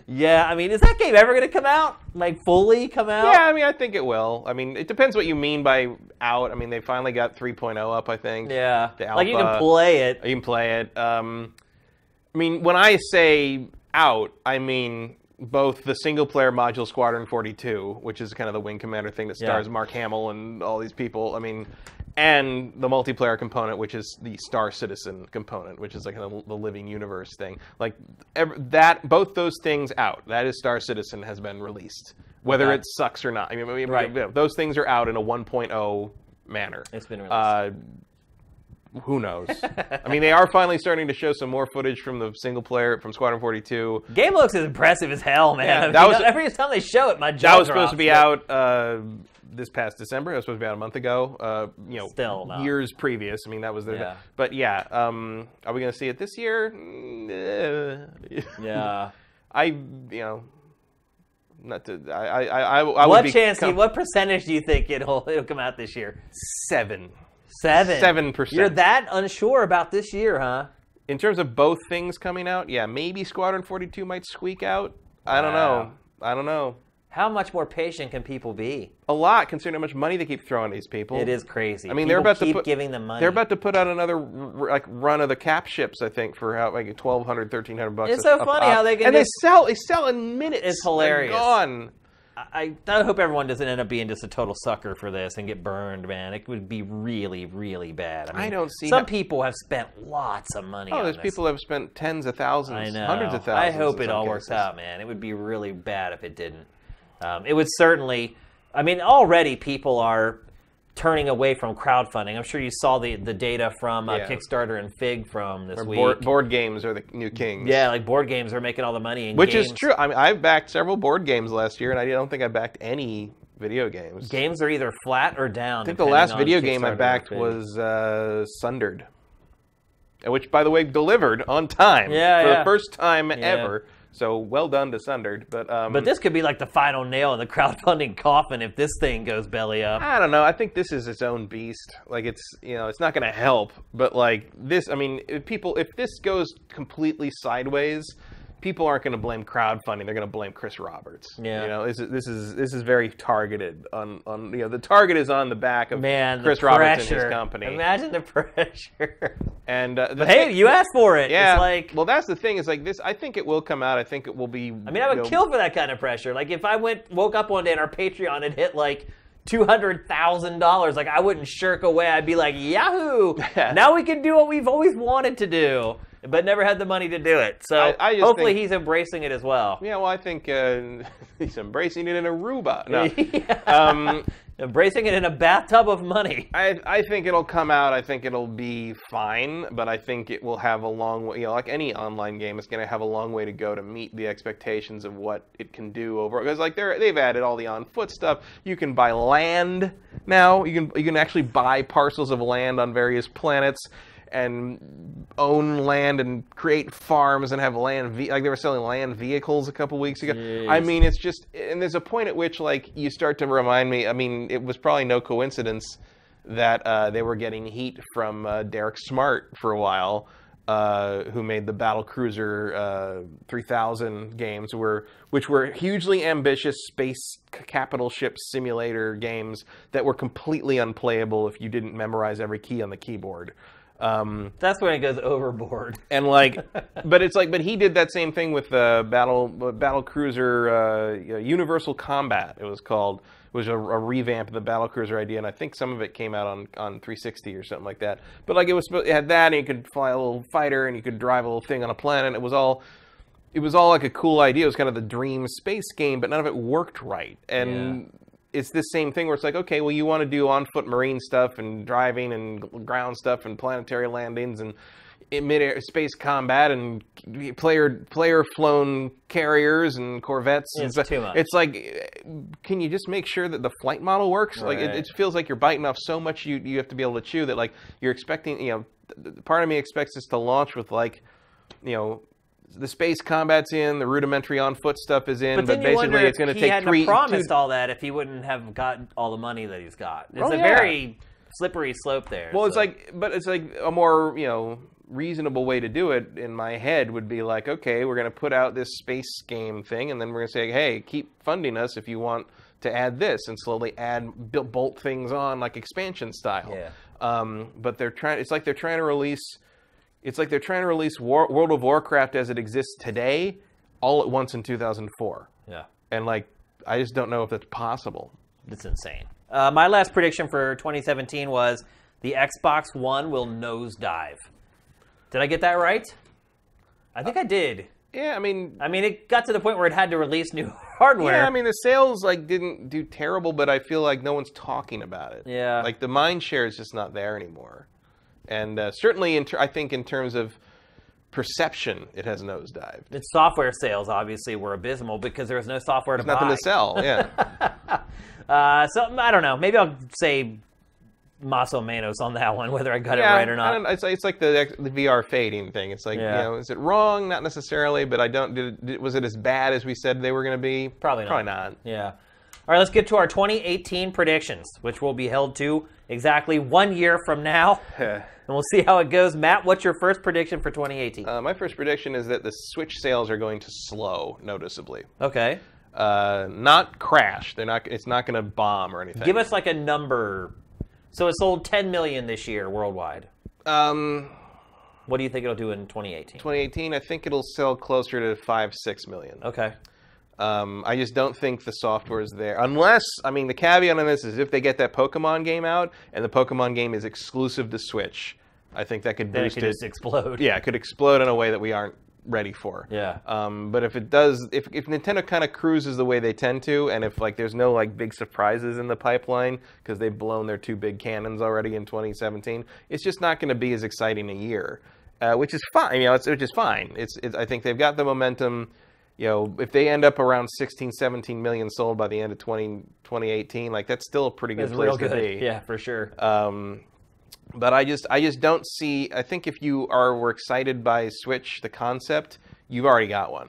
Yeah, is that game ever going to come out? Like, fully come out? Yeah, I think it will. It depends what you mean by out. They finally got 3.0 up, I think. Yeah. The alpha. Like, you can play it. You can play it. When I say out, I mean both the single-player module Squadron 42, which is kind of the Wing Commander thing that stars Mark Hamill and all these people. And the multiplayer component, which is the Star Citizen component, which is like the living universe thing. Like both those things out. That is Star Citizen has been released, whether it sucks or not. Right. Those things are out in a 1.0 manner. It's been released. Who knows? They are finally starting to show some more footage from the single player from Squadron 42. Game looks as impressive as hell, man. Yeah, every time they show it, my jaw That was supposed drops, to be out this past December. It was supposed to be out a month ago. Still not. Years previous. That was their. Yeah. But are we going to see it this year? Yeah. Not to. I would be. What percentage do you think it'll come out this year? 7%. 7%. You're that unsure about this year, huh? In terms of both things coming out, yeah, maybe Squadron 42 might squeak out. I don't know. How much more patient can people be? A lot, considering how much money they keep throwing at these people. It is crazy. They're about to keep giving them money. They're about to put out another run of the cap ships, I think, for $1,200, $1,300. It's so funny how they can. And they sell in minutes. It's hilarious. They're gone. I hope everyone doesn't end up being just a total sucker for this and get burned, man. It would be really, really bad. I don't see some people have spent lots of money on this. There's people who have spent tens of thousands, I know. hundreds of thousands. I hope it all works out, man. It would be really bad if it didn't. It would certainly... already people are turning away from crowdfunding. I'm sure you saw the data from Kickstarter and Fig from this week. Board games are the new kings. Yeah, like board games are making all the money. Which is true. I've backed several board games last year, and I don't think I backed any video games. Games are either flat or down. I think the last video game I backed was Sundered, which, by the way, delivered on time for the first time ever. So well done to Sundered, but this could be like the final nail in the crowdfunding coffin if this thing goes belly up. I don't know. I think this is its own beast. Like it's not going to help. But like this, if this goes completely sideways, people aren't going to blame crowdfunding. They're going to blame Chris Roberts. Yeah. This is very targeted on the target is on the back of Chris Roberts and his company. Imagine the pressure. And but hey, you asked for it. Yeah. It's like, well, that's the thing. Is like this. I think it will come out. I think it will be. I would kill for that kind of pressure. Like if I woke up one day and our Patreon had hit like $200,000, like I wouldn't shirk away. I'd be like, Yahoo! Now we can do what we've always wanted to do, but never had the money to do it. So hopefully he's embracing it as well. Yeah, well, I think he's embracing it in Aruba. No. Embracing it in a bathtub of money. I think it'll come out. I think it'll be fine, but I think it will have a long way. Like any online game, it's going to have a long way to go to meet the expectations of what it can do over. Because like they've added all the on-foot stuff. You can buy land now. You can actually buy parcels of land on various planets and own land and create farms and have land, like they were selling land vehicles a couple weeks ago. Jeez. It's just, and there's a point at which like you start to remind me, it was probably no coincidence that they were getting heat from Derek Smart for a while, who made the Battlecruiser 3000 games, which were hugely ambitious space capital ship simulator games that were completely unplayable if you didn't memorize every key on the keyboard. That's when it goes overboard. And like, but he did that same thing with Battle Cruiser Universal Combat. It was called, was a revamp of the battlecruiser idea, and I think some of it came out on 360 or something like that. But like it had that, and you could fly a little fighter, and you could drive a little thing on a planet. It was all like a cool idea. It was kind of the dream space game, but none of it worked right. And it's this same thing where it's like, okay, well, you want to do on-foot marine stuff and driving and ground stuff and planetary landings and mid-air space combat and player-flown carriers and corvettes. It's too much. It's like, can you just make sure that the flight model works? Right. Like it feels like you're biting off so much you have to be able to chew that like you're expecting. Part of me expects this to launch with like, the space combat's in, the rudimentary on-foot stuff is in, but basically it's going to take he hadn't promised all that if he wouldn't have gotten all the money that he's got. It's very slippery slope there. Well, it's like a more, reasonable way to do it in my head would be like, okay, we're going to put out this space game thing, and then we're going to say, hey, keep funding us if you want to add this, and slowly bolt things on like expansion style. Yeah. But it's like they're trying to release World of Warcraft as it exists today all at once in 2004. Yeah. And like, I just don't know if that's possible. It's insane. My last prediction for 2017 was the Xbox One will nosedive. Did I get that right? I think I did. Yeah, I mean, it got to the point where it had to release new hardware. Yeah, I mean, the sales like didn't do terrible, but I feel like no one's talking about it. Yeah. Like the mind share is just not there anymore. And certainly, I think in terms of perception, it has nosedived. Its software sales obviously were abysmal because there was no software to buy. Nothing to sell, yeah. So I don't know. Maybe I'll say Maso Manos on that one, whether I got it right or not. It's like the VR fading thing. It's like, is it wrong? Not necessarily, but was it as bad as we said they were going to be? Probably not. Probably not. Yeah. All right, let's get to our 2018 predictions, which will be held to exactly 1 year from now. And we'll see how it goes. Matt, what's your first prediction for 2018? My first prediction is that the Switch sales are going to slow noticeably. Okay. Not crash. It's not going to bomb or anything. Give us like a number. So it sold 10 million this year worldwide. What do you think it'll do in 2018? 2018, I think it'll sell closer to 5-6 million. Okay. I just don't think the software is there. Unless, the caveat on this is if they get that Pokemon game out, and the Pokemon game is exclusive to Switch, I think that could boost it. Then it could just explode. Yeah, it could explode in a way that we aren't ready for. Yeah. But if it does, if Nintendo kind of cruises the way they tend to, and if there's no big surprises in the pipeline because they've blown their two big cannons already in 2017, it's just not going to be as exciting a year, which is fine. Which is fine. I think they've got the momentum. If they end up around 16, 17 million sold by the end of 2018, that's still a pretty good place to be. Yeah, for sure. But I just don't see. I think if you were excited by Switch, the concept, you've already got one.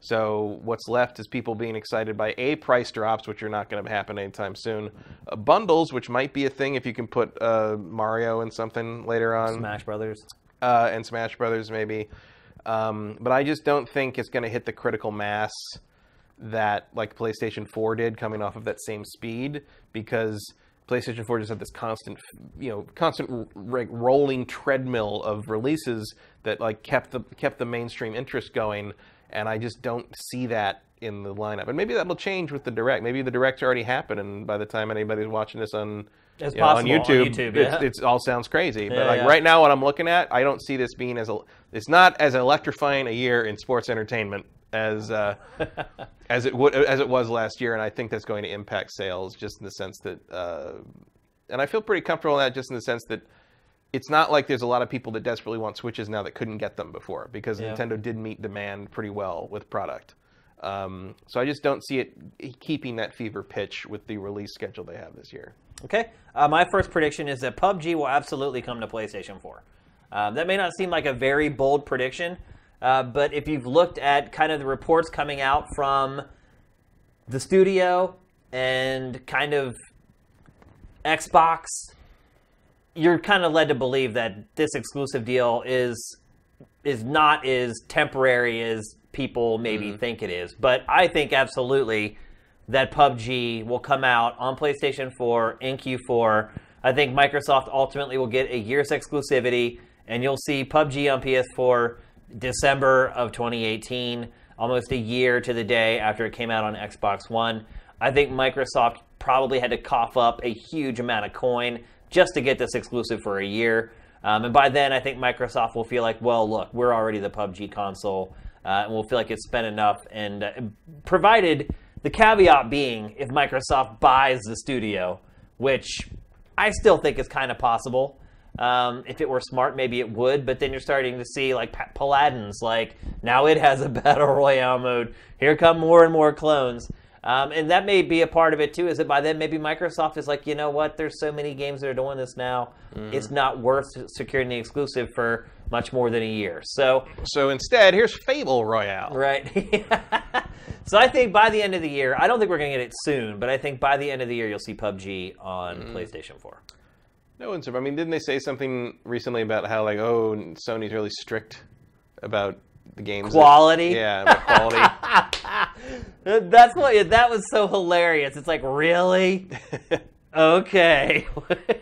So what's left is people being excited by price drops, which are not going to happen anytime soon. Bundles, which might be a thing if you can put Mario and something later on. Smash Brothers. And Smash Brothers maybe. But I just don't think it's going to hit the critical mass that PlayStation 4 did coming off of that same speed, because PlayStation 4 just had this constant rolling treadmill of releases that kept the mainstream interest going, and I just don't see that in the lineup. And maybe that'll change with the Direct. Maybe the Direct's already happened, and by the time anybody's watching this on YouTube, it all sounds crazy. But right now, what I'm looking at, I don't see this being it's not as electrifying a year in sports entertainment as it was last year, and I think that's going to impact sales just in the sense that, and I feel pretty comfortable in that just in the sense that it's not like there's a lot of people that desperately want Switches now that couldn't get them before, because Nintendo did meet demand pretty well with product. So I just don't see it keeping that fever pitch with the release schedule they have this year. Okay. My first prediction is that PUBG will absolutely come to PlayStation 4. That may not seem like a very bold prediction, but if you've looked at kind of the reports coming out from the studio and kind of Xbox, you're kind of led to believe that this exclusive deal is not as temporary as people maybe think it is. But I think absolutely that PUBG will come out on PlayStation 4 in Q4. I think Microsoft ultimately will get a year's exclusivity, and you'll see PUBG on PS4 December of 2018, almost a year to the day after it came out on Xbox One. I think Microsoft probably had to cough up a huge amount of coin just to get this exclusive for a year. And by then, I think Microsoft will feel like, well, look, we're already the PUBG console, and we'll feel like it's spent enough. And provided the caveat being, if Microsoft buys the studio, which I still think is kind of possible. If it were smart, maybe it would. But then you're starting to see like Paladins, like now it has a battle royale mode. Here come more and more clones. And that may be a part of it, too, is that by then maybe Microsoft is like, you know what, there's so many games that are doing this now. It's not worth securing the exclusive for much more than a year. So instead, here's Fable Royale. Right. So I think by the end of the year, I don't think we're going to get it soon, but I think by the end of the year, you'll see PUBG on PlayStation 4. No one's. I mean, didn't they say something recently about how, like, oh, Sony's really strict about the games quality? About quality. That was so hilarious. It's like, really? Okay.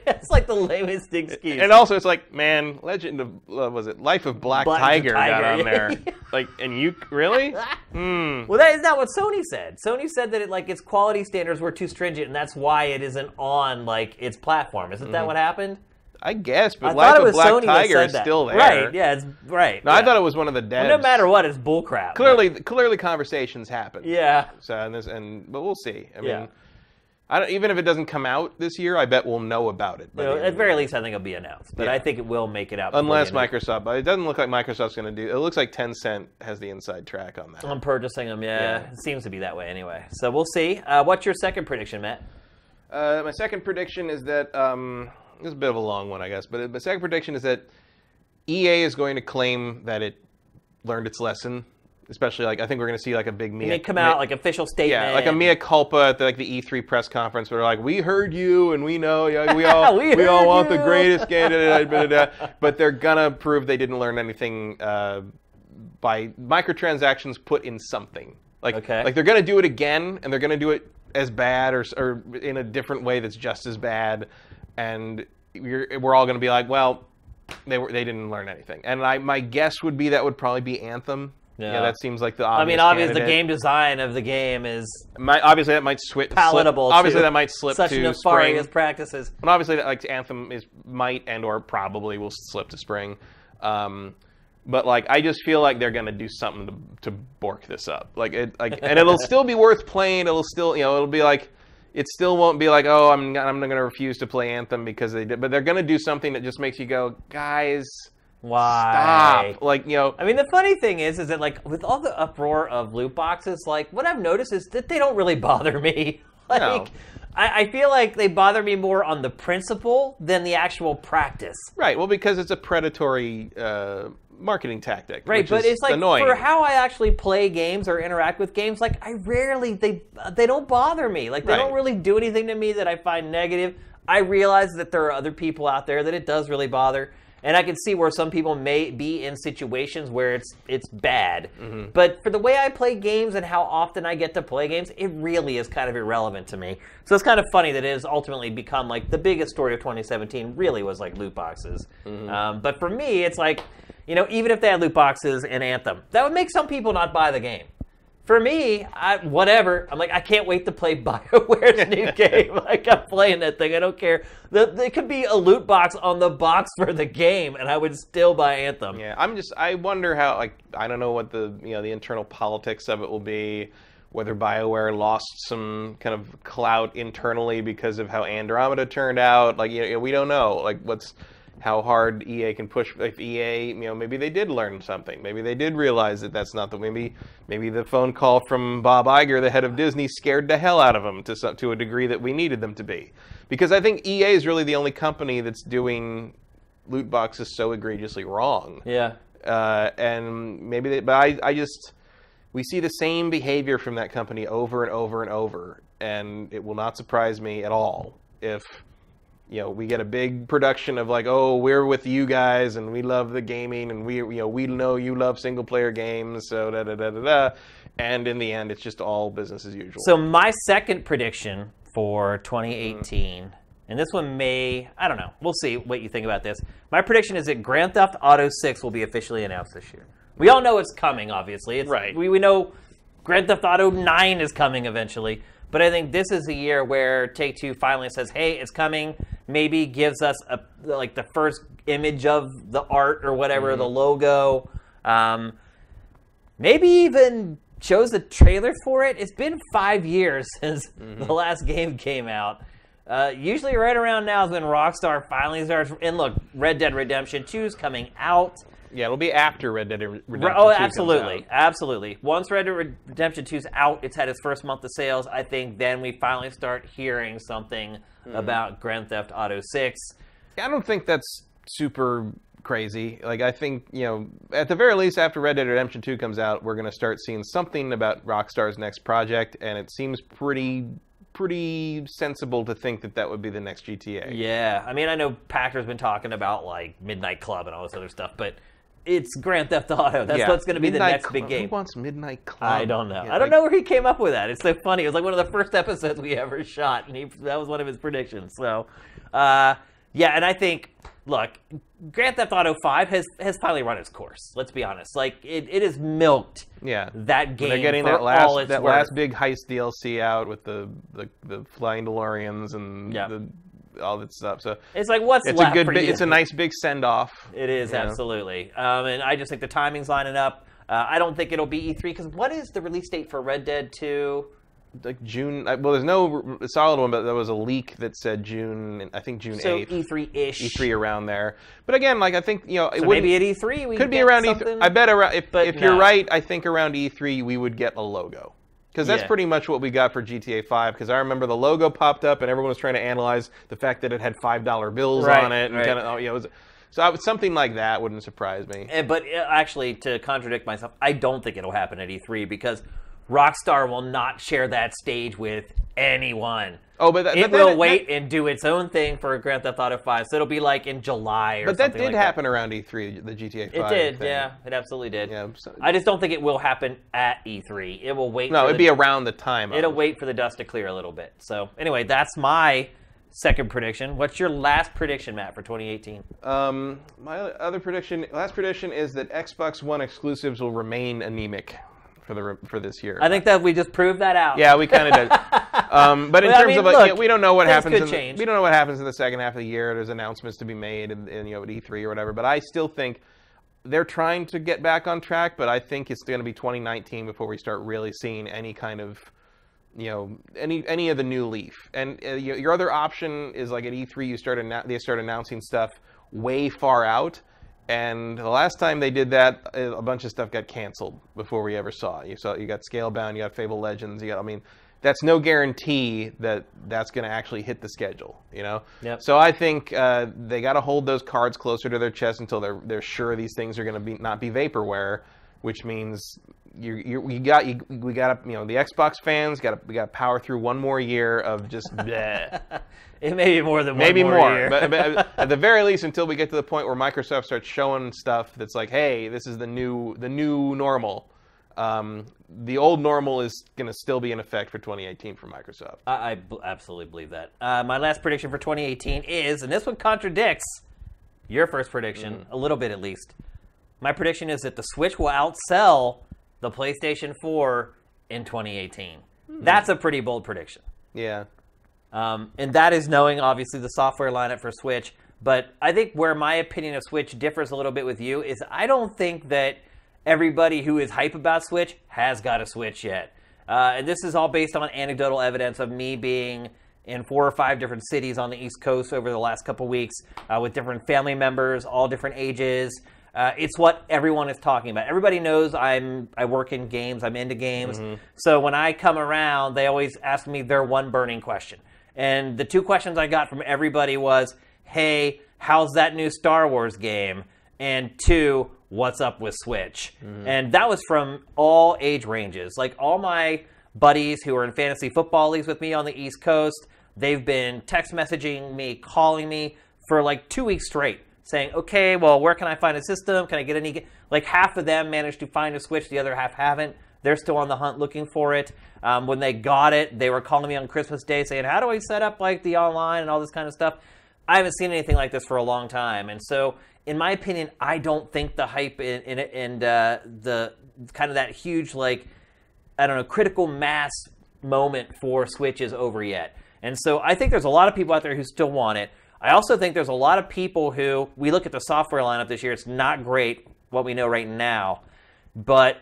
It's like the lamest excuse. And also, it's like, man, Legend of Life of Black Tiger got on there. Like, and you really? Well, that is not what Sony said. Sony said that its quality standards were too stringent, and that's why it isn't on like its platform. Isn't that what happened? I guess, but Life of Black Tiger is still there. Right, yeah, it's right. No, yeah. I thought it was one of the devs. Well, no matter what, it's bullcrap. Clearly conversations happen. Yeah. So, but we'll see. I mean, even if it doesn't come out this year, I bet we'll know about it. At the very least, I think it'll be announced. But I think it will make it out. Unless Microsoft, but it doesn't look like Microsoft's going to do. It looks like Tencent has the inside track on that. I'm purchasing them, yeah. It seems to be that way anyway. So we'll see. What's your second prediction, Matt? My second prediction is that... this is a bit of a long one, I guess, but the second prediction is that EA is going to claim that it learned its lesson. Especially, like, I think we're going to see like a big official statement. Yeah, like a mea culpa at the E3 press conference where they're like, we heard you and we know, we all want the greatest game, but they're gonna prove they didn't learn anything by microtransactions put in something. Like they're gonna do it again, and they're gonna do it as bad or in a different way that's just as bad, and we're all gonna be like, well, they didn't learn anything. And my guess would be that would probably be Anthem. Yeah, that seems like the obvious. I mean, obviously, the game design of the game is obviously that might palatable. Obviously, that might slip such to nefarious spring. practices. And obviously, like Anthem might and or probably will slip to spring. But like, I just feel like they're gonna do something to bork this up. And it'll still be worth playing. It'll still, it'll be like, it still won't be like, oh, I'm not gonna refuse to play Anthem because they did. But they're gonna do something that just makes you go, guys. Why? Stop. Like, I mean, the funny thing is that, like, with all the uproar of loot boxes, like, what I've noticed is that they don't really bother me. Like, no. I feel like they bother me more on the principle than the actual practice. Right. Well, because it's a predatory marketing tactic. Right, but it's like, annoying. For how I actually play games or interact with games, like, I rarely, they don't bother me. Like, they don't really do anything to me that I find negative. I realize that there are other people out there that it does really bother. And I can see where some people may be in situations where it's bad. Mm-hmm. But for the way I play games and how often I get to play games, it really is kind of irrelevant to me. So it's kind of funny that it has ultimately become like the biggest story of 2017 really was like loot boxes. Mm-hmm. But for me, it's like, even if they had loot boxes in Anthem, that would make some people not buy the game. For me, whatever. I'm like, I can't wait to play BioWare's new game. Like, I'm playing that thing. I don't care. There could be a loot box on the box for the game, and I would still buy Anthem. Yeah, I wonder how, like, I don't know what the internal politics of it will be, whether BioWare lost some kind of clout internally because of how Andromeda turned out. Like, we don't know. Like, how hard EA can push. If EA, maybe they did learn something. Maybe they did realize that that's not the. Maybe the phone call from Bob Iger, the head of Disney, scared the hell out of them to a degree that we needed them to be. Because I think EA is really the only company that's doing loot boxes so egregiously wrong. Yeah. And maybe we see the same behavior from that company over and over and over, and it will not surprise me at all if. We get a big production of like, oh, we're with you guys, and we love the gaming, and we know you love single player games, so da da da da da. And in the end, it's just all business as usual. So my second prediction for 2018, and this one I don't know. We'll see what you think about this. My prediction is that Grand Theft Auto 6 will be officially announced this year. We all know it's coming, obviously. Right. We know Grand Theft Auto 9 is coming eventually. But I think this is the year where Take-Two finally says, hey, it's coming. Maybe gives us the first image of the art or whatever, the logo. Maybe even shows the trailer for it. It's been 5 years since the last game came out. Usually right around now is when Rockstar finally starts. And look, Red Dead Redemption 2 is coming out. Yeah, it'll be after Red Dead Redemption 2 absolutely. comes out. Absolutely. Once Red Dead Redemption 2 is out, it's had its first month of sales. I think then we finally start hearing something about Grand Theft Auto 6. I don't think that's super crazy. Like, I think, at the very least, after Red Dead Redemption 2 comes out, we're going to start seeing something about Rockstar's next project, and it seems pretty sensible to think that would be the next GTA. Yeah. I mean, I know Packer's been talking about, like, Midnight Club and all this other stuff, but it's Grand Theft Auto. That's what's going to be the next big game. Who wants Midnight Club? I don't know. Yeah, I don't know where he came up with that. It's so funny. It was like one of the first episodes we ever shot, and that was one of his predictions. So, yeah, and I think, look, Grand Theft Auto 5 has finally run its course. Let's be honest. Like, it has milked that game. They're getting for all its worth. last big heist DLC out with the flying DeLoreans and all that stuff. So it's like, what's left for you? It's a nice big send off. It is, absolutely. And I just think the timing's lining up. I don't think it'll be E3 because what is the release date for Red Dead 2? Like June. Well, there's no solid one, but there was a leak that said June. I think June 8th. So E3-ish. E3 around there. But again, like I think so maybe at E3 we could be around something? E3. I bet around if you're right, I think around E3 we would get a logo. Because that's pretty much what we got for GTA 5. Because I remember the logo popped up and everyone was trying to analyze the fact that it had $5 bills on it and kind of it was. So something like that wouldn't surprise me. But actually, to contradict myself, I don't think it'll happen at E3 because Rockstar will not share that stage with anyone. Oh, but it will wait and do its own thing for Grand Theft Auto 5. So it'll be like in July or something like that. But that did happen around E3, the GTA 5 It did, thing. yeah. It absolutely did. Yeah, I just don't think it will happen at E3. It will wait. No, it'd be around the time. It'll wait for the dust to clear a little bit. So anyway, that's second prediction. What's your last prediction, Matt, for 2018? My last prediction is that Xbox One exclusives will remain anemic for this year. I think that we just proved that out. Yeah, we kind of did. But in terms of we don't know what happens. We don't know what happens in the second half of the year. There's announcements to be made, and at E3 or whatever. But I still think they're trying to get back on track. But I think it's going to be 2019 before we start really seeing any kind of any of the new leaf. And your other option is like at E3 they start announcing stuff way far out. And the last time they did that, a bunch of stuff got canceled before we ever saw it. You got Scalebound, you got Fable Legends, that's no guarantee that that's going to actually hit the schedule, Yep. So I think they got to hold those cards closer to their chest until they're sure these things are going to not be vaporware, which means we got the Xbox fans we got to power through one more year of just bleh. It may be more than one more year. but at the very least, until we get to the point where Microsoft starts showing stuff that's like, hey, this is the new normal. The old normal is going to still be in effect for 2018 for Microsoft. I absolutely believe that. My last prediction for 2018 is, and this one contradicts your first prediction a little bit at least. My prediction is that the Switch will outsell the PlayStation 4 in 2018. That's a pretty bold prediction. Yeah. And that is knowing, obviously, the software lineup for Switch. But I think where my opinion of Switch differs a little bit with you is I don't think that everybody who is hype about Switch has got a Switch yet. And this is all based on anecdotal evidence of me being in 4 or 5 different cities on the East Coast over the last couple weeks with different family members, all different ages. It's what everyone is talking about. Everybody knows I work in games. I'm into games. So when I come around, they always ask me their one burning question. And the 2 questions I got from everybody was, hey, how's that new Star Wars game? And 2, what's up with Switch? And that was from all age ranges. Like all my buddies who are in fantasy football leagues with me on the East Coast, they've been text messaging me, calling me for like 2 weeks straight, saying, okay, well, where can I find a system? Can I get any? Like half of them managed to find a Switch, the other half haven't. They're still on the hunt looking for it. When they got it, they were calling me on Christmas Day saying, how do I set up like the online and all this kind of stuff? I haven't seen anything like this for a long time. And so, in my opinion, I don't think the hype in it and the kind of that huge, like, I don't know, critical mass moment for Switch is over yet. And so I think there's a lot of people out there who still want it. I also think there's a lot of people who, we look at the software lineup this year, it's not great, what we know right now, but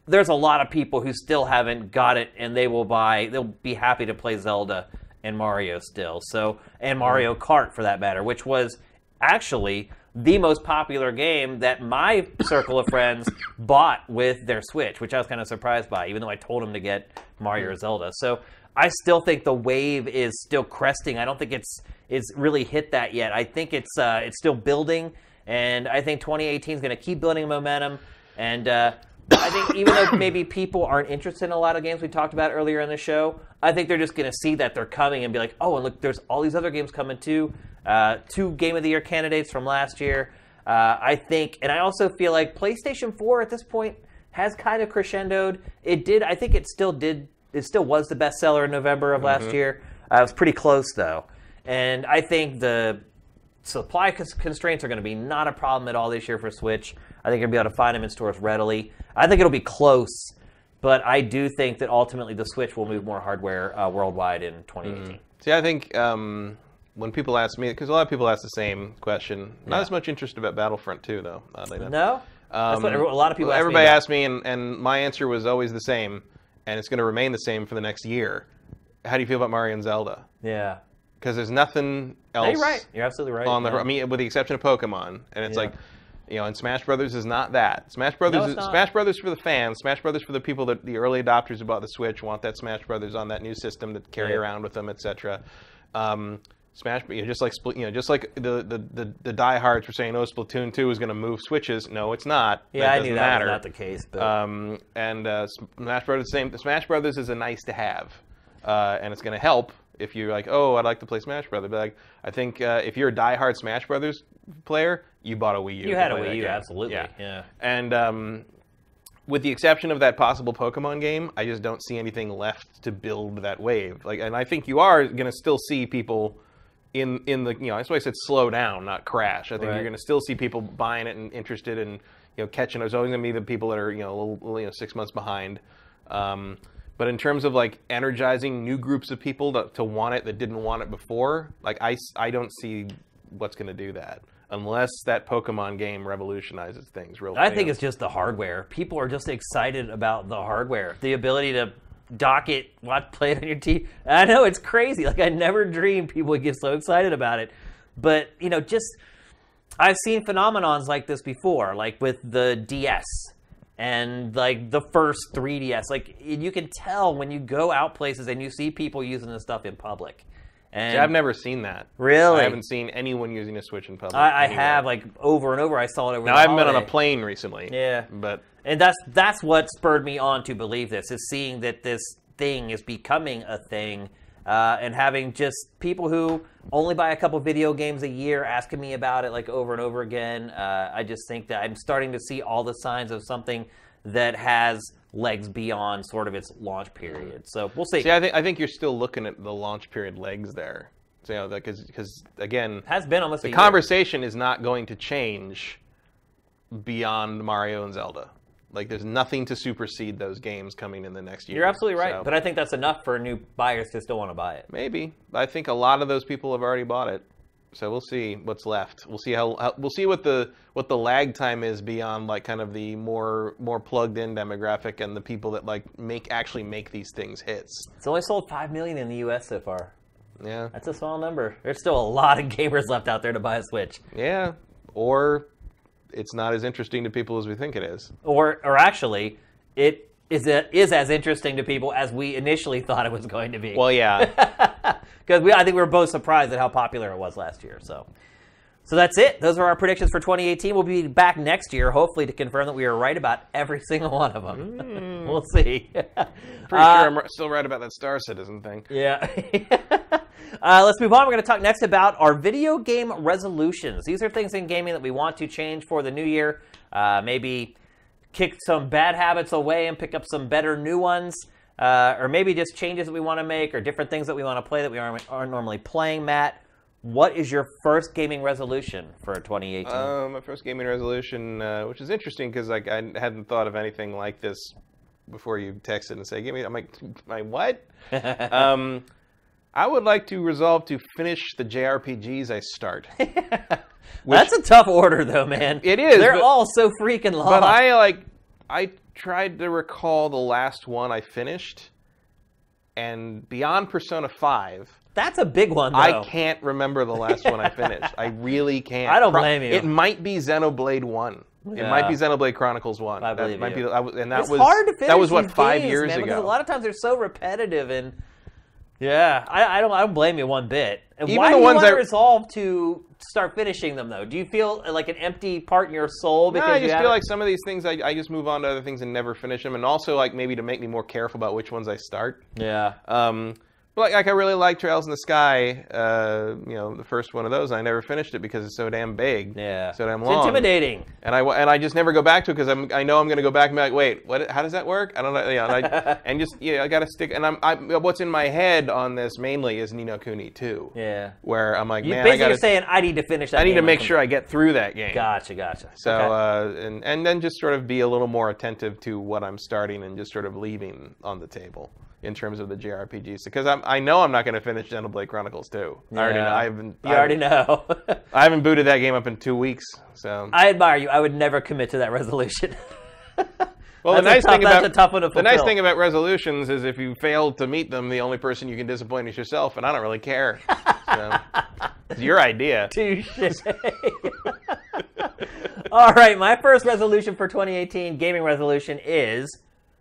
there's a lot of people who still haven't got it, and they'll be happy to play Zelda and Mario still. So, and Mario Kart for that matter, which was actually the most popular game that my circle of friends bought with their Switch, which I was kind of surprised by, even though I told them to get Mario or Zelda. So I still think the wave is still cresting. I don't think it's really hit that yet. I think it's still building, and I think 2018 is going to keep building momentum. And I think even though maybe people aren't interested in a lot of games we talked about earlier in the show, I think they're just going to see that they're coming and be like, oh, and look, there's all these other games coming too. 2 Game of the Year candidates from last year. I think, and I also feel like PlayStation 4 at this point has kind of crescendoed. I think it still was the bestseller in November of last year. It was pretty close though. And I think the supply constraints are going to be not a problem at all this year for Switch. I think you'll be able to find them in stores readily. I think it'll be close, but I do think that ultimately the Switch will move more hardware worldwide in 2018. See, I think when people ask me, because a lot of people ask the same question, not as much interest about Battlefront 2, though. No? That's what a lot of people ask me. Everybody asked me, and my answer was always the same, and it's going to remain the same for the next year. How do you feel about Mario and Zelda? Yeah. Because there's nothing else. No, you're right. You're absolutely right. I mean, with the exception of Pokemon, and it's like, and Smash Brothers is not that. Smash Brothers for the fans. Smash Brothers for the people that the early adopters who bought the Switch want that Smash Brothers on that new system that carry around with them, etc. Smash, just like the diehards were saying, oh, Splatoon 2 is going to move Switches. No, it's not. Yeah, I knew that was not the case. But... Smash Brothers, same. Smash Brothers is a nice to have, and it's going to help if you're like, oh, I'd like to play Smash Brothers. But like, I think if you're a diehard Smash Brothers player, you bought a Wii U. You had a Wii U, absolutely. Yeah. And with the exception of that possible Pokemon game, I just don't see anything left to build that wave. Like, and I think you are going to still see people in the, that's why I said slow down, not crash. I think you're going to still see people buying it and interested in, catching. There's always going to be the people that are, a little 6 months behind. But in terms of like energizing new groups of people to want it that didn't want it before, like I don't see what's going to do that. Unless that Pokemon game revolutionizes things real I think it's just the hardware. People are just excited about the hardware. The ability to dock it, play it on your TV. I know, it's crazy. Like, I never dreamed people would get so excited about it. But, I've seen phenomenons like this before, like with the DS and, like, the first 3DS. Like, you can tell when you go out places and you see people using this stuff in public. And I've never seen that. Really? I haven't seen anyone using a Switch in public. I have, like, over and over. I saw it over Now, I haven't been on a plane recently. Yeah. And that's what spurred me on to believe this, is seeing that this thing is becoming a thing, and having just people who only buy a couple video games a year asking me about it, like, over and over again. I just think that I'm starting to see all the signs of something that has legs beyond sort of its launch period. So we'll see. See, I think you're still looking at the launch period legs there. So, because again, it has been almost the conversation is not going to change beyond Mario and Zelda. Like, there's nothing to supersede those games coming in the next year. You're absolutely right, but I think that's enough for new buyers to still want to buy it. Maybe. I think a lot of those people have already bought it. So we'll see what's left. We'll see we'll see what the lag time is beyond, like, kind of the more plugged in demographic and the people that actually make these things hits. It's only sold 5 million in the US so far. Yeah. That's a small number. There's still a lot of gamers left out there to buy a Switch. Yeah. Or it's not as interesting to people as we think it is. Or actually, it is as interesting to people as we initially thought it was going to be. Well, yeah. Because I think we were both surprised at how popular it was last year. So that's it. Those are our predictions for 2018. We'll be back next year, hopefully, to confirm that we are right about every single one of them. We'll see. Pretty sure I'm still right about that Star Citizen thing. Yeah. Let's move on. We're going to talk next about our video game resolutions. These are things in gaming that we want to change for the new year. Maybe kick some bad habits away and pick up some better new ones. Or maybe just changes that we want to make, or different things that we want to play that we aren't normally playing. Matt, what is your first gaming resolution for 2018? My first gaming resolution, which is interesting because I hadn't thought of anything like this before you text it and say, "Give me." I'm like, "My what?" I would like to resolve to finish the JRPGs I start. That's a tough order, though, man. It is. They're all so freaking long. But I tried to recall the last one I finished, and beyond Persona 5. That's a big one, though. I can't remember the last one I finished. I really can't. I don't blame you. It might be Xenoblade 1. It might be Xenoblade Chronicles 1. I believe might you. And that it's was hard to finish that was what these 5 games, years man, ago. because a lot of times they're so repetitive, and I don't blame you one bit. And Even why the do you ones want to I- resolve to start finishing them, though? Do you feel like an empty part in your soul because No, I you just feel haven't- like some of these things I just move on to other things and never finish them, and also like maybe to make me more careful about which ones I start. Yeah. But like I really like Trails in the Sky, the first one of those. And I never finished it because it's so damn big, so damn long, It's intimidating. And I just never go back to it because I know I'm going to go back and be like, wait, what? How does that work? I don't know. I got to stick. And what's in my head on this mainly is Ni no Kuni 2. Yeah. Where I'm like, You man, basically saying I need to finish that. I need game to make sure I get through that game. Gotcha. So okay. And then just sort of be a little more attentive to what I'm starting and just sort of leaving on the table in terms of the JRPGs, because I know I'm not going to finish Xenoblade Chronicles 2. Yeah. I already know. I haven't booted that game up in 2 weeks, so I admire you. I would never commit to that resolution. Well, that's a tough one to fulfill. the nice thing about resolutions is if you fail to meet them, the only person you can disappoint is yourself, and I don't really care. So, it's your idea. Touche. All right, my first resolution for 2018, gaming resolution, is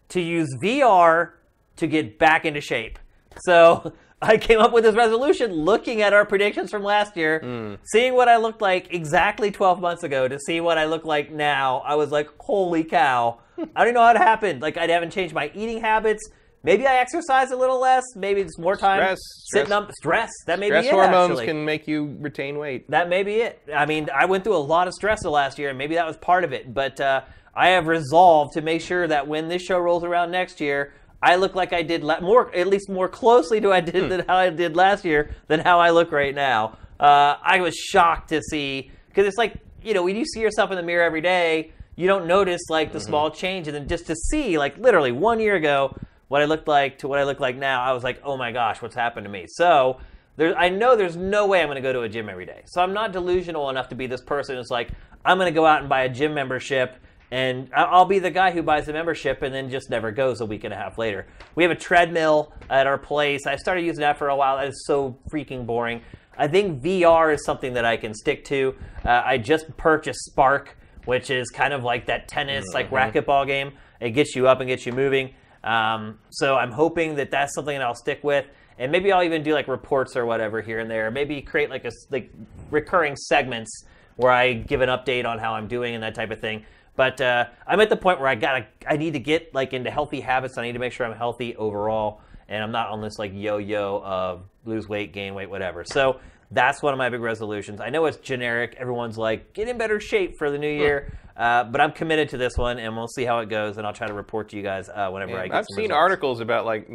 to use VR to get back into shape. So I came up with this resolution looking at our predictions from last year, seeing what I looked like exactly 12 months ago to see what I look like now. I was like, holy cow. I don't know how it happened. Like, I haven't changed my eating habits. Maybe I exercise a little less. Maybe it's more time sitting up. Stress. That may be it, Stress hormones actually. can make you retain weight. That may be it. I mean, I went through a lot of stress the last year, and maybe that was part of it. But I have resolved to make sure that when this show rolls around next year, I look like I did at least more closely to how I did last year than how I look right now. I was shocked to see, because it's like, when you see yourself in the mirror every day, you don't notice like the small change, and then just to see like literally 1 year ago what I looked like to what I look like now, I was like, oh my gosh, what's happened to me? So I know there's no way I'm going to go to a gym every day. So I'm not delusional enough to be this person who's like, I'm going to go out and buy a gym membership, and I'll be the guy who buys the membership and then just never goes a week and a half later. We have a treadmill at our place. I started using that for a while. That is so freaking boring. I think VR is something that I can stick to. I just purchased Spark, which is kind of like that tennis, like racquetball game. It gets you up and gets you moving. So I'm hoping that that's something that I'll stick with. And maybe I'll even do like reports or whatever here and there. Maybe create like recurring segments where I give an update on how I'm doing and that type of thing. But I'm at the point where I need to get like into healthy habits. I need to make sure I'm healthy overall, and I'm not on this like yo-yo of lose weight, gain weight, whatever. So that's one of my big resolutions. I know it's generic. Everyone's like, get in better shape for the new year. But I'm committed to this one, and we'll see how it goes, and I'll try to report to you guys whenever I get I've some seen results. articles about like,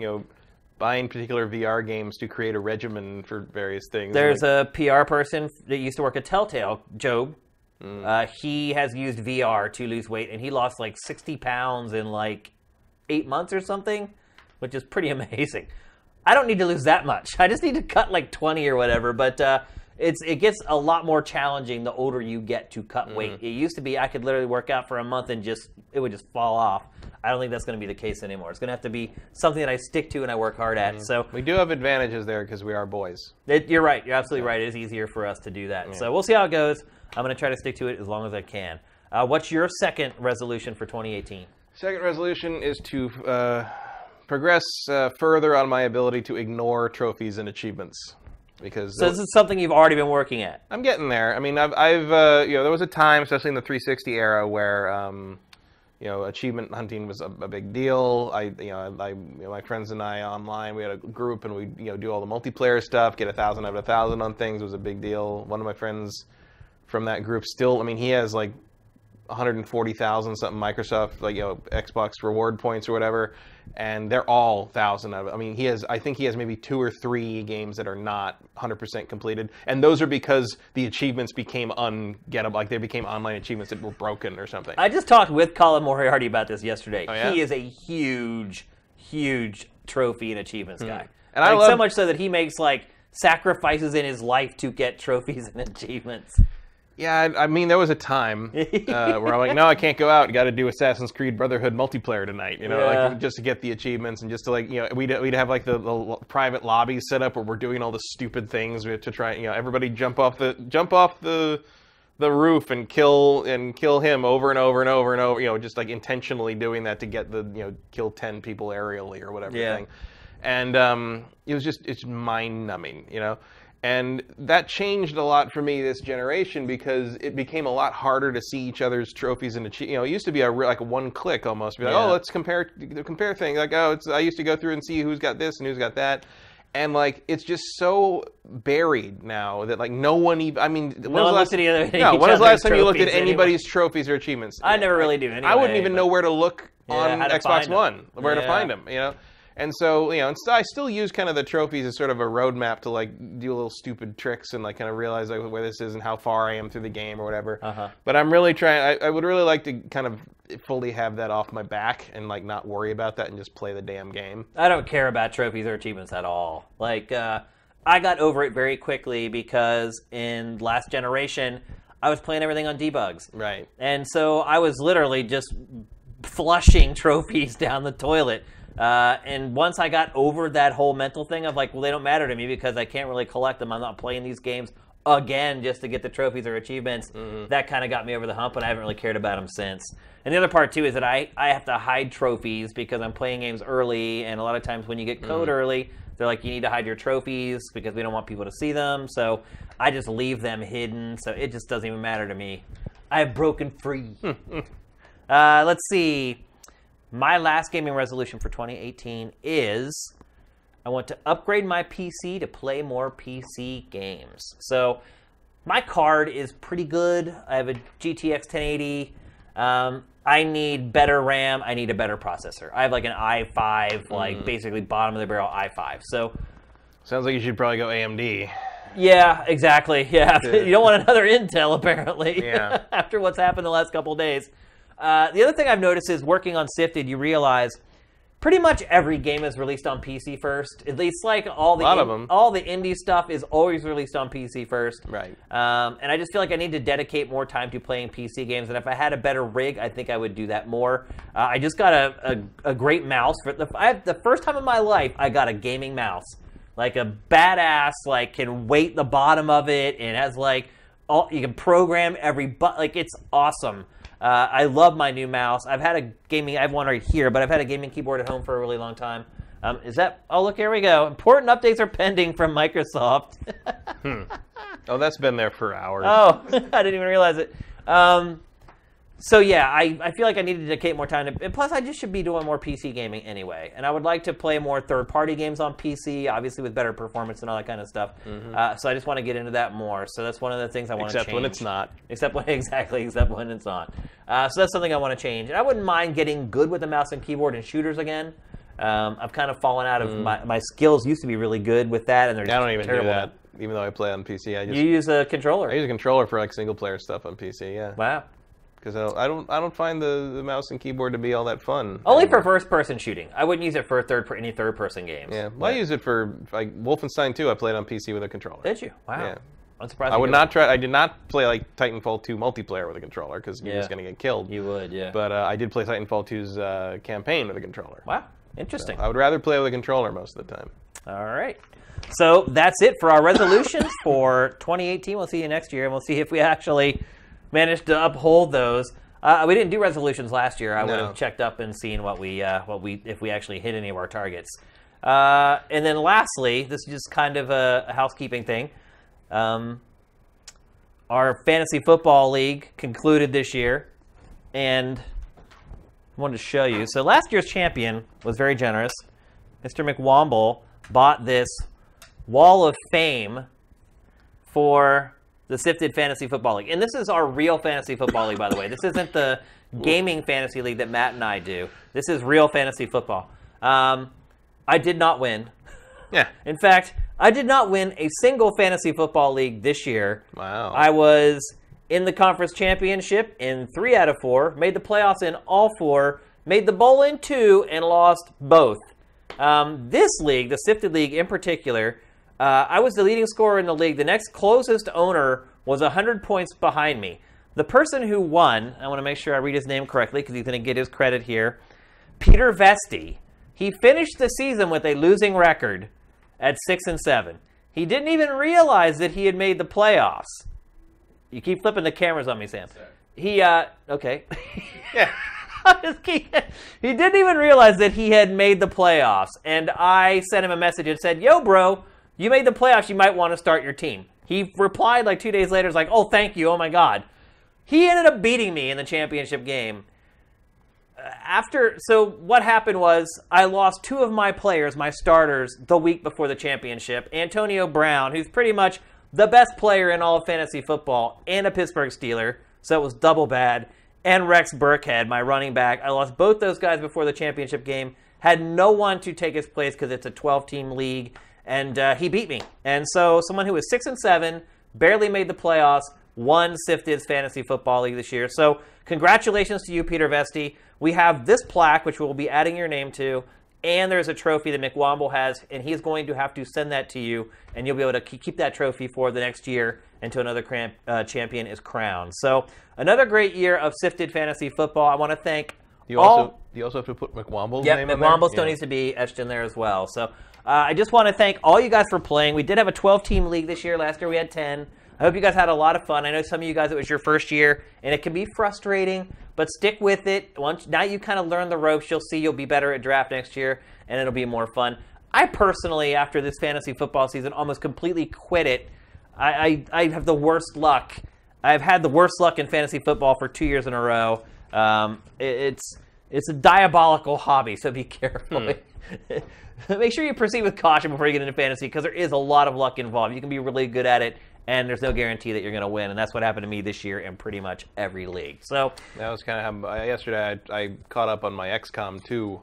buying particular VR games to create a regimen for various things. There's a PR person that used to work at Telltale, Job. He has used VR to lose weight, and he lost like 60 pounds in like 8 months or something, which is pretty amazing. I don't need to lose that much. I just need to cut like 20 or whatever, but it gets a lot more challenging the older you get to cut weight. It used to be I could literally work out for a month and it would just fall off. I don't think that's going to be the case anymore. It's going to have to be something that I stick to and I work hard at. So we do have advantages there because we are boys. You're right. You're absolutely right. It is easier for us to do that. So we'll see how it goes. I'm going to try to stick to it as long as I can. What's your second resolution for 2018? Second resolution is to progress further on my ability to ignore trophies and achievements. So this is something you've already been working at. I'm getting there. I mean, I've there was a time, especially in the 360 era, where achievement hunting was a big deal. My friends and I online, we had a group, and we do all the multiplayer stuff, get 1,000 out of 1,000 on things. It was a big deal. One of my friends from that group still, he has like 140,000 something Microsoft, like, Xbox reward points or whatever, and they're all 1,000 of it. I mean, I think he has maybe 2 or 3 games that are not 100% completed, and those are because the achievements became ungettable, like they became online achievements that were broken or something. I just talked with Colin Moriarty about this yesterday. Oh, yeah? He is a huge trophy and achievements guy. And I love so much so that he makes sacrifices in his life to get trophies and achievements. Yeah, I mean, there was a time where I'm like, no, I can't go out. Got to do Assassin's Creed Brotherhood multiplayer tonight, like just to get the achievements and just to we'd have the private lobbies set up where we're doing all the stupid things. We have to try, everybody jump off the roof and kill him over and over and over and over, just intentionally doing that to get the kill 10 people aerially or whatever thing. And it's mind numbing, And that changed a lot for me this generation because it became a lot harder to see each other's trophies and achievements. It used to be like one click almost. Be like, oh, let's compare things. Like, I used to go through and see who's got this and who's got that. And it's just so buried now that no one even. I mean, when was the last time you looked at anybody's trophies or achievements? I never really do. Anyway, I wouldn't even know where to look on Xbox One, where to find them. And so, I still use kind of the trophies as sort of a roadmap to do little stupid tricks and kind of realize where this is and how far I am through the game or whatever. But I'm really trying. I would really like to kind of fully have that off my back and not worry about that and just play the damn game. I don't care about trophies or achievements at all. I got over it very quickly because in last generation, I was playing everything on debugs. Right. And so I was literally just flushing trophies down the toilet. And once I got over that whole mental thing of well, they don't matter to me because I can't really collect them. I'm not playing these games again just to get the trophies or achievements. That kind of got me over the hump, and I haven't really cared about them since. And the other part, too, is that I have to hide trophies because I'm playing games early, and a lot of times when you get code early, they're like, you need to hide your trophies because we don't want people to see them. So I just leave them hidden, so it just doesn't even matter to me. I have broken free. Let's see. My last gaming resolution for 2018 is I want to upgrade my PC to play more PC games. So my card is pretty good. I have a GTX 1080. I need better RAM. I need a better processor. I have an i5, basically bottom of the barrel i5. So sounds like you should probably go AMD. Yeah, exactly. Yeah, you don't want another Intel apparently. Yeah. After what's happened the last couple of days. The other thing I've noticed is working on Sifted, you realize pretty much every game is released on PC first. At least all the indie stuff is always released on PC first. Right. And I just feel like I need to dedicate more time to playing PC games. And if I had a better rig, I think I would do that more. I just got a great mouse. The first time in my life, I got a gaming mouse. A badass, can weight the bottom of it. And it has you can program every button. It's awesome. I love my new mouse. I have one right here, but I've had a gaming keyboard at home for a really long time. Oh, look, here we go. Important updates are pending from Microsoft. Oh, that's been there for hours. Oh, I didn't even realize it. So yeah, I feel like I need to dedicate more time to, and plus I just should be doing more PC gaming anyway. And I would like to play more third-party games on PC, obviously with better performance and all that kind of stuff. So I just want to get into that more. So that's one of the things I want to change. Except when it's not. Except when it's not. So that's something I want to change. And I wouldn't mind getting good with the mouse and keyboard and shooters again. I've kind of fallen out of my skills used to be really good with that, and they're I don't even terrible do that. Even though I play on PC, you use a controller. I use a controller for single-player stuff on PC. Yeah. Wow. Because I don't find the mouse and keyboard to be all that fun. Only for first-person shooting. I wouldn't use it for any third-person games. Yeah, well, I use it for Wolfenstein 2. I played on PC with a controller. Did you? Wow. Yeah. I'm surprised. I did not play Titanfall 2 multiplayer with a controller because you're just going to get killed. You would, yeah. But I did play Titanfall 2's campaign with a controller. Wow, interesting. So I would rather play with a controller most of the time. All right. So that's it for our resolutions for 2018. We'll see you next year, and we'll see if we actually manage to uphold those. We didn't do resolutions last year. I would have checked up and seen if we actually hit any of our targets. And then lastly, this is just kind of a housekeeping thing. Our fantasy football league concluded this year, and I wanted to show you. So last year's champion was very generous. Mr. McWomble bought this Wall of Fame for the Sifted Fantasy Football League. And this is our real fantasy football league, by the way. This isn't the gaming fantasy league that Matt and I do. This is real fantasy football. I did not win. Yeah. In fact, I did not win a single fantasy football league this year. Wow. I was in the conference championship in 3 out of 4, made the playoffs in all 4, made the bowl in 2, and lost both. This league, the Sifted League in particular, I was the leading scorer in the league. The next closest owner was 100 points behind me. The person who won, I want to make sure I read his name correctly because he's going to get his credit here, Peter Vesti. He finished the season with a losing record at 6-7. He didn't even realize that he had made the playoffs. You keep flipping the cameras on me, Sam. Sorry. He, okay. Yeah. He didn't even realize that he had made the playoffs. And I sent him a message and said, yo, bro, you made the playoffs. You might want to start your team. He replied like 2 days later. He's like, oh, thank you. Oh, my God. He ended up beating me in the championship game. So what happened was I lost 2 of my players, my starters, the week before the championship. Antonio Brown, who's pretty much the best player in all of fantasy football, and a Pittsburgh Steeler, so it was double bad, and Rex Burkhead, my running back. I lost both those guys before the championship game, had no one to take his place because it's a 12-team league, and he beat me. And so someone who was 6-7, barely made the playoffs, won Sifted's Fantasy Football League this year. So congratulations to you, Peter Vesti. We have this plaque, which we'll be adding your name to, and there's a trophy that McWomble has, and he's going to have to send that to you, and you'll be able to keep that trophy for the next year until another champion is crowned. So another great year of Sifted Fantasy Football. I want to thank Do you also have to put McWomble's name in there? McWomble still needs to be etched in there as well. So I just want to thank all you guys for playing. We did have a 12-team league this year. Last year we had 10. I hope you guys had a lot of fun. I know some of you guys, it was your first year, and it can be frustrating, but stick with it. Now you kind of learn the ropes, you'll see you'll be better at draft next year, and it'll be more fun. I personally, after this fantasy football season, almost completely quit it. I have the worst luck. I've had the worst luck in fantasy football for 2 years in a row. It's a diabolical hobby, so be careful. Make sure you proceed with caution before you get into fantasy, because there is a lot of luck involved. You can be really good at it, and there's no guarantee that you're going to win, and that's what happened to me this year in pretty much every league. So that was kind of how yesterday I caught up on my XCOM 2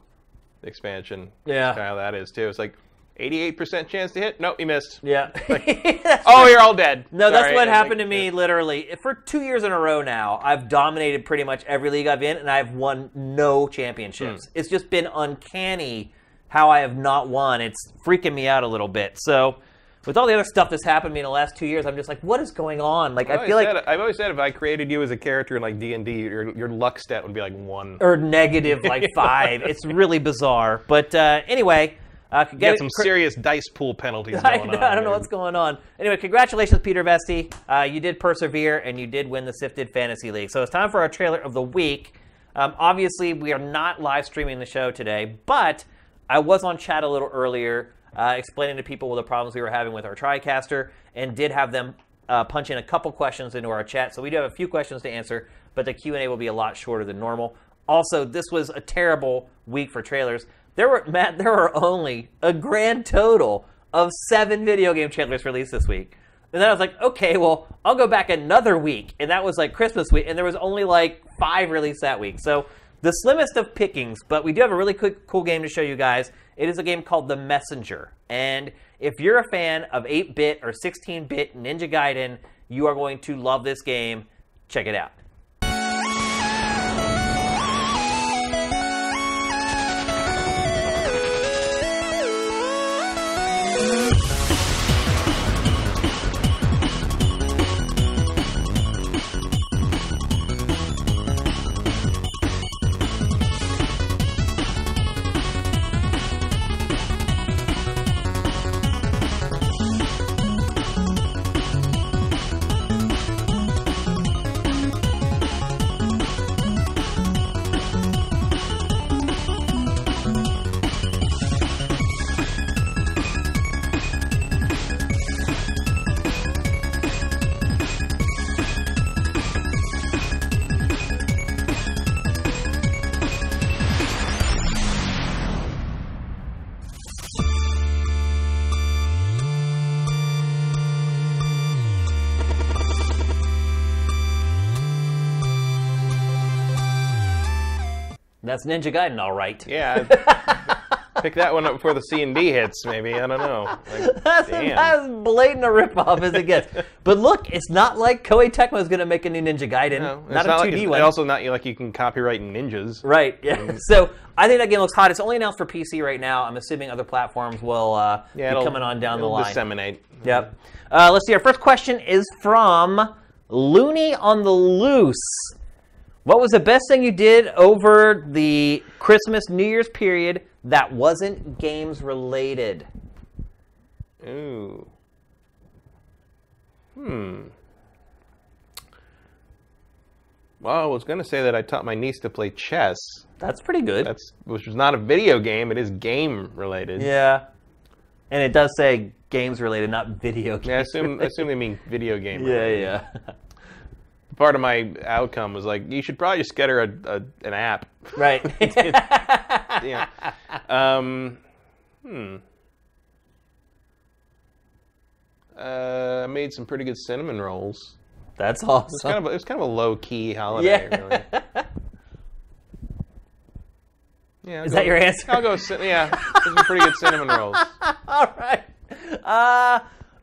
expansion. Yeah. That's kind of how that is, too. It's like 88% chance to hit. Nope, you missed. Yeah. Like, oh, you're all dead. No, Sorry. that's what happened to me, literally. For 2 years in a row now, I've dominated pretty much every league I've in, and I've won no championships. It's just been uncanny how I have not won. It's freaking me out a little bit. So with all the other stuff that's happened to me in the last 2 years, I'm just like, what is going on? Like, I feel like I've always said if I created you as a character in like D&D, your luck stat would be like 1 or negative like 5. It's really bizarre. But anyway, you got some serious dice pool penalties going on. I don't know what's going on. Anyway, congratulations, Peter Vesti. You did persevere, and you did win the Sifted Fantasy League. So it's time for our trailer of the week. Obviously, we are not live streaming the show today, but I was on chat a little earlier explaining to people the problems we were having with our TriCaster, and did have them punch in a couple questions into our chat. So we do have a few questions to answer, but the Q&A will be a lot shorter than normal. Also, this was a terrible week for trailers. There were only a grand total of 7 video game trailers released this week. And then I was like, okay, well, I'll go back another week. And that was like Christmas week, and there was only like 5 released that week. So the slimmest of pickings, but we do have a really cool game to show you guys. It is a game called The Messenger. And if you're a fan of 8-bit or 16-bit Ninja Gaiden, you are going to love this game. Check it out. That's Ninja Gaiden, all right. Yeah. Pick that one up before the C&D hits, maybe. I don't know. Like, that's as blatant a ripoff as it gets. But look, it's not like Koei Tecmo is going to make a new Ninja Gaiden. No, not a 2D one. It's also not like you can copyright ninjas. Right, yeah. So I think that game looks hot. It's only announced for PC right now. I'm assuming other platforms will be coming on down the line. Disseminate. Yep. Let's see. Our first question is from Looney on the Loose. What was the best thing you did over the Christmas, New Year's period that wasn't games related? Ooh. Well, I was going to say that I taught my niece to play chess. That's pretty good. Which was not a video game. It is game related. Yeah. And it does say games related, not video games. Yeah, I assume they mean video game related. Yeah. Part of my outcome was like, you should probably just get her an app. Right. Yeah. I made some pretty good cinnamon rolls. That's awesome. It was kind of a low-key holiday, really. Yeah, Is that your answer? I'll go, yeah, those are pretty good cinnamon rolls. All right.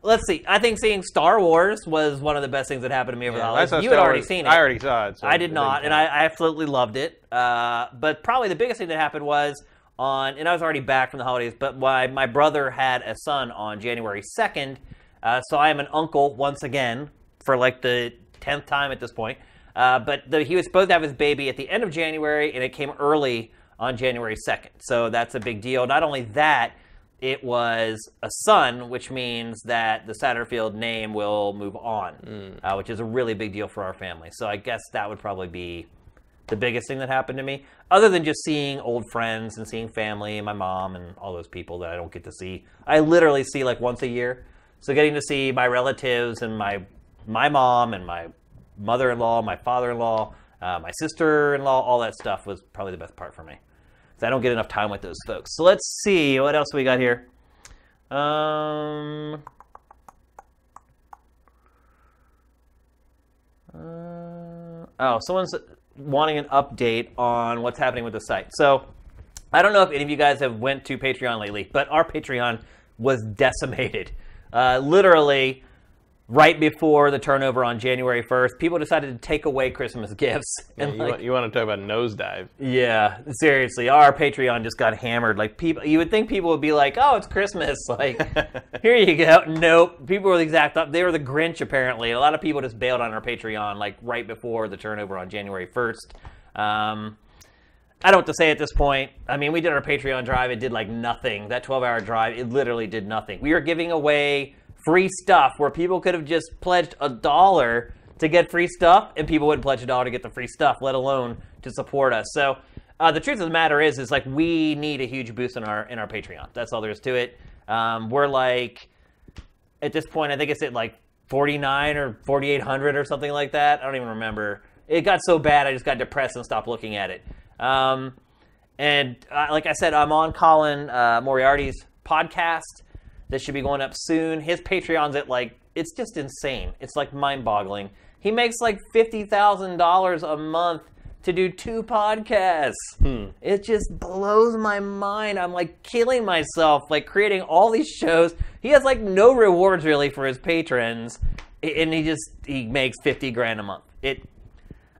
Let's see. I think seeing Star Wars was one of the best things that happened to me over the holidays. You had already seen it. I already saw it. So I did not, and I absolutely loved it. But probably the biggest thing that happened was and I was already back from the holidays, but my brother had a son on January 2nd, so I am an uncle once again for like the 10th time at this point. But he was supposed to have his baby at the end of January, and it came early on January 2nd. So that's a big deal. Not only that, it was a son, which means that the Satterfield name will move on, which is a really big deal for our family. So I guess that would probably be the biggest thing that happened to me, other than just seeing old friends and seeing family and my mom and all those people that I don't get to see. I literally see like once a year. So getting to see my relatives and my mom and my mother-in-law, my father-in-law, my sister-in-law, all that stuff was probably the best part for me. I don't get enough time with those folks. So let's see. What else we got here? Someone's wanting an update on what's happening with the site. So I don't know if any of you guys have went to Patreon lately, but our Patreon was decimated. Literally, right before the turnover on January 1st, people decided to take away Christmas gifts. And you want to talk about nosedive? Yeah, seriously, our Patreon just got hammered. Like you would think people would be like, "Oh, it's Christmas!" Like, here you go. Nope, people were the exact. They were the Grinch apparently. A lot of people just bailed on our Patreon like right before the turnover on January 1st. I don't know what to say at this point. I mean, we did our Patreon drive. It did like nothing. That 12-hour drive, it literally did nothing. We were giving away free stuff where people could have just pledged $1 to get free stuff, and people wouldn't pledge $1 to get the free stuff, let alone to support us. So the truth of the matter is like we need a huge boost in our Patreon. That's all there is to it. We're like, at this point, I think it's at like 49 or 4,800 or something like that. I don't even remember. It got so bad, I just got depressed and stopped looking at it. Like I said, I'm on Colin Moriarty's podcast. That should be going up soon. His Patreon's at like, it's just insane. It's like mind-boggling. He makes like $50,000 a month to do 2 podcasts. It just blows my mind. I'm like killing myself, like creating all these shows. He has like no rewards really for his patrons, and he makes $50,000 a month.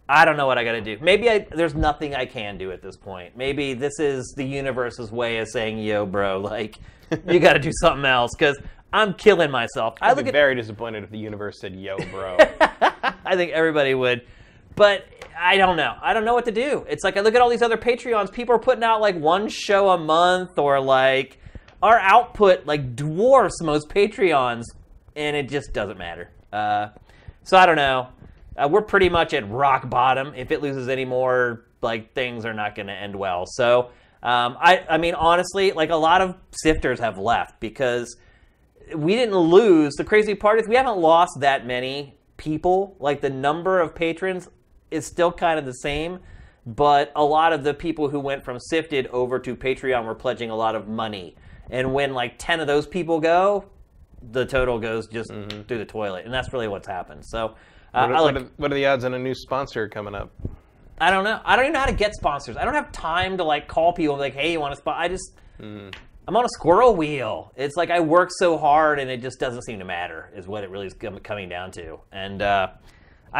I don't know what I got to do. Maybe there's nothing I can do at this point. Maybe this is the universe's way of saying, yo, bro, like, you got to do something else, because I'm killing myself. I'd be very disappointed if the universe said, yo, bro. I think everybody would. But I don't know. I don't know what to do. It's like I look at all these other Patreons. People are putting out like 1 show a month, or like our output like dwarfs most Patreons, and it just doesn't matter. So I don't know. We're pretty much at rock bottom. If it loses any more, like things are not going to end well. So I mean, honestly, like a lot of sifters have left because we didn't lose. The crazy part is we haven't lost that many people. Like the number of patrons is still kind of the same, but a lot of the people who went from Sifted over to Patreon were pledging a lot of money. And when like 10 of those people go, the total goes just through the toilet. And that's really what's happened. So what are the odds on a new sponsor coming up? I don't know. I don't even know how to get sponsors. I don't have time to like call people like, hey, you want to sponsor? I'm on a squirrel wheel. It's like I work so hard and it just doesn't seem to matter is what it really is coming down to. And I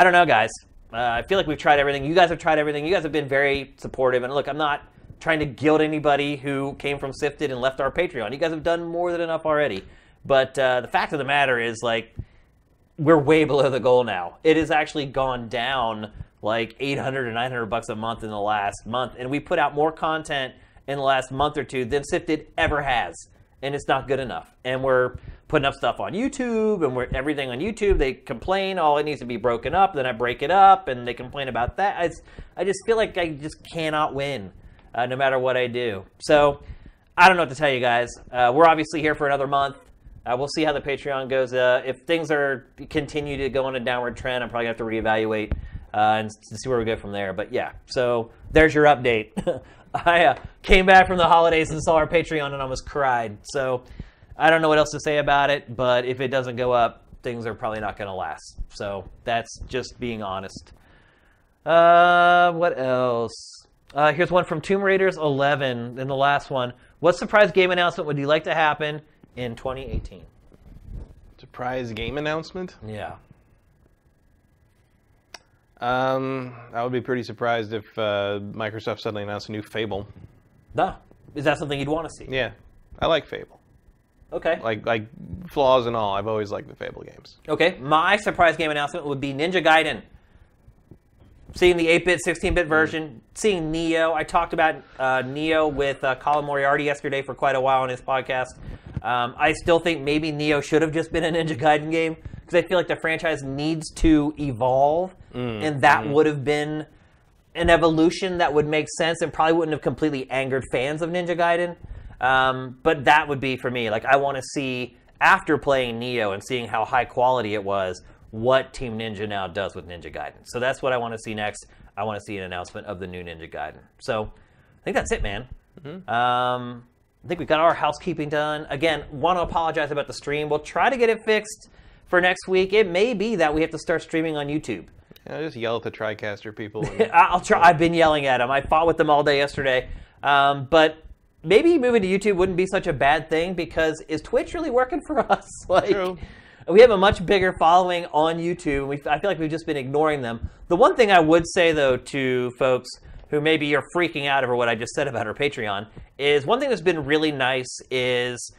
don't know, guys. I feel like we've tried everything. You guys have tried everything. You guys have been very supportive. And look, I'm not trying to guilt anybody who came from Sifted and left our Patreon. You guys have done more than enough already. But the fact of the matter is, like, we're way below the goal now. It has actually gone down like $800 or $900 a month in the last month. And we put out more content in the last month or two than Sifted ever has. And it's not good enough. And we're putting up stuff on YouTube, and we're everything on YouTube. They complain, oh, it needs to be broken up. Then I break it up, and they complain about that. I just feel like I just cannot win, no matter what I do. So I don't know what to tell you guys. We're obviously here for another month. We'll see how the Patreon goes. If things continue to go on a downward trend, I'm probably going to have to reevaluate and see where we go from there. But yeah, so there's your update. I came back from the holidays and saw our Patreon and almost cried. So I don't know what else to say about it, but if it doesn't go up, things are probably not going to last. So that's just being honest. What else? Here's one from Tomb Raiders 11 in the last one. What surprise game announcement would you like to happen in 2018? Surprise game announcement? Yeah. I would be pretty surprised if Microsoft suddenly announced a new Fable. No. Is that something you'd want to see? Yeah. I like Fable. Okay. Like flaws and all, I've always liked the Fable games. Okay. My surprise game announcement would be Ninja Gaiden. Seeing the 8-bit, 16-bit version, seeing Neo. I talked about Neo with Colin Moriarty yesterday for quite a while on his podcast. I still think maybe Neo should have just been a Ninja Gaiden game, because I feel like the franchise needs to evolve, and that would have been an evolution that would make sense and probably wouldn't have completely angered fans of Ninja Gaiden. But that would be for me. Like, I want to see, after playing Neo and seeing how high quality it was, what Team Ninja now does with Ninja Gaiden. So that's what I want to see next. I want to see an announcement of the new Ninja Gaiden. So I think that's it, man. I think we got our housekeeping done. Again, want to apologize about the stream. We'll try to get it fixed for next week. It may be that we have to start streaming on YouTube. Yeah, just yell at the TriCaster people. I'll try. I've been yelling at them. I fought with them all day yesterday. But maybe moving to YouTube wouldn't be such a bad thing, because is Twitch really working for us? True. We have a much bigger following on YouTube. I feel like we've just been ignoring them. The one thing I would say, though, to folks who maybe are freaking out over what I just said about our Patreon, is one thing that's been really nice is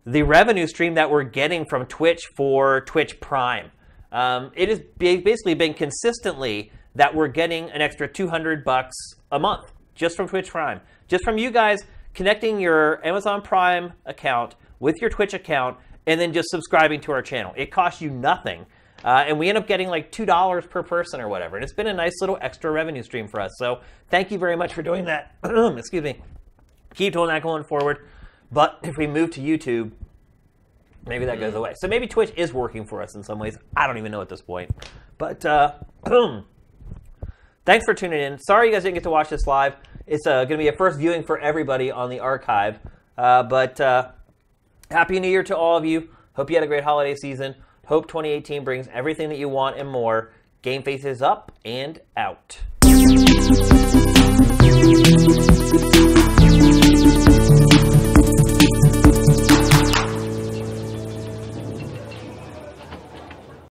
the revenue stream that we're getting from Twitch for Twitch Prime. It has basically been consistently that we're getting an extra $200 a month just from Twitch Prime. Just from you guys connecting your Amazon Prime account with your Twitch account and then just subscribing to our channel. It costs you nothing. And we end up getting like $2 per person or whatever. And it's been a nice little extra revenue stream for us. So thank you very much for doing that. Excuse me. Keep doing that going forward. But if we move to YouTube, maybe that goes away. So maybe Twitch is working for us in some ways. I don't even know at this point. But thanks for tuning in. Sorry you guys didn't get to watch this live. It's going to be a first viewing for everybody on the archive. But Happy New Year to all of you. Hope you had a great holiday season. Hope 2018 brings everything that you want and more. GameFace is up and out.